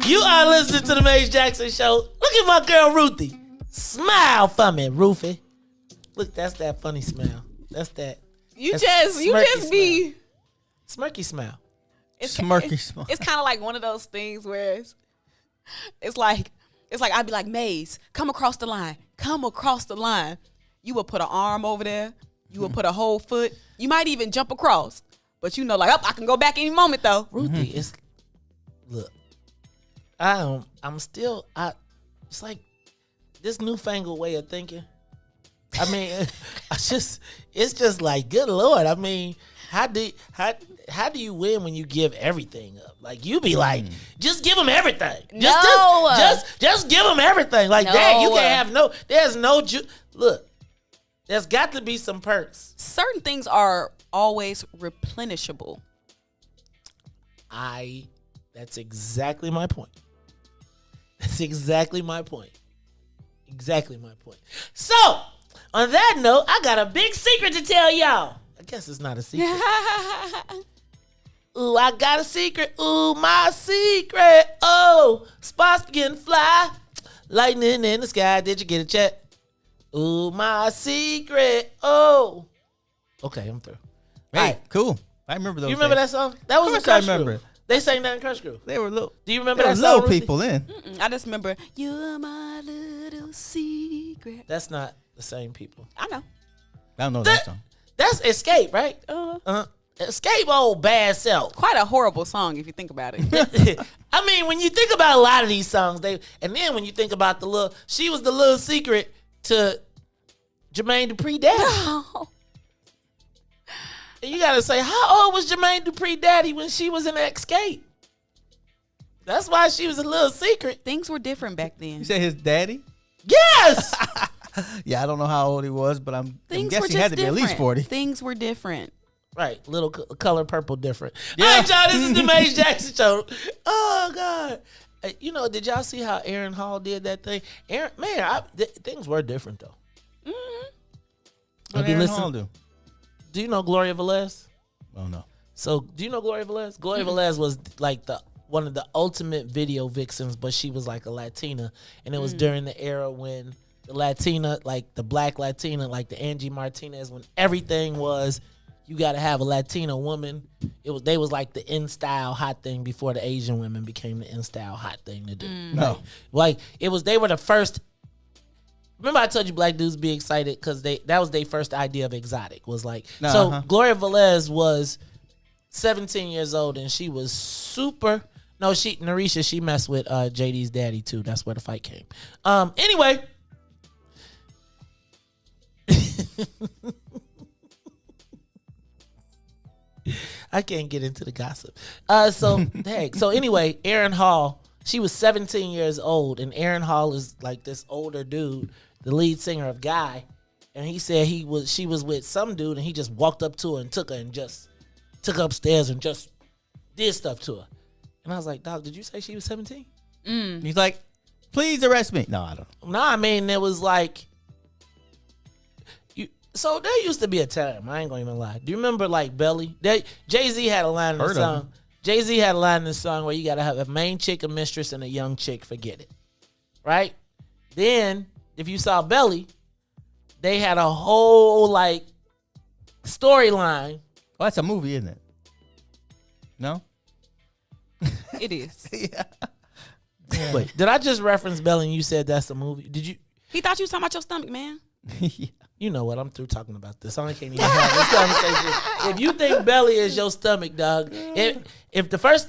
You are listening to the Maze Jackson Show. Look at my girl Ruthie. Smile for me, Ruthie. Look, that's that funny smile. That's that. You just be smirky smile. Smirky smile. It's kind of like one of those things where it's like I'd be like, Maze, come across the line. Come across the line. You would put an arm over there. You would put a whole foot. You might even jump across. But you know, like, I can go back any moment though. Ruthie, it's look. It's like this newfangled way of thinking. I mean, it's just like, good Lord. I mean, how do you win when you give everything up? Like, you be like, just give them everything. Just give them everything. Like, dang, you can't have there's no look, there's got to be some perks. Certain things are always replenishable. That's exactly my point. That's exactly my point. Exactly my point. So, on that note, I got a big secret to tell y'all. I guess it's not a secret. Ooh, I got a secret. Ooh, my secret. Oh, spots begin to fly. Lightning in the sky. Did you get a check? Ooh, my secret. Oh. Okay, I'm through. Hey, right. Cool. I remember those. You remember that song? That was a Crush I remember Groove. They sang that in Crush Groove. They were little. Do you remember that song? Little Ruthie? people in. I just remember, you're my little secret. That's not the same people. I know. I don't know that song. That's Escape, right? Escape old bad self. Quite a horrible song if you think about it. I mean, when you think about a lot of these songs, and then when you think about she was the little secret to Jermaine Dupri daddy. No. And you gotta say, how old was Jermaine Dupri daddy when she was in Escape? That's why she was a little secret. Things were different back then. You said his daddy? Yes. Yeah, I don't know how old he was, but I'm guessing he had to be at least 40. Things were different. Right, little color purple different. Yeah. All right, y'all, this is the Maze Jackson Show. Oh, God. You know, did y'all see how Aaron Hall did that thing? Things were different, though. Mm-hmm. What did Aaron Hall do? Do you know Gloria Velez? Oh, no. So, do you know Gloria Velez? Gloria Velez was like one of the ultimate video vixens, but she was like a Latina. And it was during the era when the Latina, like the black Latina, like the Angie Martinez, when everything was, you got to have a Latina woman. They was like the in-style hot thing before the Asian women became the in-style hot thing to do. No. Like, they were the first. Remember I told you black dudes be excited because that was their first idea of exotic. Was like Uh-huh. so Gloria Velez was 17 years old and she was super. No, Narisha, she messed with JD's daddy too. That's where the fight came. Anyway. I can't get into the gossip. So anyway, Aaron Hall, she was 17 years old, and Aaron Hall is like this older dude, the lead singer of Guy, and he said she was with some dude, and he just walked up to her and took her and just took her upstairs and just did stuff to her. And I was like, dog, did you say she was 17? He's like, please arrest me. No, I don't. No, I mean, it was like, so there used to be a time, I ain't gonna even lie. Do you remember like Belly? Jay-Z had a line in the song. Jay-Z had a line in the song where you gotta have a main chick, a mistress, and a young chick, forget it. Right? Then, if you saw Belly, they had a whole like storyline. Well, that's a movie, isn't it? No? It is. Yeah. Wait, did I just reference Belly and you said that's a movie? Did you? He thought you was talking about your stomach, man. Yeah. You know what? I'm through talking about this. I can't even have this conversation. If you think belly is your stomach, dog, if the first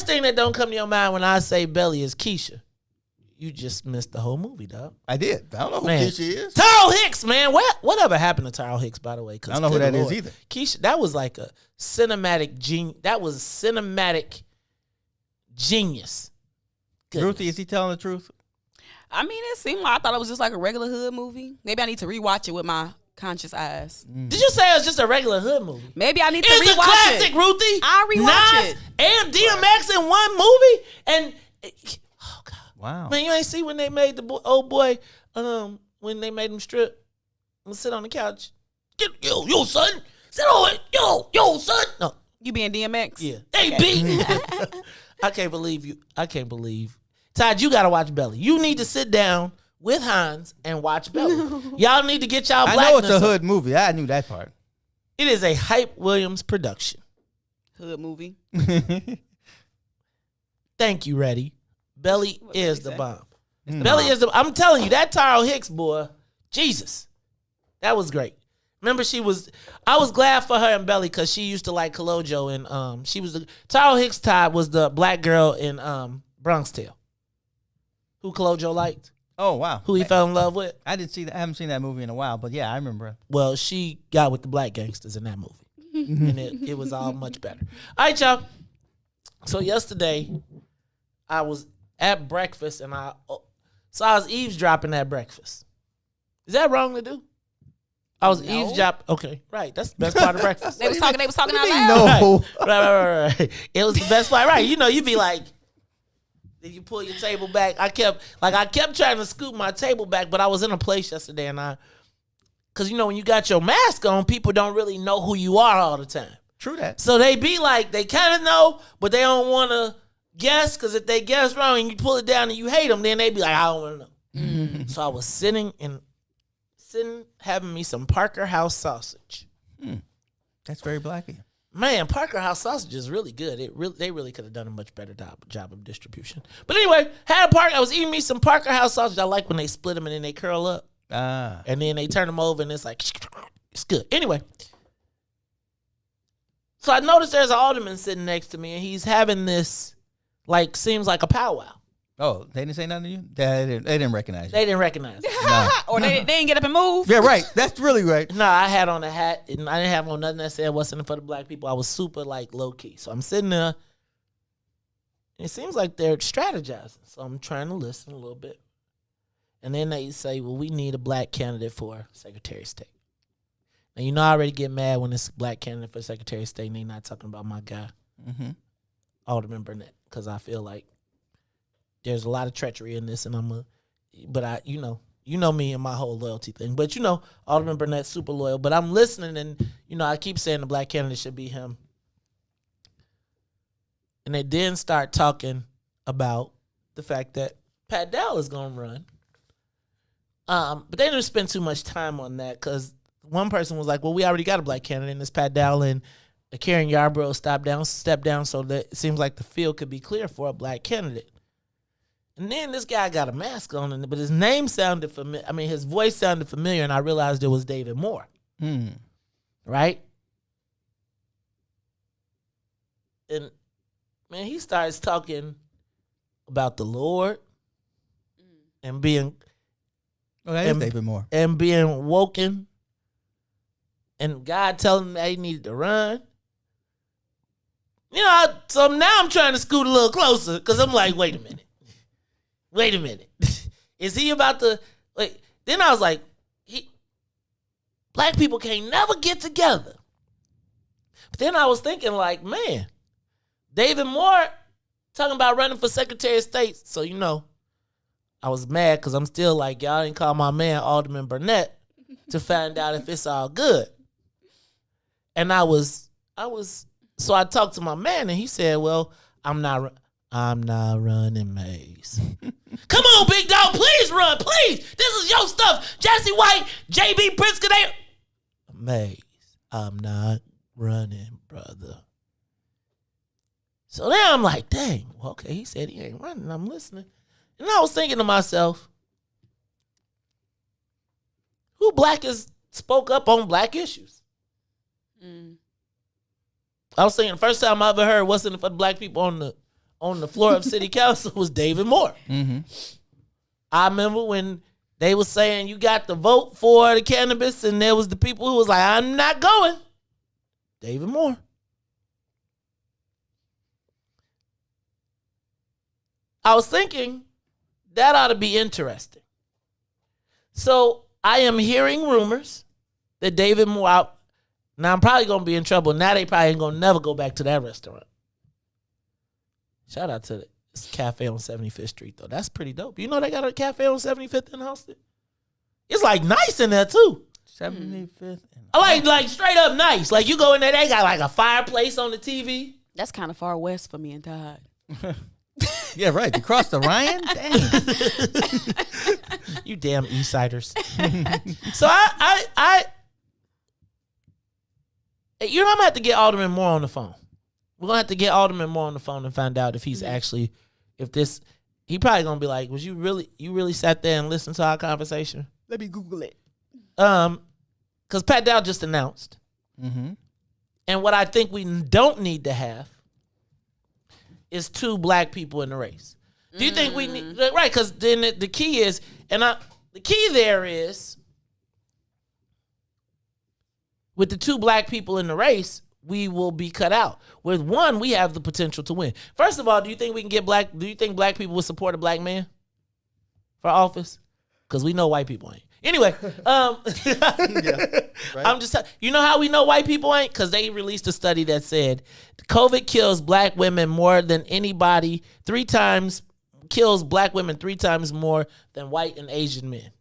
thing that don't come to your mind when I say belly is Keisha, you just missed the whole movie, dog. I did. I don't know who Man. Keisha is. Tyrell Hicks, man. Whatever happened to Tyrell Hicks, by the way? I don't know who that is either. Keisha, that was like a cinematic genius. That was cinematic genius. Goodness. Ruthie, is he telling the truth? I mean, it seemed like I thought it was just like a regular hood movie. Maybe I need to rewatch it with my conscious eyes. Did you say it was just a regular hood movie? Maybe I need to It's rewatch a classic, it. Ruthie. I'll rewatch Nas it. and DMX in one movie, and oh god, wow, man, you ain't see when they made the old boy, when they made him strip and sit on the couch. Yo, son, sit on it, yo, son. No, you being DMX? Yeah, hey, B. I can't believe you. I can't believe. Todd, you gotta watch Belly. You need to sit down with Hans and watch Belly. Y'all need to get y'all blackness. I know it's a up. hood movie. I knew that part. It is a Hype Williams production. Hood movie. Thank you, Reddy. Belly is the bomb. Belly is the. I'm telling you, that Tyrell Hicks boy, Jesus, that was great. Remember, I was glad for her and Belly because she used to like Kalojo, and she was Tyrell Hicks. Todd was the black girl in Bronx Tale, who Kalojo liked. Oh wow, who he fell in love with. I didn't see that. I haven't seen that movie in a while, but yeah, I remember. Well, she got with the black gangsters in that movie, and it was all much better. All right, y'all. So yesterday, I was at breakfast, and I was eavesdropping at breakfast. Is that wrong to do? I was eavesdropping. Okay, right. That's the best part of breakfast. They was talking out loud. No. Right. It was the best part. Right. You know, you be like, then you pull your table back. I kept trying to scoop my table back, but I was in a place yesterday, and because you know when you got your mask on, people don't really know who you are all the time. True that. So they be like, they kind of know, but they don't want to guess, because if they guess wrong and you pull it down and you hate them, then they be like, I don't want to know. Mm-hmm. So I was sitting having me some Parker House sausage. That's very black of you. Man, Parker House sausage is really good. They really could have done a much better job of distribution. But anyway, I was eating me some Parker House sausage. I like when they split them and then they curl up. And then they turn them over and it's like, it's good. Anyway. So I noticed there's an alderman sitting next to me and he's having this, seems like a powwow. Oh, they didn't say nothing to you? They didn't recognize you. They didn't recognize me. No. Or they didn't get up and move. Yeah, right. That's really right. No, I had on a hat and I didn't have on nothing that said what's in it for the black people. I was super low key. So I'm sitting there and it seems like they're strategizing. So I'm trying to listen a little bit. And then they say, well, we need a black candidate for Secretary of State. Now, you know, I already get mad when it's a black candidate for Secretary of State and they're not talking about my guy, Alderman Burnett, because I feel like there's a lot of treachery in this, and you know me and my whole loyalty thing. But Alderman Burnett's super loyal. But I'm listening, and I keep saying the black candidate should be him. And they then start talking about the fact that Pat Dowell is gonna run. But they didn't spend too much time on that because one person was like, "Well, we already got a black candidate, and it's Pat Dowell and Karen Yarborough stepped down, so that it seems like the field could be clear for a black candidate." And then this guy got a mask on, but his name sounded familiar. I mean, his voice sounded familiar, and I realized it was David Moore. Right? And, man, he starts talking about the Lord and being... Oh, that is David Moore. And being woken. And God telling him that he needed to run. You know, so now I'm trying to scoot a little closer because I'm like, wait a minute. Is he about to, like, then I was like, black people can't never get together. But then I was thinking like, man, David Moore talking about running for Secretary of State. So, you know, I was mad because I'm still like, y'all didn't call my man Alderman Burnett to find out if it's all good. And so I talked to my man and he said, well, I'm not running, Maze. Come on, big dog, please run, please. This is your stuff. Jesse White, JB Pritzker, Maze, I'm not running, brother. So now I'm like, dang, well, okay, he said he ain't running. I'm listening. And I was thinking to myself, who black is spoke up on black issues? I was thinking the first time I ever heard what's in it for the black people on the floor of city council was David Moore. I remember when they was saying you got to vote for the cannabis and there was the people who was like, I'm not going. David Moore. I was thinking that ought to be interesting. So I am hearing rumors that David Moore, now I'm probably going to be in trouble. Now they probably ain't going to never go back to that restaurant. Shout out to this cafe on 75th Street, though. That's pretty dope. You know they got a cafe on 75th in Austin? It's like nice in there, too. 75th. Like straight up nice. Like you go in there, they got like a fireplace on the TV. That's kind of far west for me and Todd. Yeah, right. You crossed the Ryan? Dang. You damn Eastsiders. So I you know, I'm gonna have to get Alderman Moore on the phone. We're gonna have to get Alderman Moore on the phone and find out if he's actually, he probably gonna be like, you really sat there and listened to our conversation? Let me Google it. Because Pat Dow just announced. And what I think we don't need to have is two black people in the race. Do you think we need, right? Because then the key is, the key there is, with the two black people in the race, we will be cut out. With one, we have the potential to win. First of all, do you think black people would support a black man for office? Because we know white people ain't. Anyway, right. I'm just you know how we know white people ain't? Because they released a study that said COVID kills black women more than anybody, kills black women 3 times more than white and Asian men.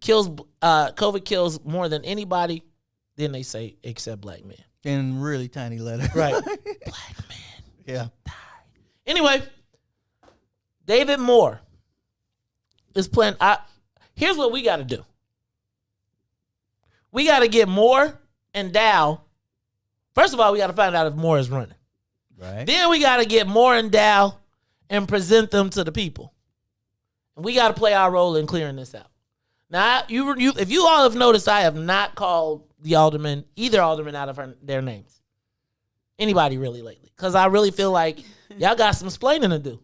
COVID kills more than anybody, then they say, except black men. In really tiny letters. Right. Black men. Yeah. Die. Anyway, David Moore is playing. Here's what we got to do. We got to get Moore and Dow. First of all, we got to find out if Moore is running. Right. Then we got to get Moore and Dow and present them to the people. And we got to play our role in clearing this out. Now, if you all have noticed, I have not called either alderman out of their names. Anybody really lately. Because I really feel like y'all got some explaining to do.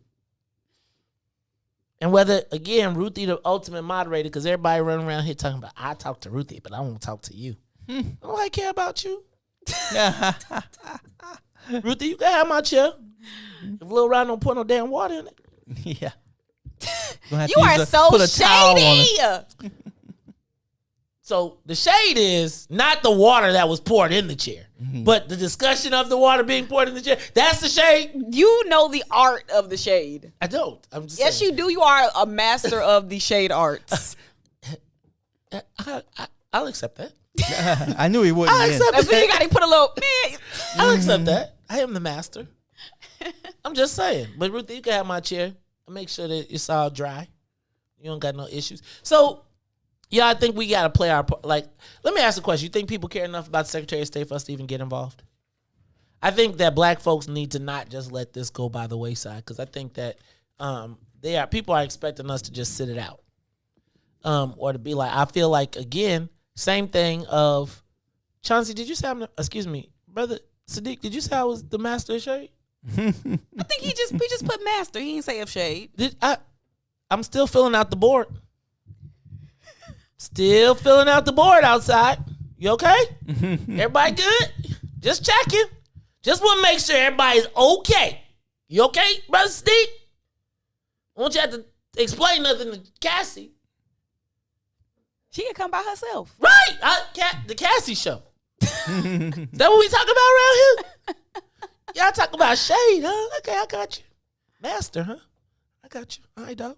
And whether, again, Ruthie the ultimate moderator, because everybody running around here talking about, I talk to Ruthie, but I won't talk to you. I care about you. Ruthie, you can have my chair. If Lil Ron don't put no damn water in it. Yeah. You are so shady. So the shade is not the water that was poured in the chair, but the discussion of the water being poured in the chair. That's the shade. You know the art of the shade. I don't. I'm just yes, saying. you do. You are a master of the shade arts. I'll accept that. I knew he wouldn't. That's when you got to put a little. I'll accept that. I am the master. I'm just saying. But Ruthie, you can have my chair. I'll make sure that it's all dry. You don't got no issues. So, yeah, I think we got to play our part. Like, let me ask a question. You think people care enough about the Secretary of State for us to even get involved? I think that black folks need to not just let this go by the wayside, because I think that people are expecting us to just sit it out. Or to be like, I feel like, again, same thing of, Chauncey, did you say excuse me, brother Sadiq, did you say I was the master of shade? I think we just put master. He didn't say of shade. I'm still filling out the board. Still filling out the board outside. You okay? Everybody good? Just checking. Just want to make sure everybody's okay. You okay, brother Sadiq? I want you to have to explain nothing to Cassie. She can come by herself. Right. The Cassie show. Is that what we talking about around here? Y'all talk about shade, huh? Okay, I got you. Master, huh? I got you. All right, dog.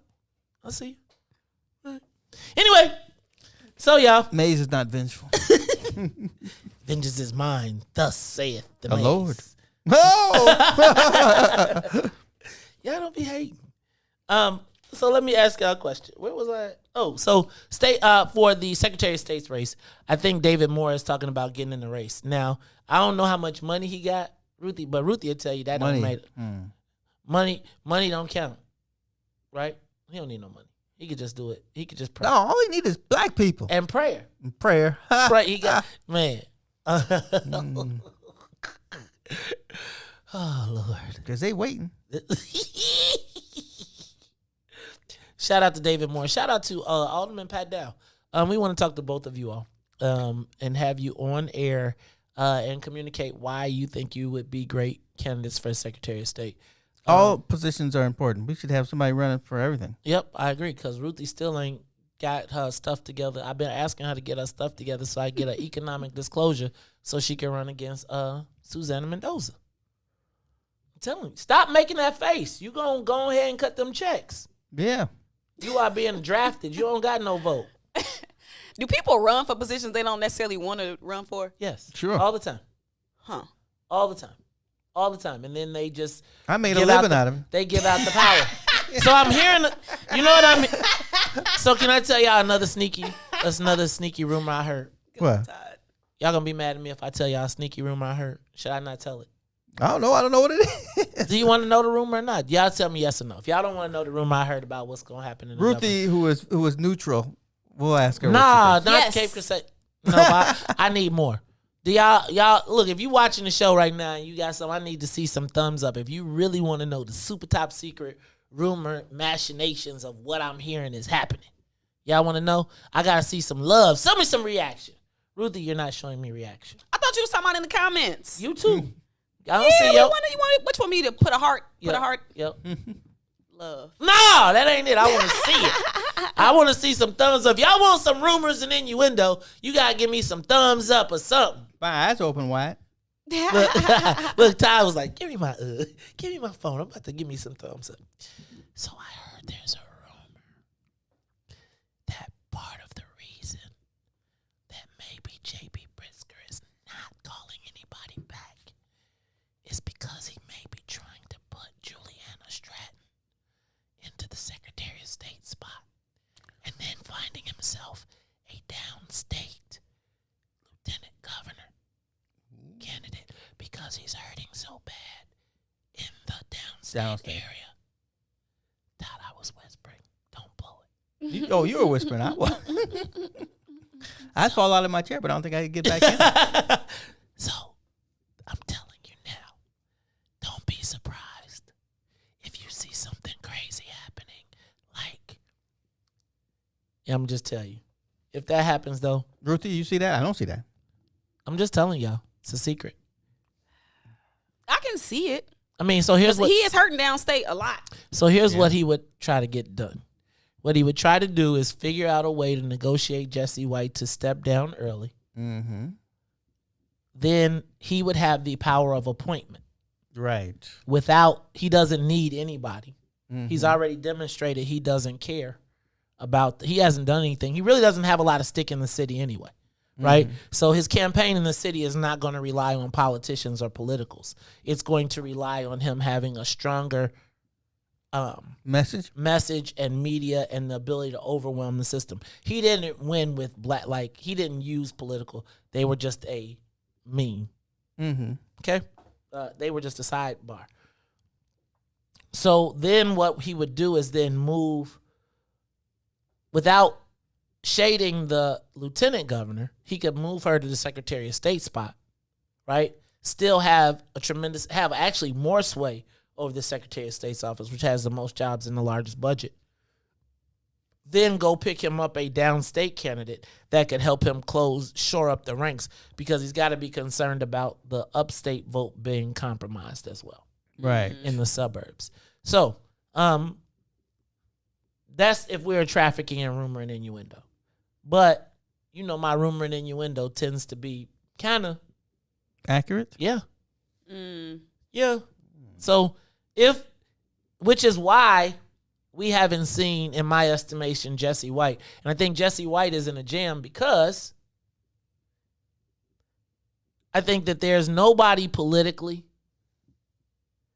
I'll see you. All right. Anyway, so y'all. Maze is not vengeful. Vengeance is mine, thus saith the The Maze. Lord. Oh! Y'all don't be hating. So let me ask y'all a question. Where was I? Oh, so state for the Secretary of State's race, I think David Moore is talking about getting in the race. Now, I don't know how much money he got, Ruthie, but Ruthie will tell you that Money. don't matter. Money don't count. Right? He don't need no money. He could just do it. He could just pray. No, all he need is black people. And prayer. Prayer. Right, he got, man. Oh, Lord. Because they waiting. Shout out to David Moore. Shout out to Alderman Pat Dow. We want to talk to both of you all and have you on air and communicate why you think you would be great candidates for Secretary of State. All positions are important. We should have somebody running for everything. Yep, I agree, because Ruthie still ain't got her stuff together. I've been asking her to get her stuff together so I get an economic disclosure so she can run against Susanna Mendoza. I'm telling you, stop making that face. You gonna go ahead and cut them checks. Yeah. You are being drafted. You don't got no vote. Do people run for positions they don't necessarily want to run for? Yes. Sure. All the time. Huh. All the time. All the time. And then they just I made a living out of it. They give out the power. So I'm hearing, you know what I mean? So can I tell y'all another sneaky rumor I heard? What? Y'all gonna be mad at me if I tell y'all a sneaky rumor I heard. Should I not tell it? I don't know. I don't know what it is. Do you want to know the rumor or not? Y'all tell me yes or no. If y'all don't want to know the rumor I heard about what's gonna happen in the Ruthie, who was neutral, we'll ask her. Nah, what she not thinks. Cape Crusade. No, I need more. Do y'all look, if you watching the show right now and you got some, I need to see some thumbs up. If you really want to know the super top secret rumor machinations of what I'm hearing is happening. Y'all want to know? I gotta see some love. Send me some reaction. Ruthie, you're not showing me reaction. I thought you was talking about in the comments. You too. I don't yeah, see which one me to put a heart? Put a heart. Yep. Love. No, that ain't it. I want to see it. I want to see some thumbs up. Y'all want some rumors and innuendo, you gotta give me some thumbs up or something. My eyes open wide. Look, Todd was like, give me my phone. I'm about to give me some thumbs up. So I heard there's a rumor that part of the reason that maybe J.B. Brisker is not calling anybody back is because he may be trying to put Juliana Stratton into the Secretary of State spot and then finding himself a downstate lieutenant governor candidate because he's hurting so bad in the downstate area. Todd, I was whispering. Don't blow it. You were whispering. I was. I'd fall out of my chair, but I don't think I could get back in. So, I'm telling you now, don't be surprised if you see something crazy happening. Like, I'm just telling you. If that happens, though. Ruthie, you see that? I don't see that. I'm just telling y'all. It's a secret. I can see it. I mean, so here's what he is hurting downstate a lot. So here's what he would try to get done. What he would try to do is figure out a way to negotiate Jesse White to step down early. Mm-hmm. Then he would have the power of appointment. Right. He doesn't need anybody. Mm-hmm. He's already demonstrated he doesn't care he hasn't done anything. He really doesn't have a lot of stick in the city anyway. Right? Mm-hmm. So his campaign in the city is not going to rely on politicians or politicals. It's going to rely on him having a stronger message and media and the ability to overwhelm the system. He didn't win with he didn't use political. They were just a meme. Mm-hmm. Okay? They were just a sidebar. So then what he would do is then move, without shading the lieutenant governor, he could move her to the Secretary of State spot, right? Still have actually more sway over the Secretary of State's office, which has the most jobs and the largest budget. Then go pick him up a downstate candidate that could help him shore up the ranks, because he's got to be concerned about the upstate vote being compromised as well. Right. In the suburbs. So, that's if we're trafficking in rumor and innuendo. But, my rumor and innuendo tends to be kind of accurate. Yeah. Yeah. So, which is why we haven't seen, in my estimation, Jesse White. And I think Jesse White is in a jam because I think that there's nobody politically,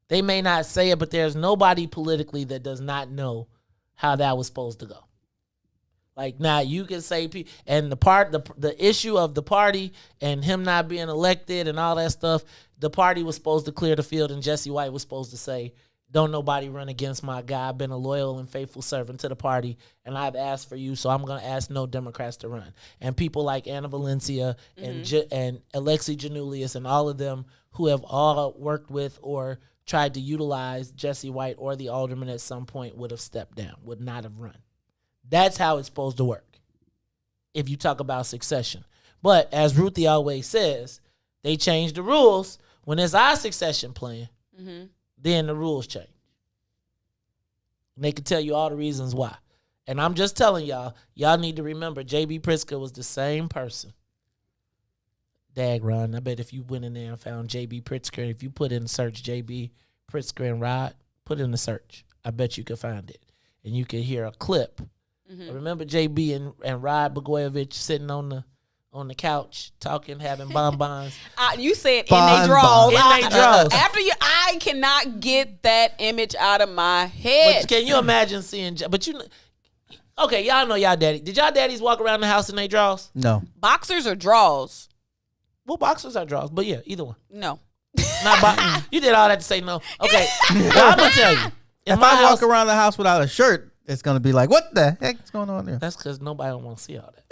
they may not say it, but there's nobody politically that does not know how that was supposed to go. Like, now you can say, and the issue of the party and him not being elected and all that stuff, the party was supposed to clear the field, and Jesse White was supposed to say, don't nobody run against my guy. I've been a loyal and faithful servant to the party, and I've asked for you, so I'm going to ask no Democrats to run. And people like Anna Valencia and Alexi Janulius and all of them who have all worked with or tried to utilize Jesse White or the alderman at some point would have stepped down, would not have run. That's how it's supposed to work if you talk about succession. But as Ruthie always says, they change the rules when it's our succession plan. Then the rules change. And they can tell you all the reasons why. And I'm just telling y'all need to remember J.B. Pritzker was the same person. Dag-run, I bet if you went in there and found J.B. Pritzker, if you put in the search J.B. Pritzker and Rod, put in the search, I bet you could find it. And you could hear a clip. I remember J.B. and Rod Blagojevich sitting on the couch talking, having bonbons. You said in they draws. In they draws. I cannot get that image out of my head. But can you imagine seeing? But okay, y'all know y'all daddy. Did y'all daddies walk around the house in they draws? No. Boxers or draws? Well, boxers are draws, but yeah, either one. No. Not you did all that to say no. Okay, well, I'm gonna tell you. If I walk around the house without a shirt, it's gonna be like, what the heck is going on there? That's because nobody don't want to see all that.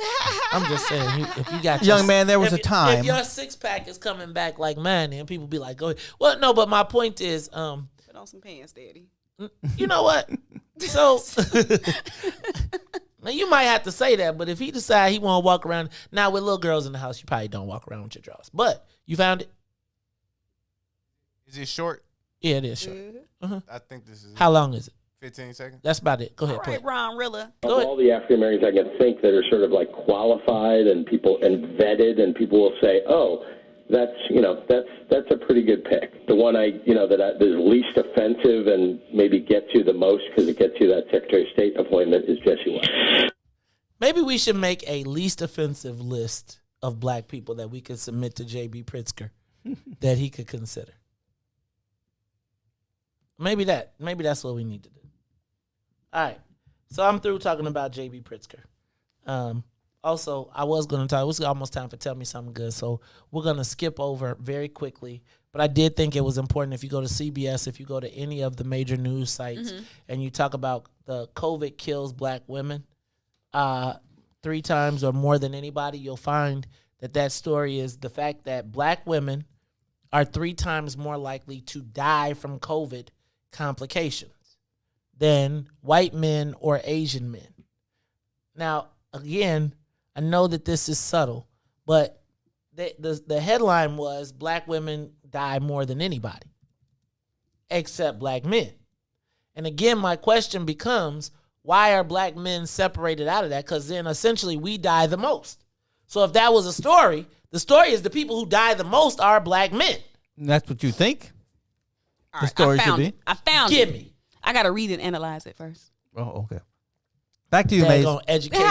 I'm just saying, if you got young man, there was a time. If your 6-pack is coming back like mine, then people be like, "Go ahead." Well, no, but my point is, put on some pants, Daddy. You know what? So now you might have to say that, but if he decide he want to walk around now with little girls in the house, you probably don't walk around with your drawers. But you found it. Is it short? Yeah, it is short. I think this is. How long is it? 15 seconds. That's about it. Go ahead. All right, Ron Rilla. Of all the African Americans I can think that are sort of like qualified and vetted, and people will say, "Oh, that's a pretty good pick." The one that is least offensive and maybe gets you the most because it gets you that Secretary of State appointment is Jesse White. Maybe we should make a least offensive list of black people that we could submit to J.B. Pritzker that he could consider. Maybe that's what we need to do. All right. So I'm through talking about J.B. Pritzker. Also, I was going to talk. It was almost time for Tell Me Something Good. So we're going to skip over very quickly. But I did think it was important if you go to CBS, if you go to any of the major news sites, and you talk about the COVID kills black women 3 times or more than anybody, you'll find that story is the fact that black women are 3 times more likely to die from COVID complications than white men or Asian men. Now, again, I know that this is subtle, but the headline was black women die more than anybody, except black men. And again, my question becomes, why are black men separated out of that? Because then essentially we die the most. So if that was a story, the story is the people who die the most are black men. That's what you think? All the right, story should be? I found Give it. me. I got to read and analyze it first. Oh, okay. Back to you, Maze. Educated.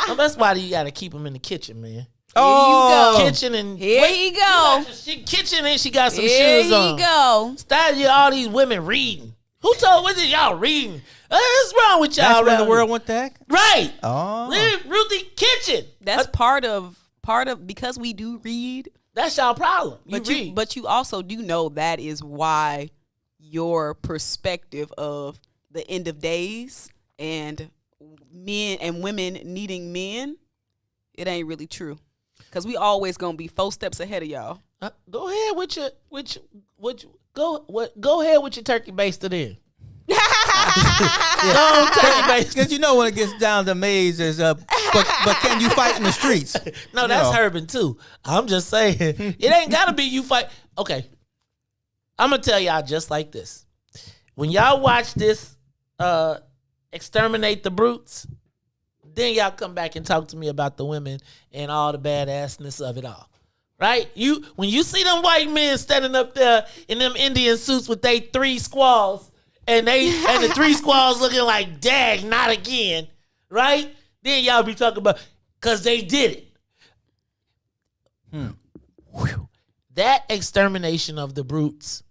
Well, that's why you got to keep them in the kitchen, man. Oh, Here you go. Kitchen and Here you go. She kitchen and she got some Here shoes on. you go. Stop all these women reading. Who told? What is y'all reading? What's wrong with y'all? That's where around the world here? went to heck? Right. Oh. Ruthie kitchen. That's part of because we do read. That's y'all problem. But you also do know that is why your perspective of the end of days and men and women needing men, it ain't really true. Cause we always gonna be 4 steps ahead of y'all. Go ahead with your go ahead with your turkey basted in. Because you know when it gets down to Maze is but can you fight in the streets? No, that's Urban too. I'm just saying it ain't gotta be you fight. Okay, I'm gonna tell y'all just like this. When y'all watch this, Exterminate the Brutes, then y'all come back and talk to me about the women and all the badassness of it all. Right? When you see them white men standing up there in them Indian suits with they 3 squaws and the 3 squaws looking like, dag, not again. Right? Then y'all be talking about, because they did it. That extermination of the brutes.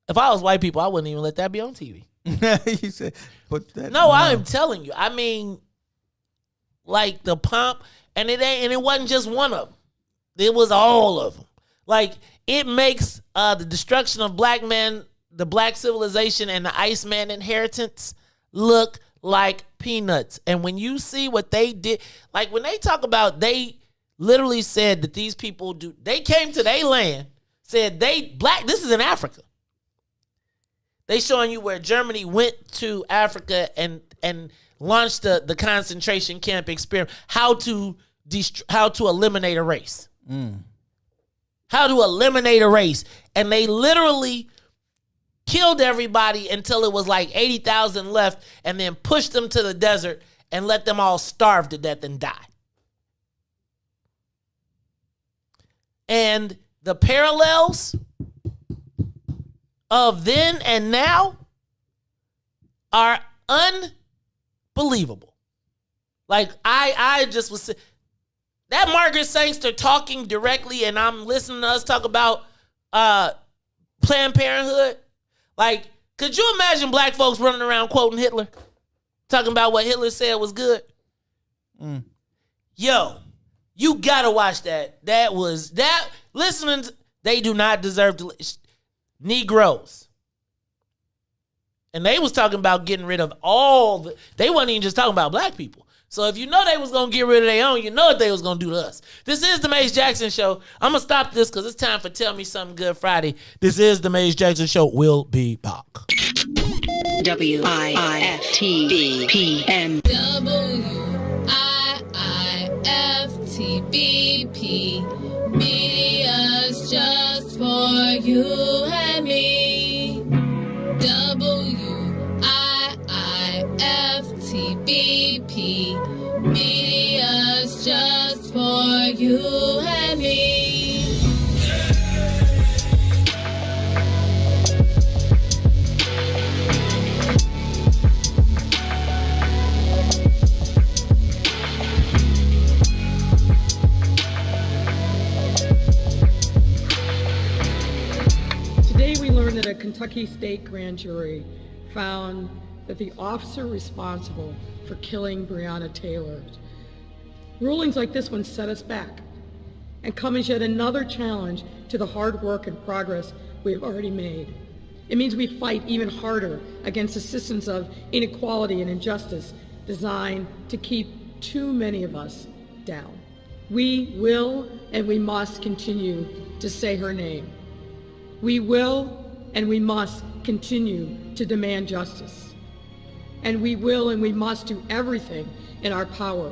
If I was white people, I wouldn't even let that be on TV. You said, but that, no, I'm telling you. I mean, like the pomp, and it wasn't just one of them. It was all of them. Like it makes the destruction of black men, the black civilization, and the Iceman inheritance look like peanuts. And when you see what they did, like when they talk about, they literally said that these people they came to their land, said this is in Africa. They showing you where Germany went to Africa and launched the concentration camp experiment. How to eliminate a race. How to eliminate a race. And they literally killed everybody until it was like 80,000 left and then pushed them to the desert and let them all starve to death and die. And the parallels of then and now are unbelievable. Like I just was that Margaret Sangster talking directly, and I'm listening to us talk about Planned Parenthood. Like, could you imagine black folks running around quoting Hitler, talking about what Hitler said was good? Yo, you gotta watch that. Listening, they do not deserve to. Negroes. And they was talking about getting rid of they wasn't even just talking about black people. So if you know they was going to get rid of their own, you know what they was going to do to us. This is the Maze Jackson Show. I'm going to stop this because it's time for Tell Me Something Good Friday. This is the Maze Jackson Show. We'll be back. WIIFTBPM WIIFTBP Media's just for you and me. WIIFTBP Media's just for you and me. Today we learned that a Kentucky state grand jury found that the officer responsible for killing Breonna Taylor. Rulings like this one set us back and come as yet another challenge to the hard work and progress we have already made. It means we fight even harder against the systems of inequality and injustice designed to keep too many of us down. We will and we must continue to say her name. We will and we must continue to demand justice. And we will and we must do everything in our power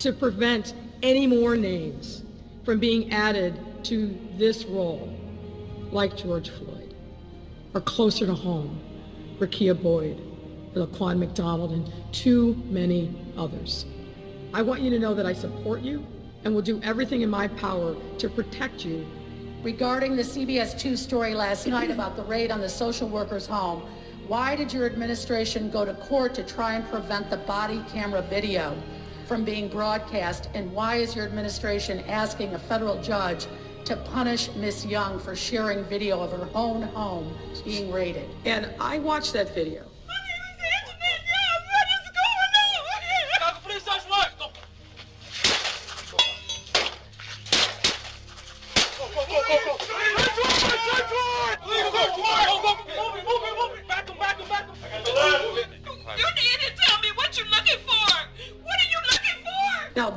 to prevent any more names from being added to this role, like George Floyd, or closer to home, Rekia Boyd, or Laquan McDonald, and too many others. I want you to know that I support you and will do everything in my power to protect you. Regarding the CBS 2 story last night about the raid on the social worker's home, why did your administration go to court to try and prevent the body camera video from being broadcast? And why is your administration asking a federal judge to punish Miss Young for sharing video of her own home being raided? And I watched that video.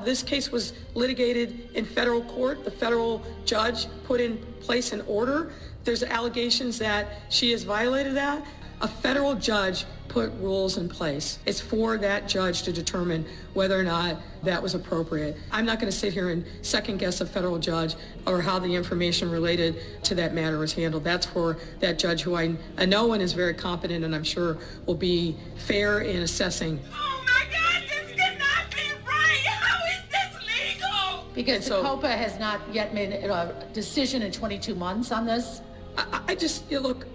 This case was litigated in federal court. The federal judge put in place an order. There's allegations that she has violated that. A federal judge put rules in place. It's for that judge to determine whether or not that was appropriate. I'm not going to sit here and second guess a federal judge or how the information related to that matter was handled. That's for that judge who I know and is very competent and I'm sure will be fair in assessing. Oh my God, this cannot be right. How is this legal? Because the COPA has not yet made a decision in 22 months on this. I just, look,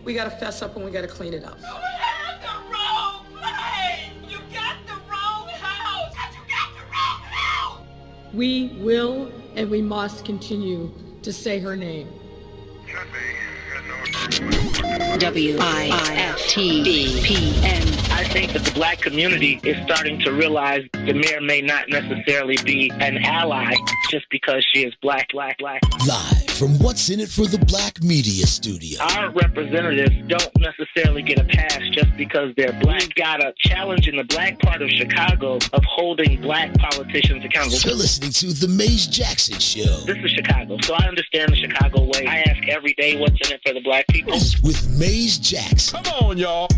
we got to fess up and we got to clean it up. You have the wrong place. You got the wrong house. You got the wrong house. We will and we must continue to say her name. WIFTBPM. I think that the black community is starting to realize the mayor may not necessarily be an ally just because she is black. Live from What's in It for the Black Media Studio. Our representatives don't necessarily get a pass just because they're black. We got a challenge in the black part of Chicago of holding black politicians accountable. You're listening to The Maze Jackson Show. This is Chicago, so I understand the Chicago way. I ask every day what's in it for the black people. With Maze Jackson. Come on, y'all.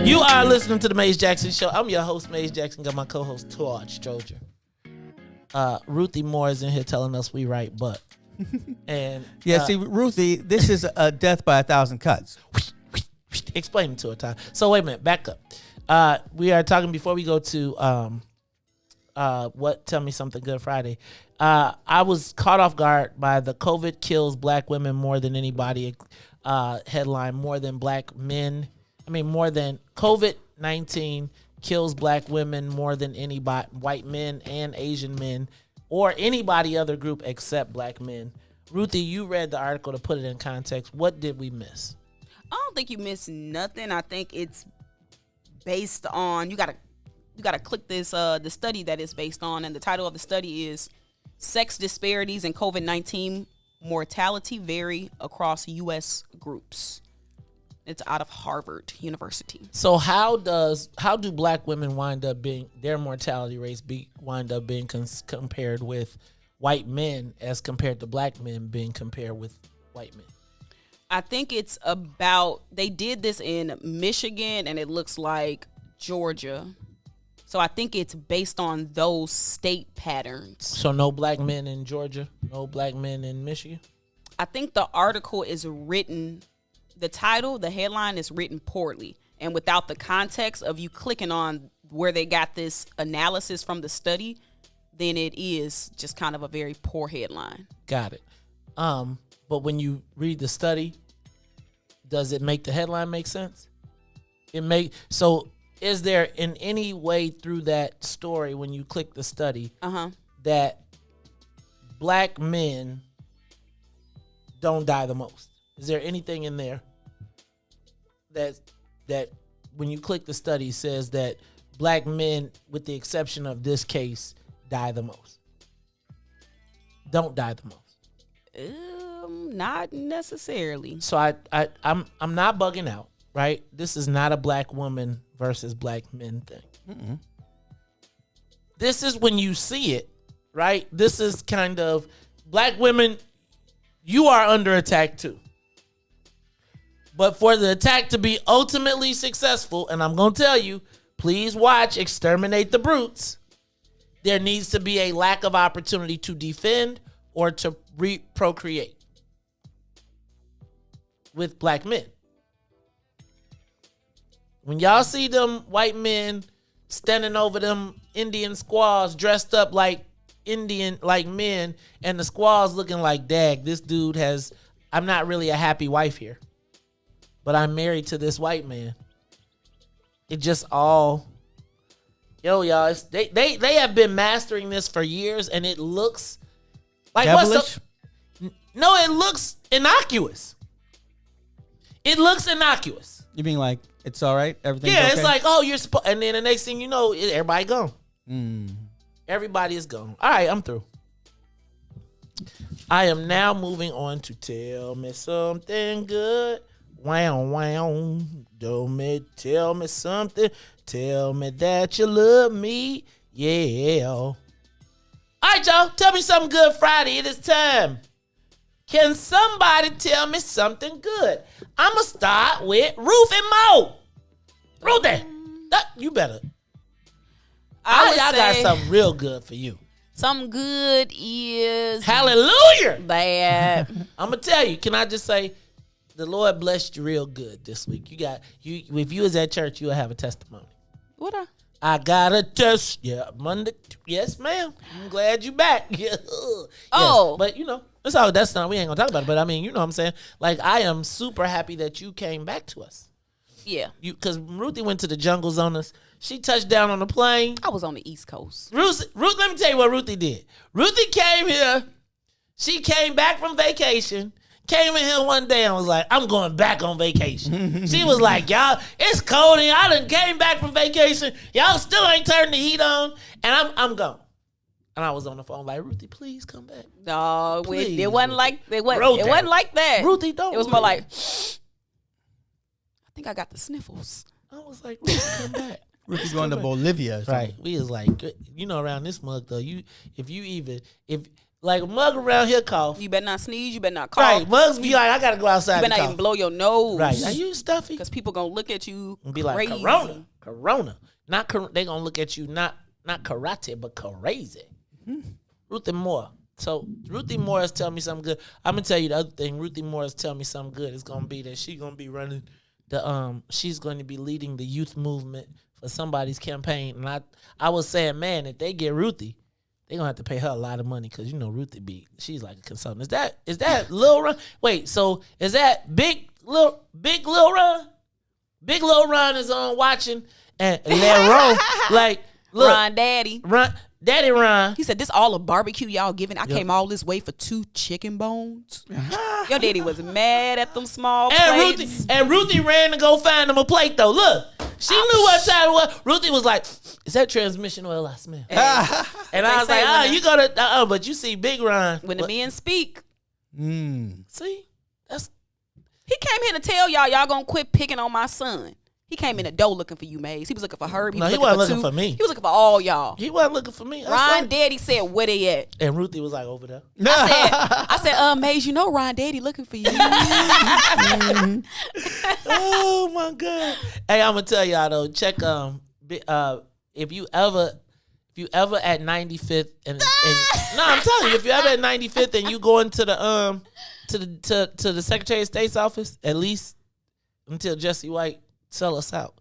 You are listening to the Maze Jackson Show. I'm your host, Maze Jackson. Got my co-host, Todd, Stroger. Ruthie Moore is in here telling us we right, but. And see, Ruthie, this is a death by 1,000 cuts. Explain it to her, Todd. So wait a minute, back up. We are talking before we go to Tell Me Something Good Friday. I was caught off guard by the COVID kills black women more than anybody headline, more than black men. More than COVID-19 kills black women more than anybody, white men and Asian men, or anybody other group except black men. Ruthie, you read the article to put it in context. What did we miss? I don't think you missed nothing. I think it's based on you gotta click this the study that it's based on, and the title of the study is Sex Disparities in COVID-19 Mortality Vary Across U.S. Groups. It's out of Harvard University. So how do black women wind up being, their mortality rates wind up being compared with white men as compared to black men being compared with white men? I think it's about, they did this in Michigan and it looks like Georgia. So I think it's based on those state patterns. So no black men in Georgia, no black men in Michigan? I think the article is written, the title, the headline is written poorly. And without the context of you clicking on where they got this analysis from the study, then it is just kind of a very poor headline. Got it. But when you read the study, does it make the headline make sense? So is there in any way through that story when you click the study that black men don't die the most? Is there anything in there that when you click the study says that black men, with the exception of this case, die the most? Don't die the most? Not necessarily. So I'm not bugging out, right? This is not a black woman versus black men thing. Mm-mm. This is when you see it, right? This is kind of black women, you are under attack too. But for the attack to be ultimately successful, and I'm going to tell you, please watch Exterminate the Brutes, there needs to be a lack of opportunity to defend or to procreate with black men. When y'all see them white men standing over them Indian squaws dressed up like men, and the squaws looking like, dag, this dude I'm not really a happy wife here, but I'm married to this white man. It just all, y'all, they have been mastering this for years, and it looks like devilish? No, it looks innocuous. It looks innocuous. You mean like it's all right? Everything's Yeah, okay? it's like, oh, you're supposed, and then the next thing you know, everybody gone. Everybody is gone. All right, I'm through. I am now moving on to tell me something good. Wow, wow. Tell me something. Tell me that you love me. Yeah. All right, y'all. Tell me something good Friday. It is time. Can somebody tell me something good? I'm going to start with Ruth and Mo. Ruthie, you better. I got something real good for you. Something good is hallelujah bad. I'm gonna tell you. Can I just say, the Lord blessed you real good this week. If you was at church, you'll have a testimony. What? I got a test. Yeah, Monday. Yes, ma'am. I'm glad you back. Yeah. Oh, yes. But that's all. That's not. We ain't gonna talk about it. But I mean, you know what I'm saying. Like, I am super happy that you came back to us. Yeah. Because Ruthie went to the jungles on us. She touched down on the plane. I was on the East Coast. Ruth, let me tell you what Ruthie did. Ruthie came here. She came back from vacation. Came in here one day and was like, I'm going back on vacation. She was like, y'all, it's cold and I done came back from vacation. Y'all still ain't turned the heat on. And I'm gone. And I was on the phone like, Ruthie, please come back. No, Please, it wasn't like it wasn't like that. Ruthie, don't. It was more like, I think I got the sniffles. I was like, Ruthie, come back. Ruthie's going to Bolivia. Right. We was like, around this mug though, if like a mug around here cough. You better not sneeze. You better not cough. Right. Mugs be like, I gotta go outside. You better not even blow your nose. Right. Are you stuffy? Because people gonna look at you and be crazy. like, Corona. They gonna look at you not karate, but crazy. Ruthie Moore. So Ruthie Morris tell me something good. I'm gonna tell you the other thing. Ruthie Morris tell me something good. It's gonna be that she's gonna be running she's going to be leading the youth movement for somebody's campaign. And I was saying, man, if they get Ruthie, they're going to have to pay her a lot of money because, Ruthie she's like a consultant. Is that Lil Ron? Wait, so is that Big Lil Ron? Big Lil Ron is on watching and Ron, like, look. Ron Daddy. Daddy Ron. He said, this all a barbecue y'all giving. I came all this way for 2 chicken bones. Your daddy was mad at them small plates. Ruthie ran to go find him a plate, though. Look, she knew what time it was. Ruthie was like, is that transmission oil I smell? And I was like, you go to, but you see Big Ron. When the men speak. See? He came here to tell y'all gonna quit picking on my son. He came in the door looking for you, Maze. He was looking for Herb. He wasn't looking for me. He was looking for all y'all. He wasn't looking for me. Ron Daddy said, where they at? And Ruthie was like, over there. I said, Maze, Ron Daddy looking for you. Oh, my God. Hey, I'm going to tell y'all, though, check, if you ever at 95th, and no, I'm telling you, if you ever at 95th and you go into the, to the Secretary of State's office, at least until Jesse White sell us out.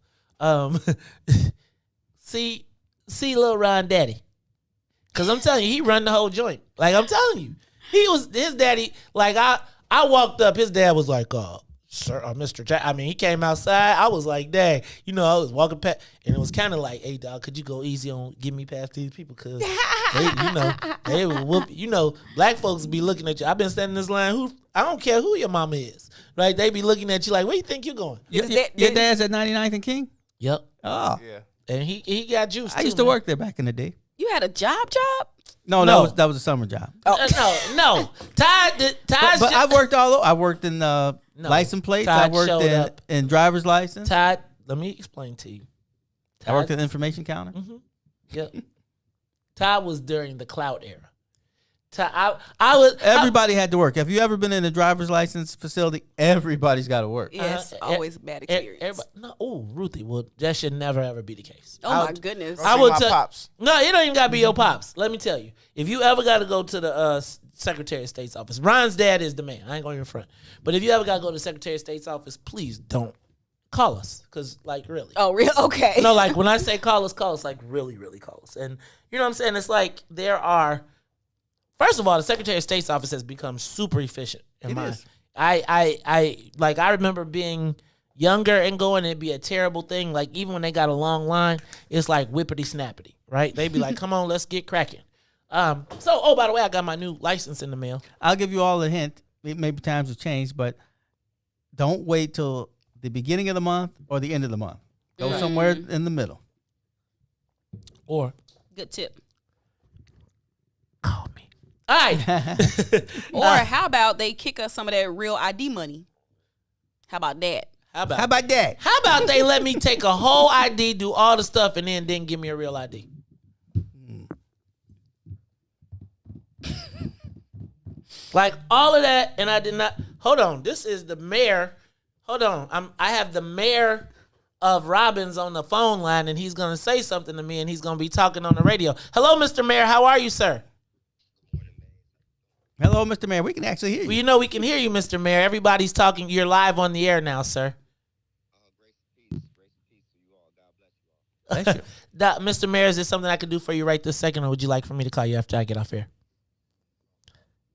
See Lil Ron Daddy. Cause I'm telling you, he run the whole joint. Like, I'm telling you. His daddy, like, I walked up, his dad was like, sir, Mr. Jack. I mean, he came outside. I was like, dang, I was walking past, and it was kind of like, hey, dog, could you go easy on get me past these people? Cause they will whoop. Black folks be looking at you. I've been standing in this line. I don't care who your mama is, right? They be looking at you like, where you think you're going? Your dad's at 99th and King? Yep. Oh. Yeah. And he got juice. I used to work there back in the day. You had a job? No, that was a summer job. Oh. No. Todd. But I worked all over. I worked in license plates. Todd I worked in driver's license. Todd, let me explain to you. I worked at the information counter. Mm-hmm. Yep. Todd was during the cloud era. Everybody had to work. Have you ever been in a driver's license facility? Everybody's got to work. Yes, always a bad experience. Ruthie, well, that should never ever be the case. Oh my goodness! I would tell pops. No, it don't even got to be your pops. Let me tell you, if you ever got to go to the Secretary of State's office, Ron's dad is the man. I ain't going in front. But if you ever got to go to the Secretary of State's office, please don't call us, because really. Oh, really? Okay. No, like when I say call us, like really, really call us. And you know what I'm saying? It's like there are. First of all, the Secretary of State's office has become super efficient. I remember being younger and going, it'd be a terrible thing. Like, even when they got a long line, it's like whippity snappity, right? They'd be like, come on, let's get cracking. So, by the way, I got my new license in the mail. I'll give you all a hint. Maybe times have changed, but don't wait till the beginning of the month or the end of the month. Go somewhere in the middle. Or Good tip. call me. All right. Or how about they kick us some of that real ID money? How about that? How about that? How about they let me take a whole ID, do all the stuff, and then didn't give me a real ID? Like all of that, and I did not. Hold on, this is the mayor. Hold on, I have the mayor of Robbins on the phone line, and he's gonna say something to me, and he's gonna be talking on the radio. Hello, Mr. Mayor, how are you, sir? Hello, Mr. Mayor. We can actually hear you. Well, you know we can hear you, Mr. Mayor. Everybody's talking. You're live on the air now, sir. Mr. Mayor, is there something I can do for you right this second, or would you like for me to call you after I get off air?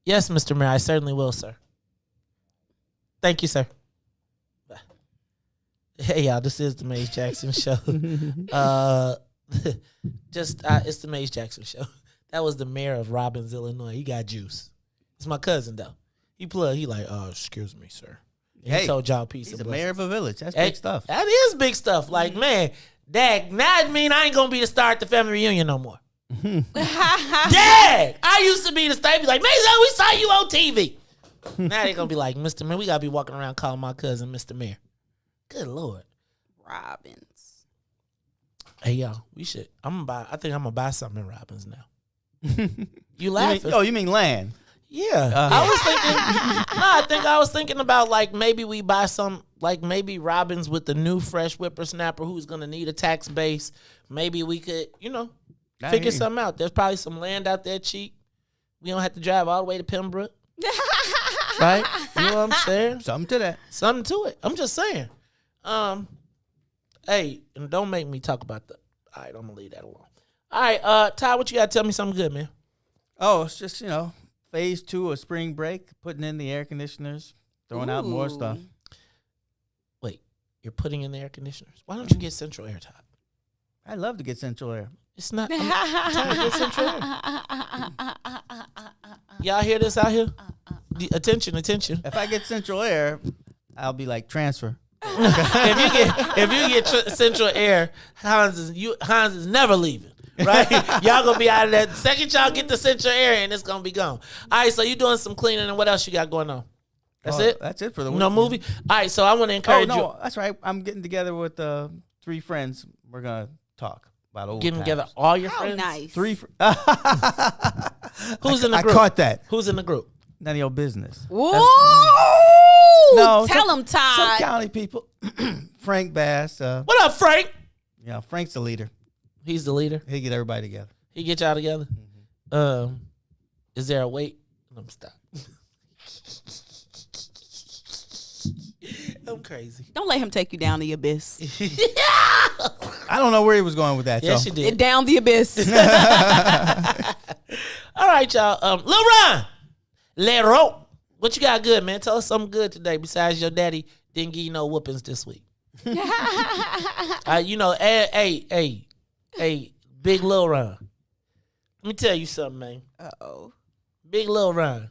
Yes, Mr. Mayor, I certainly will, sir. Thank you, sir. Bye. Hey, y'all, this is the Maze Jackson Show. It's the Maze Jackson Show. That was the mayor of Robbins, Illinois. He got juice. It's my cousin, though. He like, excuse me, sir. And he told y'all peace He's and the mayor of a village. That's big stuff. That is big stuff. Like, man, Dag, now mean I ain't going to be the star at the family reunion no more. Dag! I used to be the star. Be like, Mason, we saw you on TV. Now they going to be like, Mr. Mayor, we got to be walking around calling my cousin Mr. Mayor. Good Lord. Robbins. Hey, y'all, we should. I think I'm going to buy something in Robbins now. You laughing? You mean land? Yeah. I was thinking about like maybe we buy some, like maybe Robbins with the new fresh whippersnapper who's going to need a tax base. Maybe we could, figure something out. There's probably some land out there cheap. We don't have to drive all the way to Pembroke. Right? You know what I'm saying? Something to that. Something to it. I'm just saying. Hey, and don't make me talk about the. All right, I'm going to leave that alone. All right, Todd, what you got to tell me something good, man? Oh, it's just, phase 2 of spring break, putting in the air conditioners, throwing out more stuff. Wait, you're putting in the air conditioners? Why don't you get central air, Todd? I'd love to get central air. It's not. I'm trying to get central air. Y'all hear this out here? Attention. If I get central air, I'll be like, transfer. if you get central air, Hans is never leaving. Right? Y'all gonna be out of that. The second y'all get the central air and it's gonna be gone. All right, so you doing some cleaning and what else you got going on? That's it? That's it for the week. No movie? All right, so I want to encourage you. That's right. I'm getting together with 3 friends. We're gonna talk about old Getting times. together all your friends? Nice. 3 Who's in the group? I caught that. Who's in the group? None of your business. Whoa! No, Tell them, Todd. Some county people. Frank Bass. What up, Frank? Yeah, Frank's the leader. He's the leader. He'll get everybody together. He get y'all together? Mm-hmm. Is there a wait? Let me stop. I'm crazy. Don't let him take you down the abyss. I don't know where he was going with that. Yes, you did. Down the abyss. All right, y'all. Lil Ron. Lero. What you got good, man? Tell us something good today besides your daddy didn't give you no whoopings this week. Hey, Big Lil Ron. Let me tell you something, man. Uh-oh. Big Lil Ron.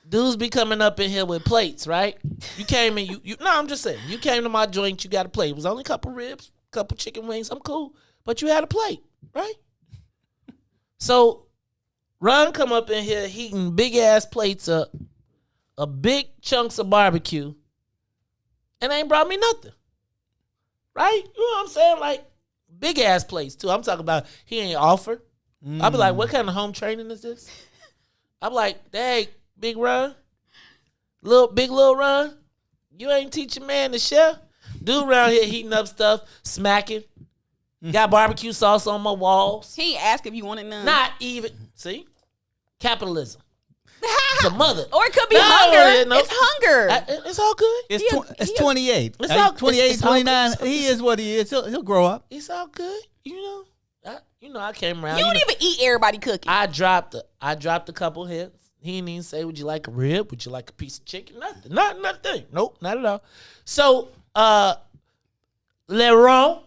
Dudes be coming up in here with plates, right? You came in, I'm just saying. You came to my joint, you got a plate. It was only a couple ribs, couple chicken wings. I'm cool. But you had a plate, right? So, Ron come up in here heating big-ass plates up, a big chunks of barbecue, and ain't brought me nothing. Right? You know what I'm saying? Like, big-ass plates, too. I'm talking about he ain't offer. I'll be like, what kind of home training is this? I'm like, dang, Big Ron, Big Lil Ron, you ain't teaching man to chef. Dude around here heating up stuff, smacking. Got barbecue sauce on my walls. He ain't ask if you wanted none. Not even. See? Capitalism. It's a mother. Or it could be hunger. No. It's hunger. It's all good. It's 28. It's all 28, it's all 29. good. He is what he is. He'll grow up. It's all good. I came around. You don't even eat everybody cooking. I dropped a couple hits. He didn't even say, would you like a rib? Would you like a piece of chicken? Nothing. Nothing. Nope, not at all. So, Leron.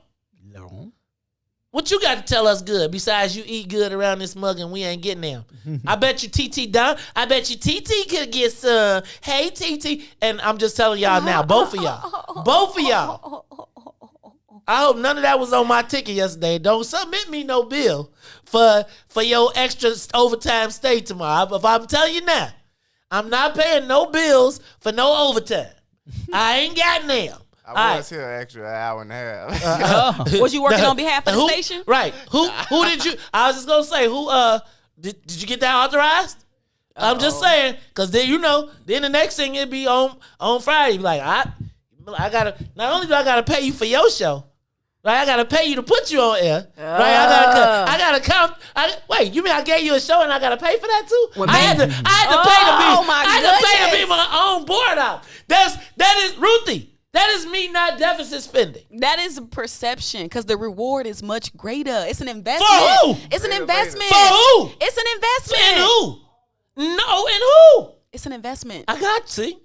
What you got to tell us good besides you eat good around this mug and we ain't getting them? I bet you TT done. I bet you TT could get some. Hey, TT. And I'm just telling y'all now, both of y'all. Both of y'all. I hope none of that was on my ticket yesterday. Don't submit me no bill for your extra overtime stay tomorrow. If I'm telling you now, I'm not paying no bills for no overtime. I ain't got them. I was here an extra hour and a half. Was you working on behalf of the station? Right. Who did you? I was just gonna say who. Did you get that authorized? I'm just saying, cause then then the next thing it'd be on Friday. Be like I gotta. Not only do I gotta pay you for your show, right? I gotta pay you to put you on air, right? I gotta come. Wait, you mean I gave you a show and I gotta pay for that too? Well, I had to pay to be my own board out. That is Ruthie. That is me not deficit spending. That is a perception because the reward is much greater. It's an investment. For who? It's an investment. For who? It's an investment. And who? No, and who? It's an investment. I got you.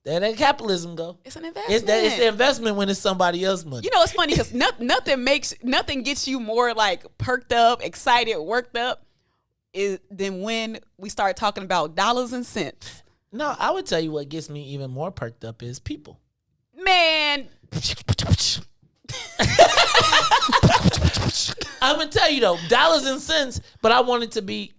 There that capitalism go. It's an investment. It's the investment when it's somebody else's money. You know, it's funny because nothing gets you more like perked up, excited, worked up than when we start talking about dollars and cents. No, I would tell you what gets me even more perked up is people. Man. I'm gonna tell you though, dollars and cents, but I want it to be.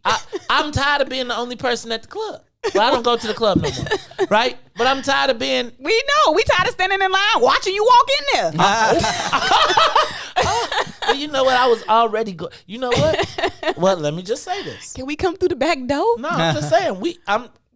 I'm tired of being the only person at the club. Well, I don't go to the club no more, right? But I'm tired of being. We tired of standing in line watching you walk in there. Well, you know what? I was already You know what? Well, let me just say this. Can we come through the back door? No, I'm just saying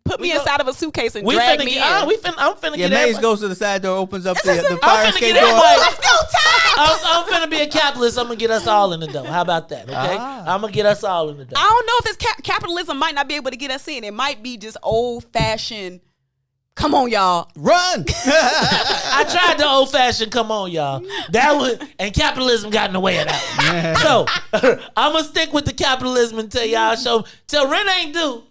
Put me inside of a suitcase and drag me in. I'm finna get Maze goes to the side door, opens up the I'm fire finna escape get door. everybody. Let's go, Todd. I'm finna be a capitalist. I'm gonna get us all in the door. How about that? Okay, I'm gonna get us all in the door. I don't know if it's capitalism might not be able to get us in. It might be just old fashioned. Come on, y'all, run! I tried the old fashioned. Come on, y'all. That was and capitalism got in the way of that one. So I'm gonna stick with the capitalism until y'all show. Till rent ain't due.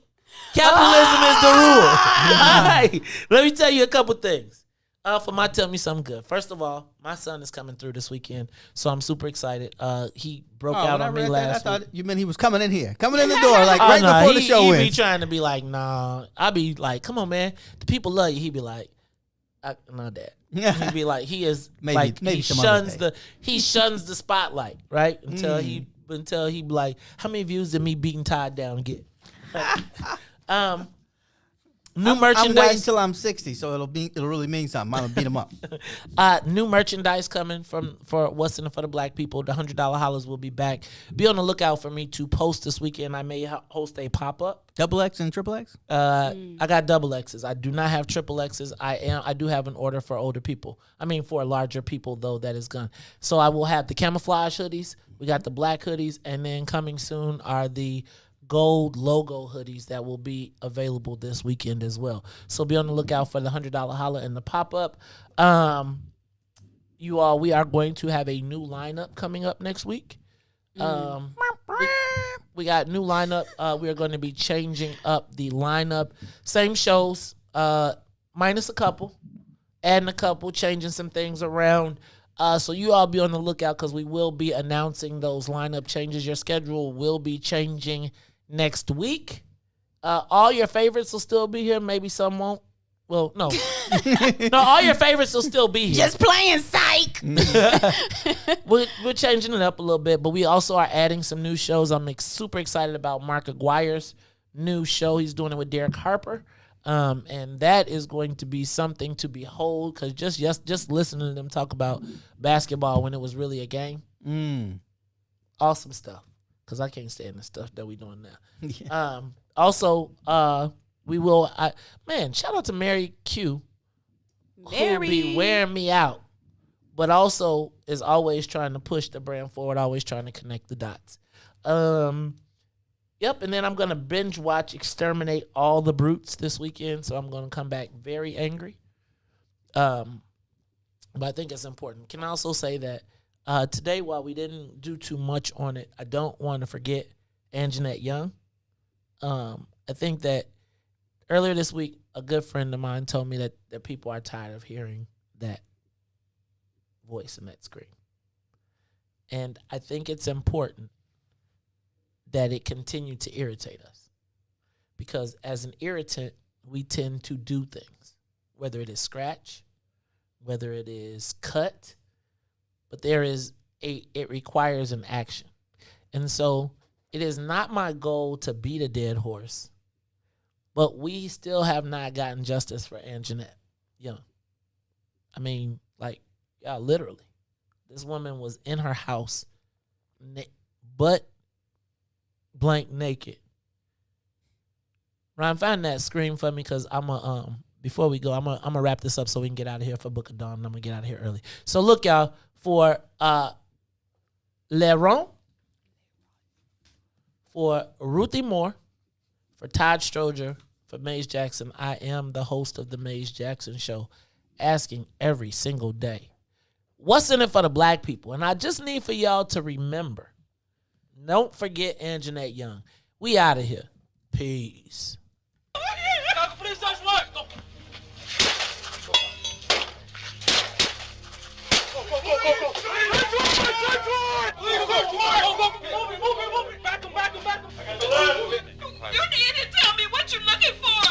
Capitalism is the rule. All right. Let me tell you a couple things. For my Tell Me Something Good. First of all, my son is coming through this weekend, so I'm super excited. He broke out on me last week. I thought you meant he was coming in here. Coming in the door, like right before the show He ends. be trying to be like, nah. I be like, come on, man. The people love you. He be like, not that. He be like, he is maybe he shuns the spotlight, right? Until he be like, how many views did me beating Todd down get? New merchandise. I'm waiting until I'm 60, so it'll really mean something. I'm gonna beat him up. New merchandise coming for What's in It for the Black People. The $100 hollers will be back. Be on the lookout for me to post this weekend. I may host a pop up. Double X and triple X. I got double X's. I do not have triple X's. I do have an order for older people. I mean for larger people though. That is gone. So I will have the camouflage hoodies. We got the black hoodies, and then coming soon are the gold logo hoodies that will be available this weekend as well. So be on the lookout for the $100 holler and the pop-up. You all, we are going to have a new lineup coming up next week. We got new lineup. We are going to be changing up the lineup. Same shows, minus a couple, adding a couple, changing some things around. So you all be on the lookout because we will be announcing those lineup changes. Your schedule will be changing next week. All your favorites will still be here. Maybe some won't. Well, no. No, all your favorites will still be here. Just playing, psych. We're changing it up a little bit, but we also are adding some new shows. I'm super excited about Mark Aguirre's new show. He's doing it with Derek Harper. And that is going to be something to behold because just listening to them talk about basketball when it was really a game. Awesome stuff. Because I can't stand the stuff that we're doing now. Yeah. Also, we will, shout out to Mary Q, who be wearing me out, but also is always trying to push the brand forward, always trying to connect the dots. Yep, and then I'm going to binge watch Exterminate All the Brutes this weekend, so I'm going to come back very angry. But I think it's important. Can I also say that today, while we didn't do too much on it, I don't want to forget Anjanette Young. I think that earlier this week, a good friend of mine told me that people are tired of hearing that voice and that scream. And I think it's important that it continue to irritate us. Because as an irritant, we tend to do things, whether it is scratch, whether it is cut, but it requires an action. And so it is not my goal to beat a dead horse, but we still have not gotten justice for Anjanette Young. I mean, like, y'all, literally, this woman was in her house, butt blank naked. Ryan, find that screen for me, because before we go, I'm gonna wrap this up so we can get out of here for Book of Dawn, and I'm gonna get out of here early. So look, y'all, for Leron, for Ruthie Moore, for Todd Stroger, for Maze Jackson, I am the host of the Maze Jackson Show, asking every single day, what's in it for the black people? And I just need for y'all to remember, don't forget Anjanette Young. We out of here. Peace. You need to tell me what you're looking for.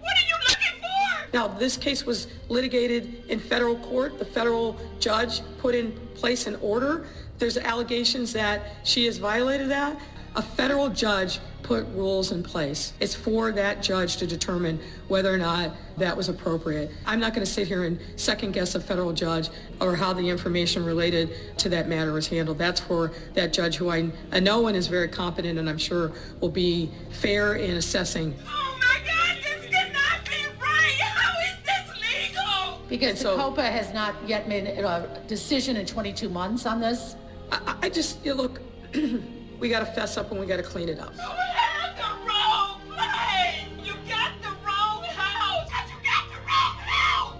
What are you looking for? Now, this case was litigated in federal court. The federal judge put in place an order. There's allegations that she has violated that. A federal judge put rules in place. It's for that judge to determine whether or not that was appropriate. I'm not going to sit here and second guess a federal judge or how the information related to that matter was handled. That's for that judge, who I know and is very competent, and I'm sure will be fair in assessing. Oh my God, this cannot be right. How is this legal? Because the COPA has not yet made a decision in 22 months on this. I just, look, we got to fess up and we got to clean it up. You have the wrong place. You got the wrong house. You got the wrong house.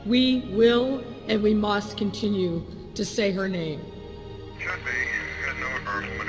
We will and we must continue to say her name. Jesse, no verbal